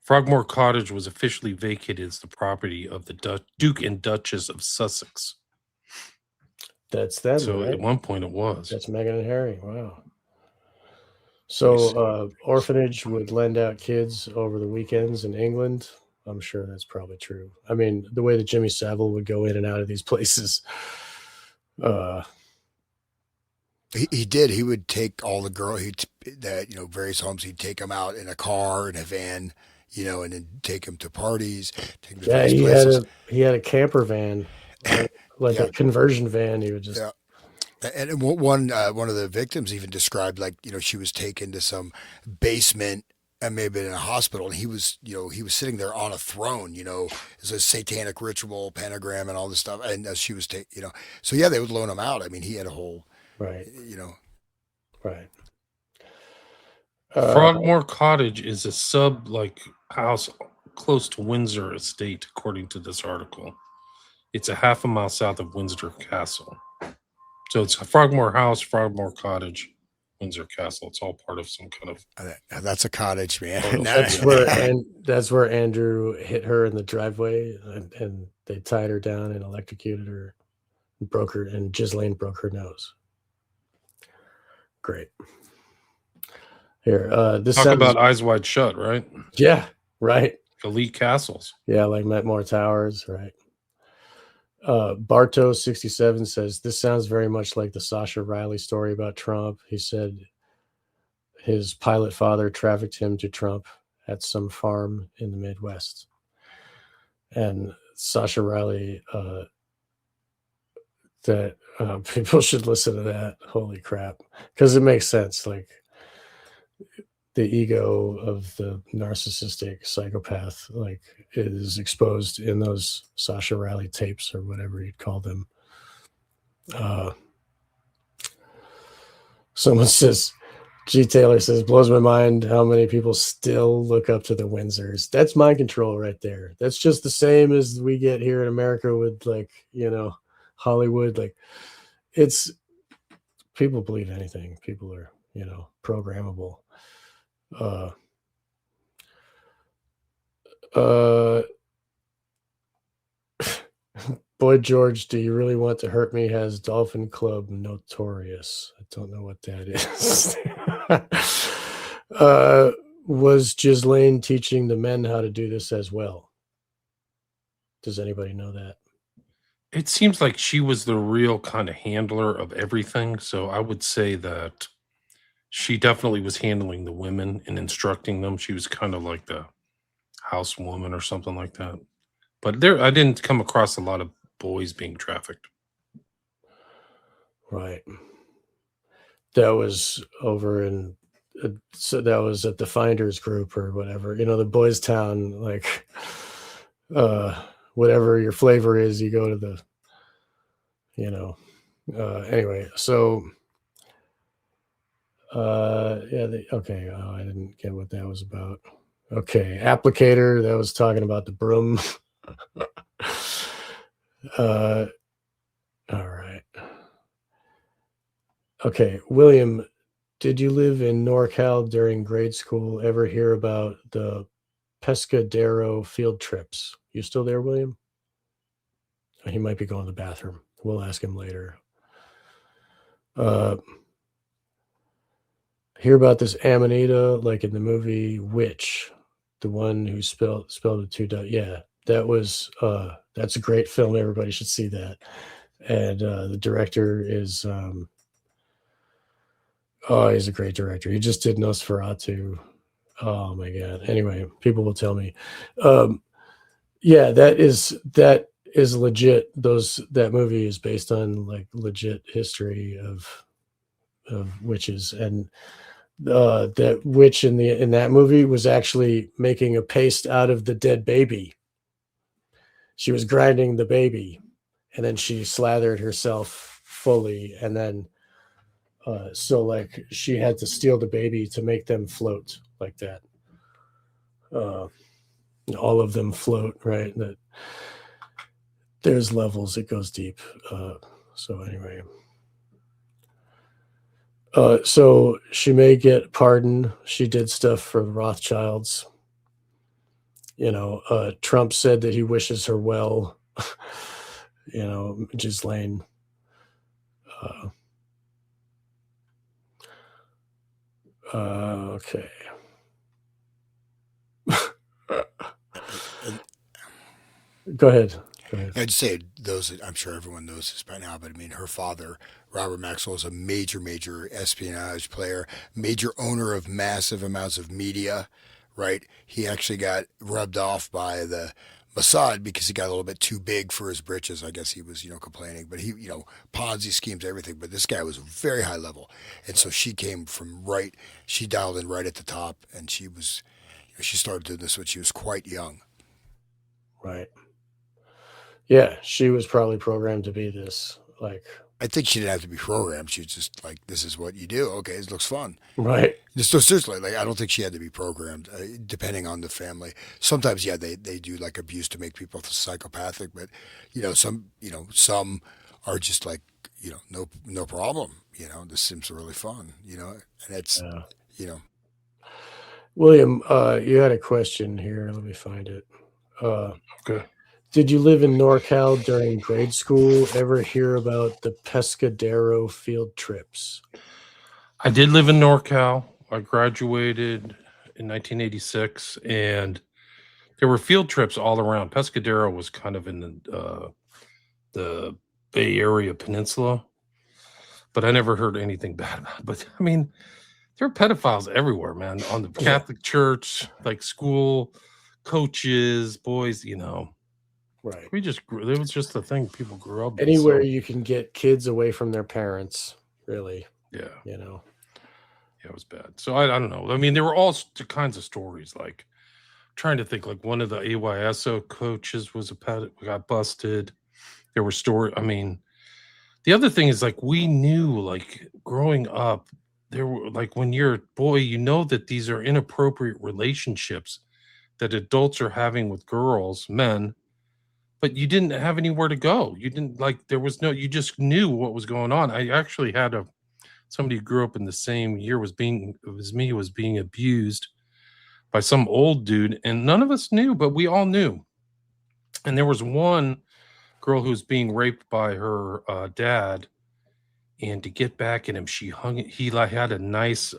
Frogmore Cottage was officially vacated as the property of the Duke and Duchess of Sussex. That's them. So right? At one point it was. That's Meghan and Harry. Wow. So orphanage would lend out kids over the weekends in England. I'm sure that's probably true. I mean, the way that Jimmy Savile would go in and out of these places. He did. He would take all the various homes. He'd take them out in a car, in a van, and then take them to parties. Take them to various places. He had a camper van, like a conversion van. He would just. Yeah. And one of the victims even described, she was taken to some basement and maybe in a hospital, and he was sitting there on a throne, as a satanic ritual, pentagram, and all this stuff. And as she was so yeah, they would loan him out. I mean, he had a whole, right. Right. Frogmore Cottage is a house close to Windsor Estate, according to this article. It's a half a mile south of Windsor Castle. So it's Frogmore House, Frogmore Cottage, Windsor Castle. It's all part of some kind of. That's a cottage, man. That's where Andrew hit her in the driveway, and they tied her down and electrocuted her, and Ghislaine broke her nose. Great. Here, talk about Eyes Wide Shut, right? Yeah, right. Elite castles. Yeah, like Metmore Towers, right. Barto67 says, this sounds very much like the Sasha Riley story about Trump. He said his pilot father trafficked him to Trump at some farm in the Midwest. And Sasha Riley, people should listen to that. Holy crap. Because it makes sense. Like the ego of the narcissistic psychopath, is exposed in those Sasha Riley tapes or whatever you'd call them. Someone says, G. Taylor says, blows my mind how many people still look up to the Windsors. That's mind control right there. That's just the same as we get here in America with Hollywood. It's people believe anything. People are, programmable. Boy George, do you really want to hurt me? Has Dolphin Club Notorious. I don't know what that is. Was Ghislaine teaching the men how to do this as well? Does anybody know that? It seems like she was the real kind of handler of everything. So I would say that she definitely was handling the women and instructing them. She was kind of like the housewoman or something like that. But I didn't come across a lot of boys being trafficked. Right. That was over in, so that was at the Finders Group or whatever, the Boys Town, whatever your flavor is, you go to the, anyway, so, okay. Oh, I didn't get what that was about. Okay. Applicator, that was talking about the broom. All right. Okay. William, did you live in NorCal during grade school? Ever hear about the Pescadero field trips? You still there, William? He might be going to the bathroom. We'll ask him later. Hear about this Amanita, like in the movie Witch, the one who spelled it two. Yeah, that's a great film. Everybody should see that. And the director is he's a great director. He just did Nosferatu. Oh my god. Anyway, people will tell me. Yeah, that is legit. That movie is based on like legit history of witches, and that witch in that movie was actually making a paste out of the dead baby. She was grinding the baby, and then she slathered herself fully, and then so like she had to steal the baby to make them float like that. All of them float, right? That there's levels, it goes deep. So anyway, so she may get pardoned. She did stuff for the Rothschilds. Trump said that he wishes her well. Ghislaine. Okay. Go ahead. I'd say I'm sure everyone knows this by now, but I mean, her father, Robert Maxwell, is a major espionage player, major owner of massive amounts of media, right? He actually got rubbed off by the Mossad because he got a little bit too big for his britches. I guess he was, complaining, but he, Ponzi schemes, everything. But this guy was very high level. And so she came she dialed in right at the top, and she started doing this when she was quite young. Right. Yeah, she was probably programmed to be this. Like, I think she didn't have to be programmed. She was just like, this is what you do. Okay, it looks fun. Right. So seriously, like, I don't think she had to be programmed, depending on the family. Sometimes, yeah, they do like abuse to make people psychopathic, but some are just like, no problem. This seems really fun. And it's, William, you had a question here. Let me find it. Okay. Did you live in NorCal during grade school? Ever hear about the Pescadero field trips? I did live in NorCal. I graduated in 1986, and there were field trips all around. Pescadero was kind of in the Bay Area Peninsula, but I never heard anything bad about it. But I mean, there are pedophiles everywhere, man. On the Catholic Church, like school, coaches, boys, Right. It was just a thing people grew up anywhere you can get kids away from their parents, really. Yeah. Yeah, it was bad. So I don't know. I mean, there were all kinds of stories. Like, trying to think, like one of the AYSO coaches got busted. There were stories. I mean, the other thing is, like, we knew, like, growing up, there were, like, when you're a boy, that these are inappropriate relationships that adults are having with girls, men, but you didn't have anywhere to go. You didn't, like, you just knew what was going on. I actually had somebody who grew up in the same year was being abused by some old dude, and none of us knew, but we all knew. And there was one girl who was being raped by her dad, and to get back at him, he had a nice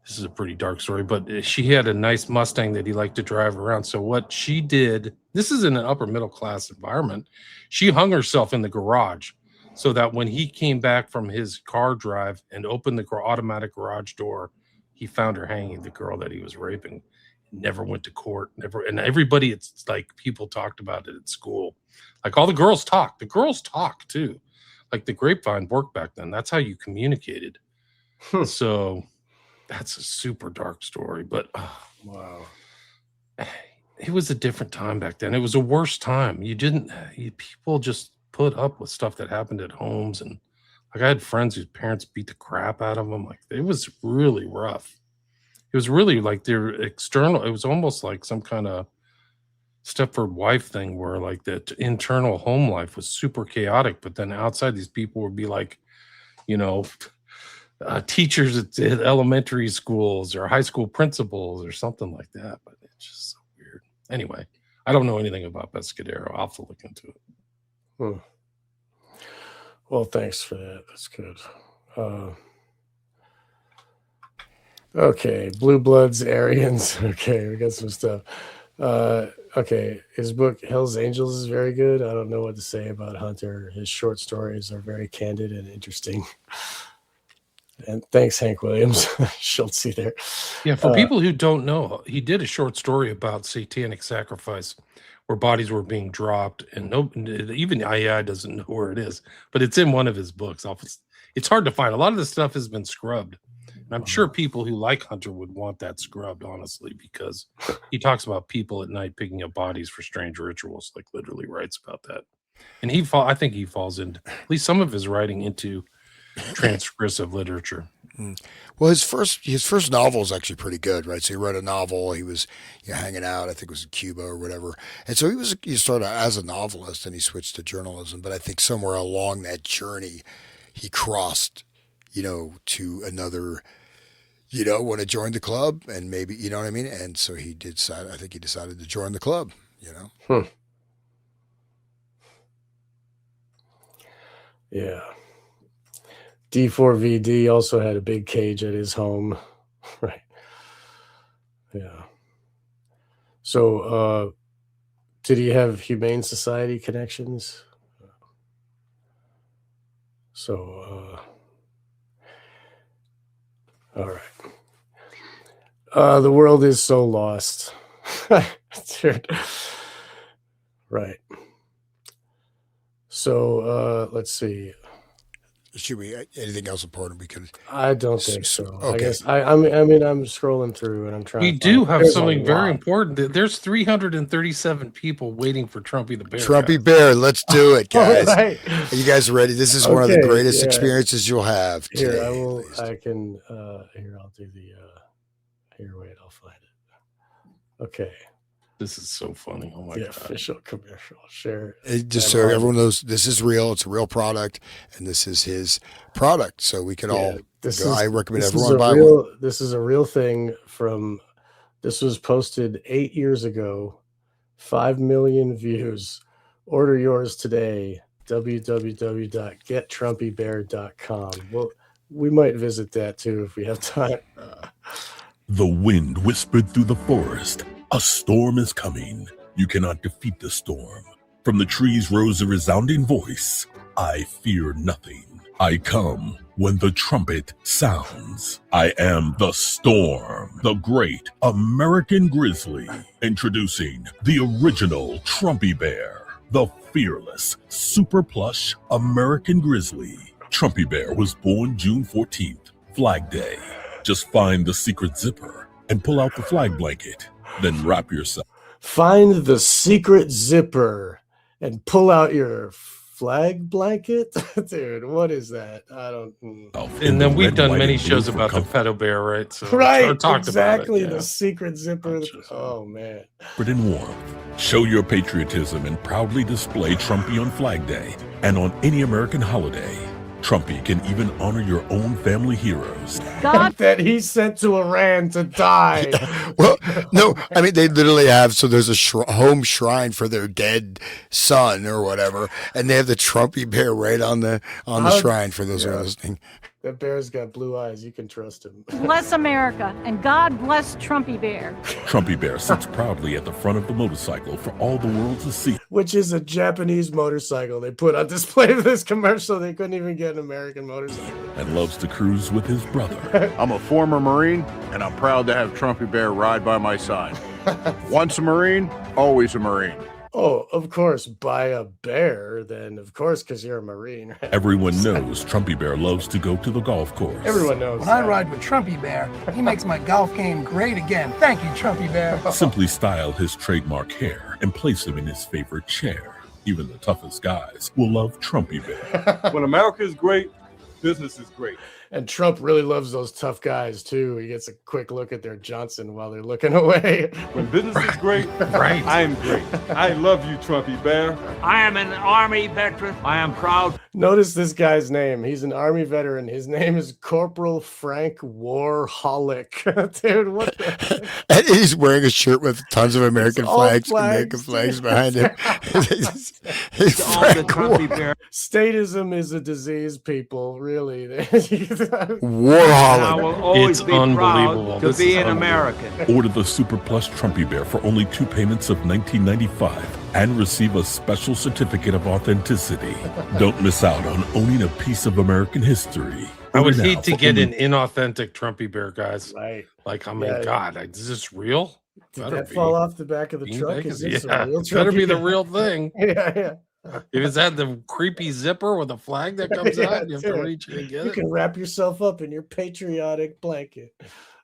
this is a pretty dark story, but she had a nice Mustang that he liked to drive around. So what she did, this is in an upper middle class environment, she hung herself in the garage so that when he came back from his car drive and opened the automatic garage door, he found her hanging, the girl that he was raping. Never went to court, and everybody, it's like, people talked about it at school. Like, all the girls talk too. Like, the grapevine worked back then. That's how you communicated. So that's a super dark story, but wow, it was a different time back then. It was a worse time. People just put up with stuff that happened at homes, and like, I had friends whose parents beat the crap out of them. Like, it was really rough. It was really like their external. It was almost like some kind of Stepford wife thing where, like, the internal home life was super chaotic, but then outside, these people would be like, teachers at elementary schools or high school principals or something like that. But it's just so weird. Anyway, I don't know anything about Pescadero. I'll have to look into it. Well, thanks for that. That's good. Okay, Blue Bloods, Aryans. Okay, we got some stuff. Okay, his book Hell's Angels is very good. I don't know what to say about Hunter. His short stories are very candid and interesting. And thanks, Hank Williams. Schultze there. Yeah, for people who don't know, he did a short story about satanic sacrifice where bodies were being dropped, and even IAI doesn't know where it is, but it's in one of his books. It's hard to find. A lot of the stuff has been scrubbed. And I'm sure people who like Hunter would want that scrubbed, honestly, because he talks about people at night picking up bodies for strange rituals, like literally writes about that. And I think he falls into at least some of his writing into transgressive literature. Well, his first novel is actually pretty good, right? So he wrote a novel. He was hanging out, I think it was in Cuba or whatever. And so he started as a novelist and he switched to journalism. But I think somewhere along that journey, he crossed, to another, want to join the club and maybe, you know what I mean? And so I think he decided to join the club, Yeah. D4VD also had a big cage at his home. Right. Yeah. So, did he have Humane Society connections? So, all right. The world is so lost. Dude. Right. So, let's see. Should we anything else important? Because I don't think so. Okay. I guess I'm scrolling through and I'm trying. We to do find, have there's something a very lot. important. There's 337 people waiting for Trumpy the Bear. Trumpy Bear, let's do it, guys. All right. Are you guys ready? This is one of the greatest experiences you'll have today. Here, I'll do the here, wait, I'll find it. Okay. This is so funny. Oh my God. Official commercial. Share. Just so everyone knows, this is real. It's a real product, and this is his product. So we can all go. I recommend everyone buy one. This is a real thing this was posted 8 years ago. 5 million views. Order yours today. www.gettrumpybear.com. Well, we might visit that too if we have time. The wind whispered through the forest. A storm is coming. You cannot defeat the storm. From the trees rose a resounding voice. I fear nothing. I come when the trumpet sounds. I am the storm, the great American grizzly. Introducing the original Trumpy Bear, the fearless, super plush American grizzly. Trumpy Bear was born June 14th, Flag Day. Just find the secret zipper and pull out the flag blanket. Then wrap yourself. Find the secret zipper and pull out your flag blanket. Dude, what is that? I don't. And then we've done many shows about the pedo bear, right? So right, talked exactly. About it, the secret zipper. Oh man. In warmth. Show your patriotism and proudly display Trumpy on Flag Day and on any American holiday. Trumpy can even honor your own family heroes. That he sent to Iran to die. Well, no, I mean, they literally have, so there's a home shrine for their dead son or whatever, and they have the Trumpy Bear right on the shrine for those who are listening. That bear's got blue eyes. You can trust him. Bless America, and God bless Trumpy Bear. Trumpy Bear sits proudly at the front of the motorcycle for all the world to see. Which is a Japanese motorcycle they put on display for this commercial. They couldn't even get an American motorcycle. And loves to cruise with his brother. I'm a former Marine, and I'm proud to have Trumpy Bear ride by my side. Once a Marine, always a Marine. Oh, of course, buy a bear, then of course, because you're a Marine. Right? Everyone knows Trumpy Bear loves to go to the golf course. Everyone knows. When I ride with Trumpy Bear, he makes my golf game great again. Thank you, Trumpy Bear. Simply style his trademark hair and place him in his favorite chair. Even the toughest guys will love Trumpy Bear. When America is great, business is great. And Trump really loves those tough guys too. He gets a quick look at their Johnson while they're looking away. When business is great, Right. I'm great. I love you, Trumpy Bear. I am an Army veteran. I am proud. Notice this guy's name. He's an Army veteran. His name is Corporal Frank Warholic. Dude, what the heck? And he's wearing a shirt with tons of American all flags, flags, American flags behind him. He's All the Frank Trumpy Bear. Statism is a disease, people. Really. I Warholic. will always It's be unbelievable. proud to This be is an unbelievable. American. Order the Super Plus Trumpy Bear for only 2 payments of $19.95 and receive a special certificate of authenticity. Don't miss out on owning a piece of American history. I would Order now hate to for get only- an inauthentic Trumpy Bear, guys. Right. Like, I mean, Yeah. God, is this real? Did Better that be. fall off the back of the Bean truck? Vegas? Is this Yeah, a real it better be Trumpy the Bear? real thing. Yeah. If it's had the creepy zipper with a flag that comes Yeah, out, you have to dude. reach in and get You it. can wrap yourself up in your patriotic blanket.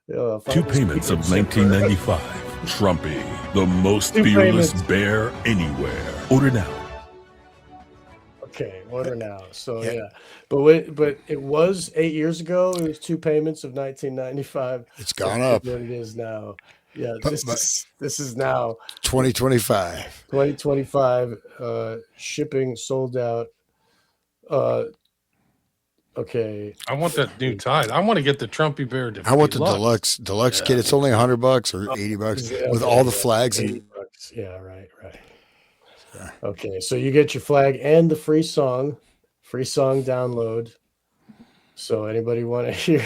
If I 2 was payments of speaking zipper. $19.95. Trumpy, the most 2 fearless payments. bear anywhere. Order now. Okay, order now. So Yeah. yeah, but it was 8 years ago. It was 2 payments of $19.95. It's gone That's up. what it is now. Yeah, But- this is now 2025. 2025. Shipping sold out. Okay. I want that new tie. I want to get the Trumpy Bear. I want the deluxe kit. It's only $100 or $80 with all the flags $80. and Yeah, right. Okay, so you get your flag and the free song download. So anybody want to hear?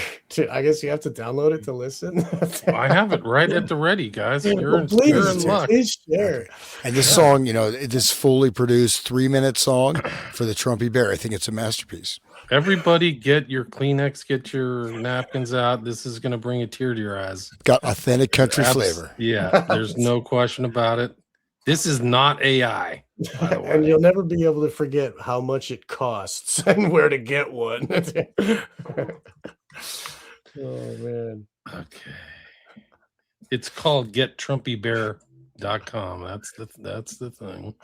I guess you have to download it to listen. I have it right at the ready, guys. You're, Well, please, you're in luck. please share. And this song, this fully produced 3-minute song for the Trumpy Bear. I think it's a masterpiece. Everybody, get your Kleenex, get your napkins out. This is going to bring a tear to your eyes. Got authentic country flavor. Yeah, there's no question about it. This is not AI. By the way. And you'll never be able to forget how much it costs and where to get one. Oh man. Okay. It's called gettrumpybear.com. That's the thing.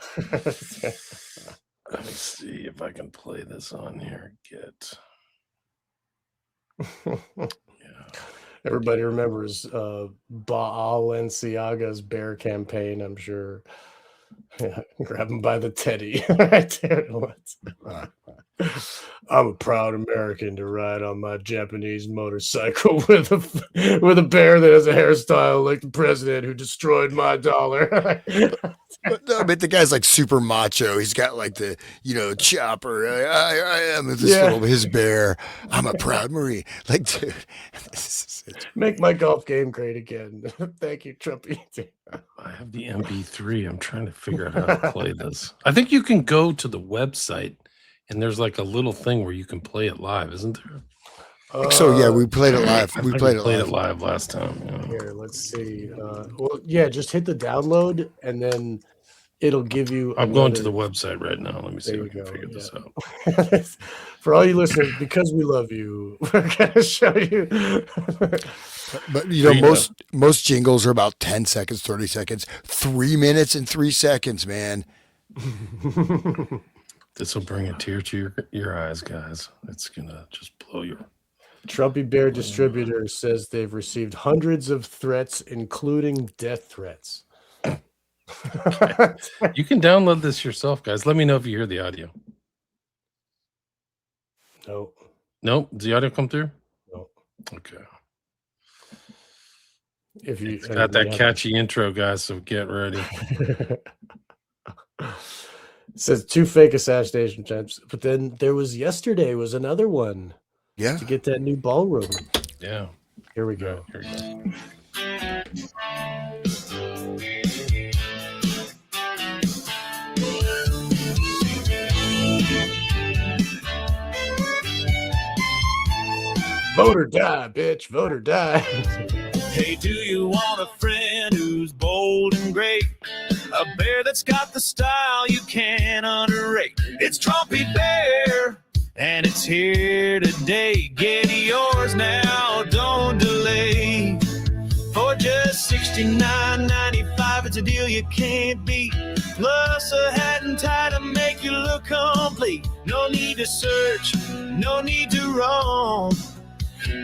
Let me see if I can play this on here. Everybody remembers Balenciaga's bear campaign, I'm sure. Yeah, grab him by the teddy. Right there. I'm a proud American to ride on my Japanese motorcycle with a bear that has a hairstyle like the president who destroyed my dollar. But the guy's like super macho. He's got like the, chopper. I am his bear. I'm a proud Marine. Like, dude, Make my golf game great again. Thank you, Trumpy. I have the MP3. I'm trying to figure out how to play this. I think you can go to the website and there's like a little thing where you can play it live, isn't there? So yeah, we played it live. We played it live last time. Yeah. Here, let's see. Just hit the download and then it'll give you. I'm going to the website right now. Let me see if we can figure this out. For all you listeners, because we love you, we're gonna show you. But most jingles are about 10 seconds, 30 seconds, 3 minutes and 3 seconds, man. This will bring a tear to your eyes, guys. It's gonna just blow your. Trumpy Bear Distributor says they've received hundreds of threats, including death threats. You can download this yourself, guys. Let me know if you hear the audio. Nope. Does the audio come through? No. Okay. If you It's got that catchy intro, guys, so get ready. It says 2 fake assassination attempts, but then yesterday was another one. Yeah. To get that new ballroom. Yeah. Here we go. Vote or die, bitch. Vote or die. Hey, do you want a friend who's bold and great? A bear that's got the style you can't underrate. It's Trumpy Bear, and it's here today. Get yours now, don't delay. For just $69.95, it's a deal you can't beat. Plus a hat and tie to make you look complete. No need to search, no need to roam.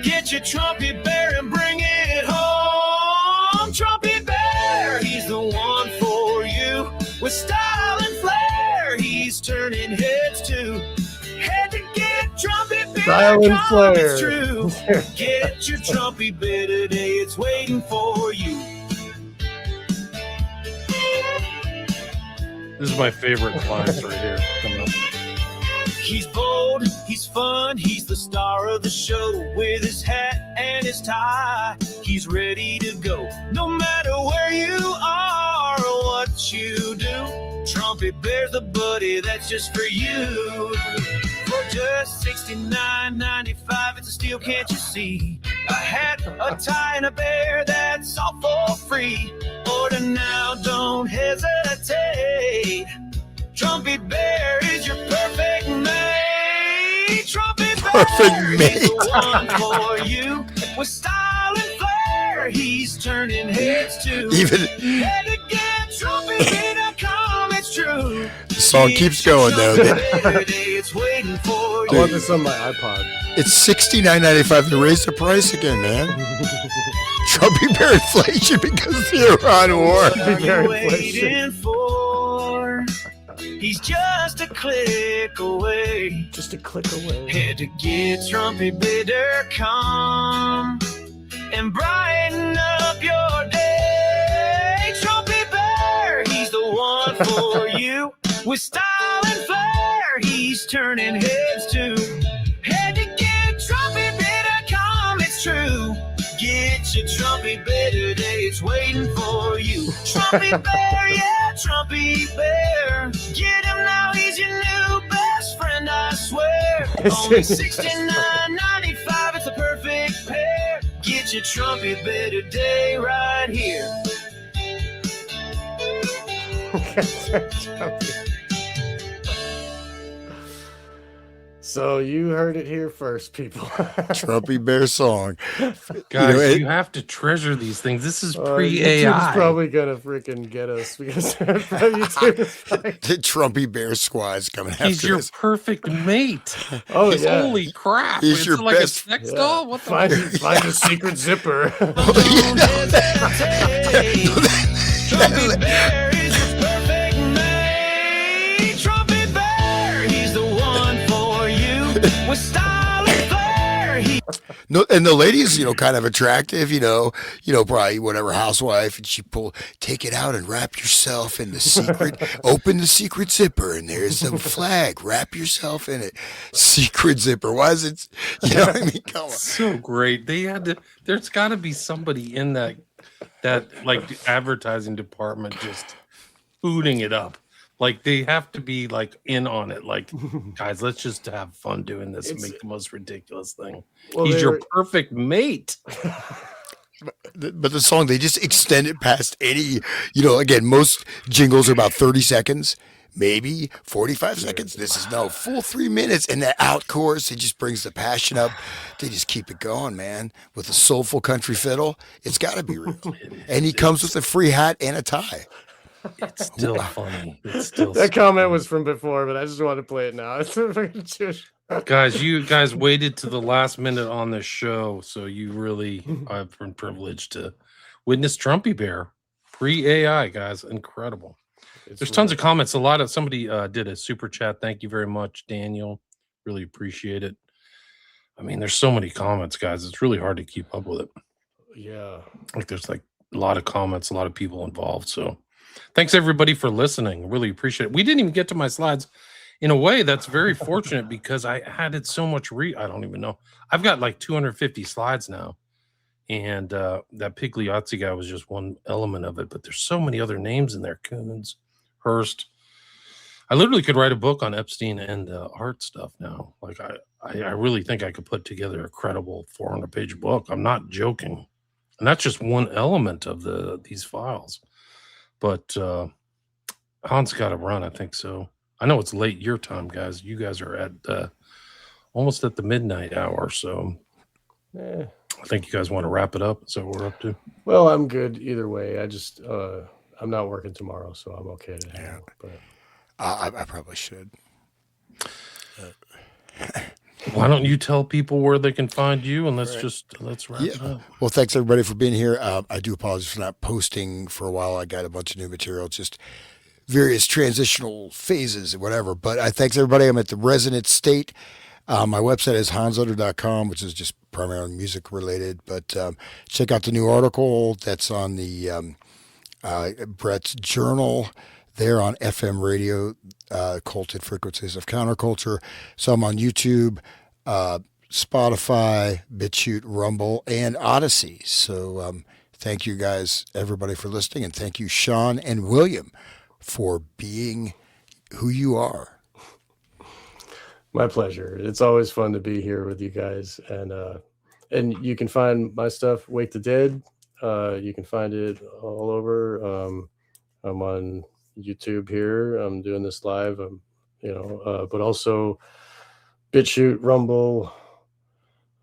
Get your Trumpy Bear and bring it home. Trumpy Bear, he's the one for you. With style and flair, he's turning heads too. Had to get Trumpy Bear. Style and flair. It's true. Get your Trumpy Bear today. It's waiting for you. This is my favorite lines right here. Coming up. He's bold, he's fun, he's the star of the show. With his hat and his tie, he's ready to go. No matter where you are or what you do, Trumpy Bear's the buddy that's just for you. For just $69.95, it's a steal, can't you see? A hat, a tie, and a bear, that's all for free. Order now, don't hesitate. Trumpy Bear is your perfect mate. Trumpy Bear is the one for you. With style and flair, he's turning heads too. Even Had to get TrumpyBear.com, it's true. the song keeps going though. It's waiting for I want this on my iPod. It's $69.95. They raised the price again, man. Trumpy Bear inflation because of the Iran war. What are you waiting for? He's just a click away. Just a click away. Had to get TrumpyBear.com and brighten up your day. Trumpy Bear, he's the one for you. With style and flair, he's turning heads too. Had to get TrumpyBear.com, it's true. Get your Trumpy Bear today, it's waiting for you. Trumpy Bear, yeah, Trumpy Bear. Get him now, he's your new best friend, I swear. Only $69.95, it's a perfect pair. Get your Trumpy Bear today right here. So you heard it here first, people. Trumpy Bear song. Guys, you have to treasure these things. This is pre-AI. YouTube's probably gonna freaking get us because YouTube is probably... The Trumpy Bear squad's coming after He's your us. perfect mate. Oh, yeah. Holy crap. He's It's your like best- a sex doll? What the Find a secret zipper. Trumpy Bear is your perfect mate. Trumpy Bear, he's the one for you. With style and flair, No, and the lady's, kind of attractive, probably whatever housewife, and take it out and wrap yourself in the secret, open the secret zipper, and there's the flag, wrap yourself in it. Secret zipper. Why is it, what I mean? Come on. So great. There's got to be somebody in that like advertising department just booting it up. Like they have to be like in on it. Like, guys, let's just have fun doing this and make the most ridiculous thing. Well, He's your perfect mate. But the song, they just extend it past any, again, most jingles are about 30 seconds, maybe 45 seconds. This is full 3 minutes. And that out chorus, it just brings the passion up. They just keep it going, man. With a soulful country fiddle, it's got to be real. And he comes with a free hat and a tie. It's still funny. It's still That comment was from before, but I just want to play it now. It's freaking Jewish. Guys, you guys waited to the last minute on this show, so you really have been privileged to witness Trumpy Bear pre-AI, guys. Incredible. There's tons of comments. Somebody did a super chat. Thank you very much, Daniel. Really appreciate it. I mean, there's so many comments, guys. It's really hard to keep up with it. Yeah. Like there's like a lot of comments, a lot of people involved. So thanks everybody for listening. Really appreciate it. We didn't even get to my slides. In a way, that's very fortunate because I added so much I don't even know. I've got like 250 slides now. And that Pigliazzi guy was just one element of it. But there's so many other names in there. Coons, Hearst. I literally could write a book on Epstein and art stuff now. Like I really think I could put together a credible 400-page book. I'm not joking. And that's just one element of these files. But Hans got to run, I think so. I know it's late your time, guys. You guys are at almost at the midnight hour, so I think you guys want to wrap it up. So we're up to. Well, I'm good either way. I just I'm not working tomorrow, so I'm okay to hang out. But I probably should. Why don't you tell people where they can find you, and let's wrap it Yeah. up. Well, thanks everybody for being here. I do apologize for not posting for a while. I got a bunch of new material, just various transitional phases and whatever. But thanks everybody. I'm at the Resonant State. My website is hansutter.com, which is just primarily music related. But check out the new article that's on the Brett's journal there on FM radio, Culted Frequencies of Counterculture. So I'm on YouTube, Spotify, BitChute, Rumble, and Odyssey. So thank you guys, everybody, for listening. And thank you, Sean and William, for being who you are. My pleasure. It's always fun to be here with you guys. And you can find my stuff, Wake the Dead. You can find it all over. I'm on YouTube here. I'm doing this live. But also BitChute, Rumble,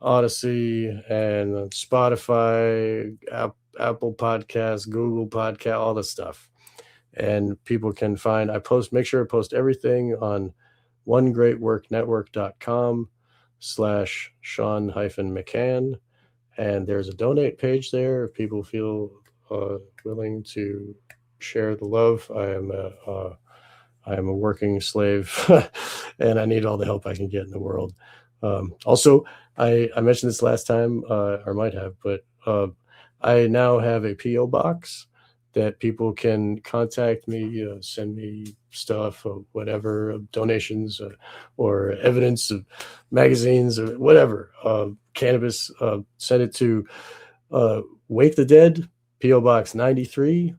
Odyssey, and Spotify, Apple Podcasts, Google Podcast, all this stuff. And people can find. Make sure I post everything on onegreatworknetwork.com/Sean-McCann. And there's a donate page there if people feel willing to share the love. I am a working slave, and I need all the help I can get in the world. Also, I mentioned this last time, or might have, but I now have a P.O. box that people can contact me, send me stuff, or whatever, donations, or evidence of magazines, or whatever, cannabis. Send it to Wake the Dead, P.O. Box 93,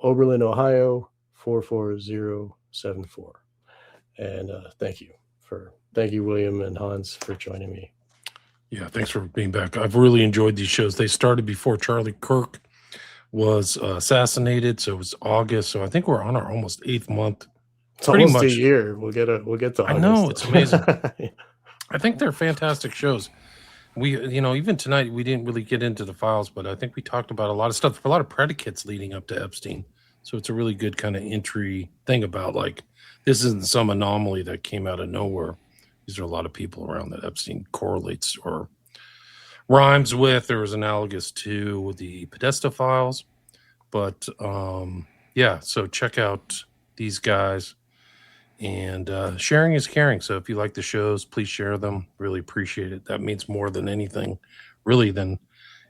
Oberlin, Ohio 44074. And thank you, William and Hans, for joining me. Yeah, thanks for being back. I've really enjoyed these shows. They started before Charlie Kirk was assassinated, so it was August. So I think we're on our almost 8th month. It's almost a year. We'll get to August. I know, it's amazing. I think they're fantastic shows. We, even tonight we didn't really get into the files, but I think we talked about a lot of stuff, a lot of predicates leading up to Epstein. So it's a really good kind of entry thing about, like, this isn't some anomaly that came out of nowhere. These are a lot of people around that Epstein correlates or rhymes with, or is analogous to, with the Podesta files. But so check out these guys, and sharing is caring. So if you like the shows, please share them. Really appreciate it. That means more than anything, really.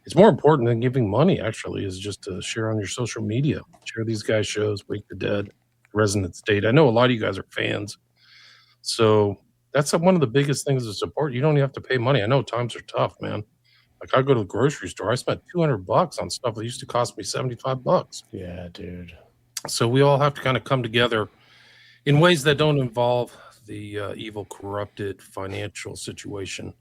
It's more important than giving money, actually, is just to share on your social media. Share these guys' shows, Wake the Dead, Resonant State. I know a lot of you guys are fans, so that's one of the biggest things to support. You don't even have to pay money. I know times are tough, man. Like, I go to the grocery store, I spent $200 on stuff that used to cost me $75. Yeah, dude. So we all have to kind of come together in ways that don't involve the evil, corrupted financial situation.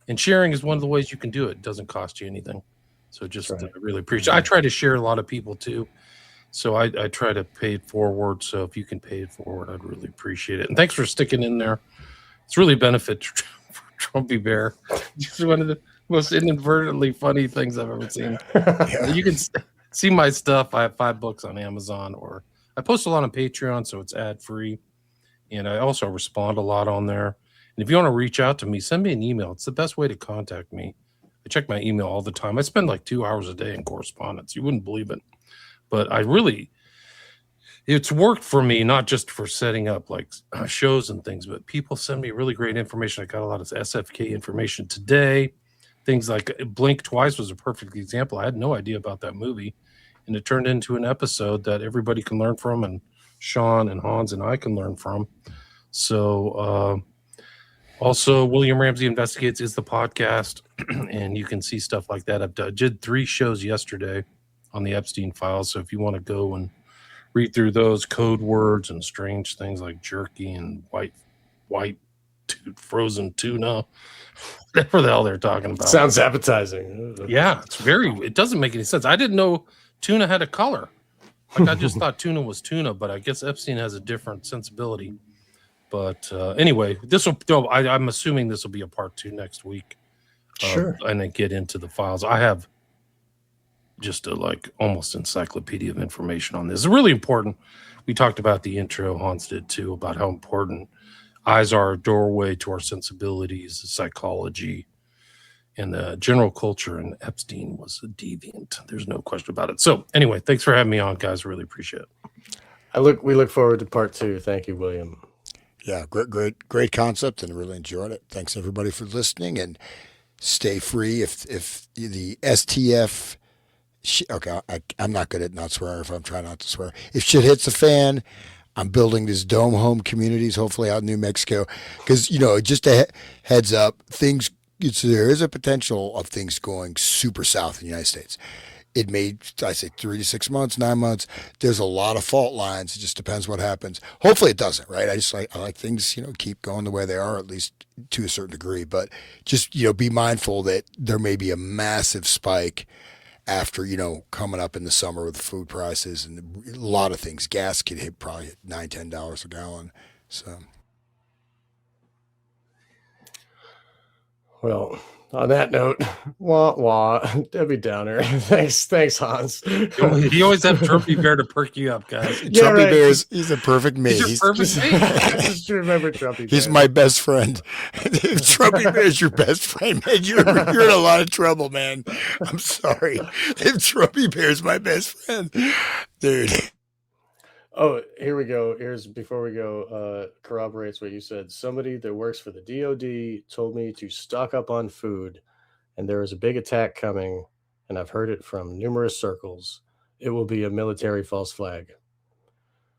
And sharing is one of the ways you can do it. It doesn't cost you anything. So just really appreciate it. I try to share a lot of people too. So I try to pay it forward. So if you can pay it forward, I'd really appreciate it. And thanks for sticking in there. It's really a benefit for Trumpy Bear. It's one of the most inadvertently funny things I've ever seen. Yeah. You can see my stuff. I have 5 books on Amazon, or I post a lot on Patreon, so it's ad-free. And I also respond a lot on there. And if you want to reach out to me, send me an email. It's the best way to contact me. I check my email all the time. I spend like 2 hours a day in correspondence. You wouldn't believe it. But it's worked for me, not just for setting up like shows and things, but people send me really great information. I got a lot of SFK information today. Things like Blink Twice was a perfect example. I had no idea about that movie, and it turned into an episode that everybody can learn from, and Sean and Hans and I can learn from. So also, William Ramsey Investigates is the podcast, and you can see stuff like that. I did 3 shows yesterday on the Epstein files, so if you want to go and read through those code words and strange things like jerky and white frozen tuna, whatever the hell they're talking about. Sounds appetizing. Yeah, it doesn't make any sense. I didn't know tuna had a color. Like, I just thought tuna was tuna, but I guess Epstein has a different sensibility. But anyway, I'm assuming this will be a part 2 next week. Sure. And then get into the files. I have just a almost encyclopedia of information on this. It's really important. We talked about the intro, Hans did too, about how important eyes are a doorway to our sensibilities, psychology, and the general culture. And Epstein was a deviant. There's no question about it. So anyway, thanks for having me on, guys. Really appreciate it. We look forward to part 2. Thank you, William. Yeah, great concept, and I really enjoyed it. Thanks everybody for listening, and stay free. If the STF, okay, I'm not good at not swearing if I'm trying not to swear. If shit hits the fan, I'm building these dome home communities, hopefully out in New Mexico, because just a heads up, there is a potential of things going super south in the United States. It may, I say 3 to 6 months, 9 months. There's a lot of fault lines. It just depends what happens. Hopefully it doesn't, right? I like things, keep going the way they are, at least to a certain degree. But just, be mindful that there may be a massive spike after, coming up in the summer with food prices and a lot of things. Gas could hit probably $9, $10 a gallon. So. Well, on that note, wah, Debbie Downer. Thanks, Hans. You always have Trumpy Bear to perk you up, guys. Yeah, Trumpy Bear he's a perfect mate. He's a perfect mate. Just remember Trumpy Bear. He's my best friend. If Trumpy Bear is your best friend, man, you're in a lot of trouble, man. I'm sorry. If Trumpy Bear is my best friend, dude. Oh, here we go. Before we go, corroborates what you said. Somebody that works for the DOD told me to stock up on food, and there is a big attack coming, and I've heard it from numerous circles. It will be a military false flag.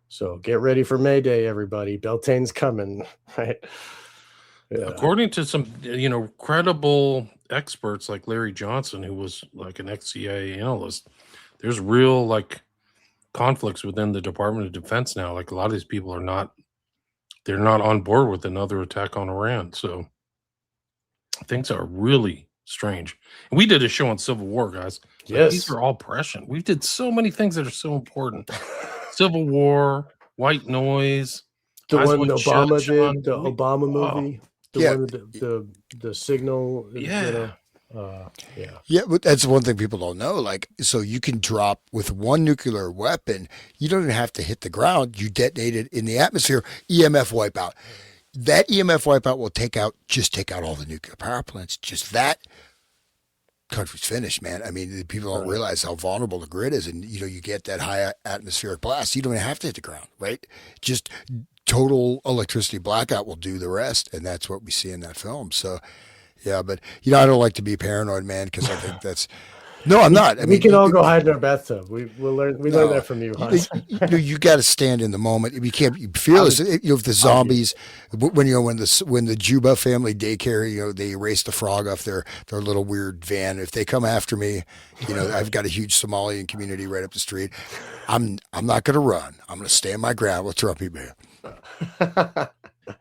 So get ready for May Day, everybody. Beltane's coming, right? Yeah. According to some, credible experts like Larry Johnson, who was like an ex-CIA analyst, there's real conflicts within the Department of Defense now. Like a lot of these people they're not on board with another attack on Iran. So things are really strange. And we did a show on Civil War, guys. Yes. These are all prescient. We did so many things that are so important. Civil War, white noise. The one Obama did, the Obama movie. One with the signal. Yeah. Yeah, but that's one thing people don't know. So you can drop with one nuclear weapon, you don't even have to hit the ground. You detonate it in the atmosphere, EMF wipeout. That EMF wipeout will take out all the nuclear power plants. Just that country's finished, man. I mean, people don't realize how vulnerable the grid is, and you get that high atmospheric blast. You don't even have to hit the ground, right? Just total electricity blackout will do the rest, and that's what we see in that film. So. Yeah, but I don't like to be paranoid, man, because I think that's no, I'm not. We can all go hide in our bathtub. We learned that from you, Hans. You got to stand in the moment. You can't be fearless. If the zombies, when the Juba family daycare, they erase the frog off their little weird van. If they come after me, I've got a huge Somalian community right up the street. I'm not going to run. I'm going to stay on my ground with Trumpy Bear.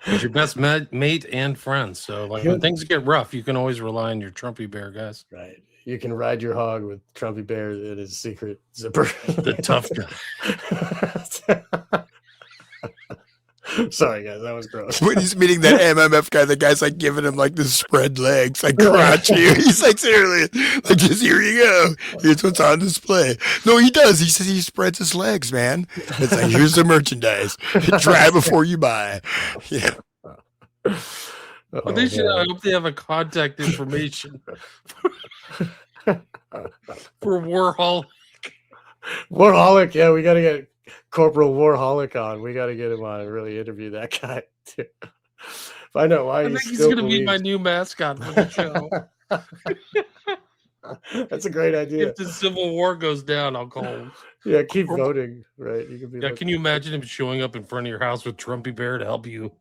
He's your best mate and friend. So when things get rough, you can always rely on your Trumpy Bear, guys. Right. You can ride your hog with Trumpy Bear in his secret zipper. The tough guy. Sorry, guys. That was gross. When he's meeting that MMF guy, the guy's giving him the spread legs, crotch you. He's seriously, just here you go. Here's what's on display. No, he does. He says he spreads his legs, man. It's here's the merchandise. Try before you buy. Yeah. I hope they have a contact information for Warholic. Warholic, yeah, we got to get Corporal Warholic on. We got to get him on and really interview that guy too. Find out why I think he's going to be my new mascot for the show. That's a great idea. If the Civil War goes down, I'll call him. Yeah, keep voting. Right? You can be. Yeah, can you imagine him showing up in front of your house with Trumpy Bear to help you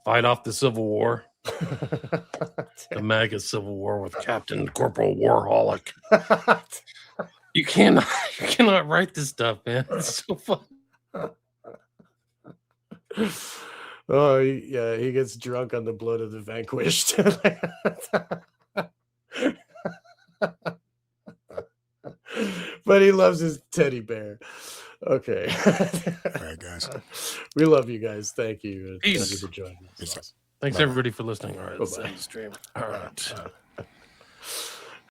fight off the Civil War? The MAGA Civil War with Captain Corporal Warholic. You cannot write this stuff, man. It's so fun. Oh, he gets drunk on the blood of the vanquished. But he loves his teddy bear. Okay. All right, guys. We love you guys. Thank you. Peace. Thank you for joining us. Thanks, everybody, for listening. All right, Bye-bye. stream. All right.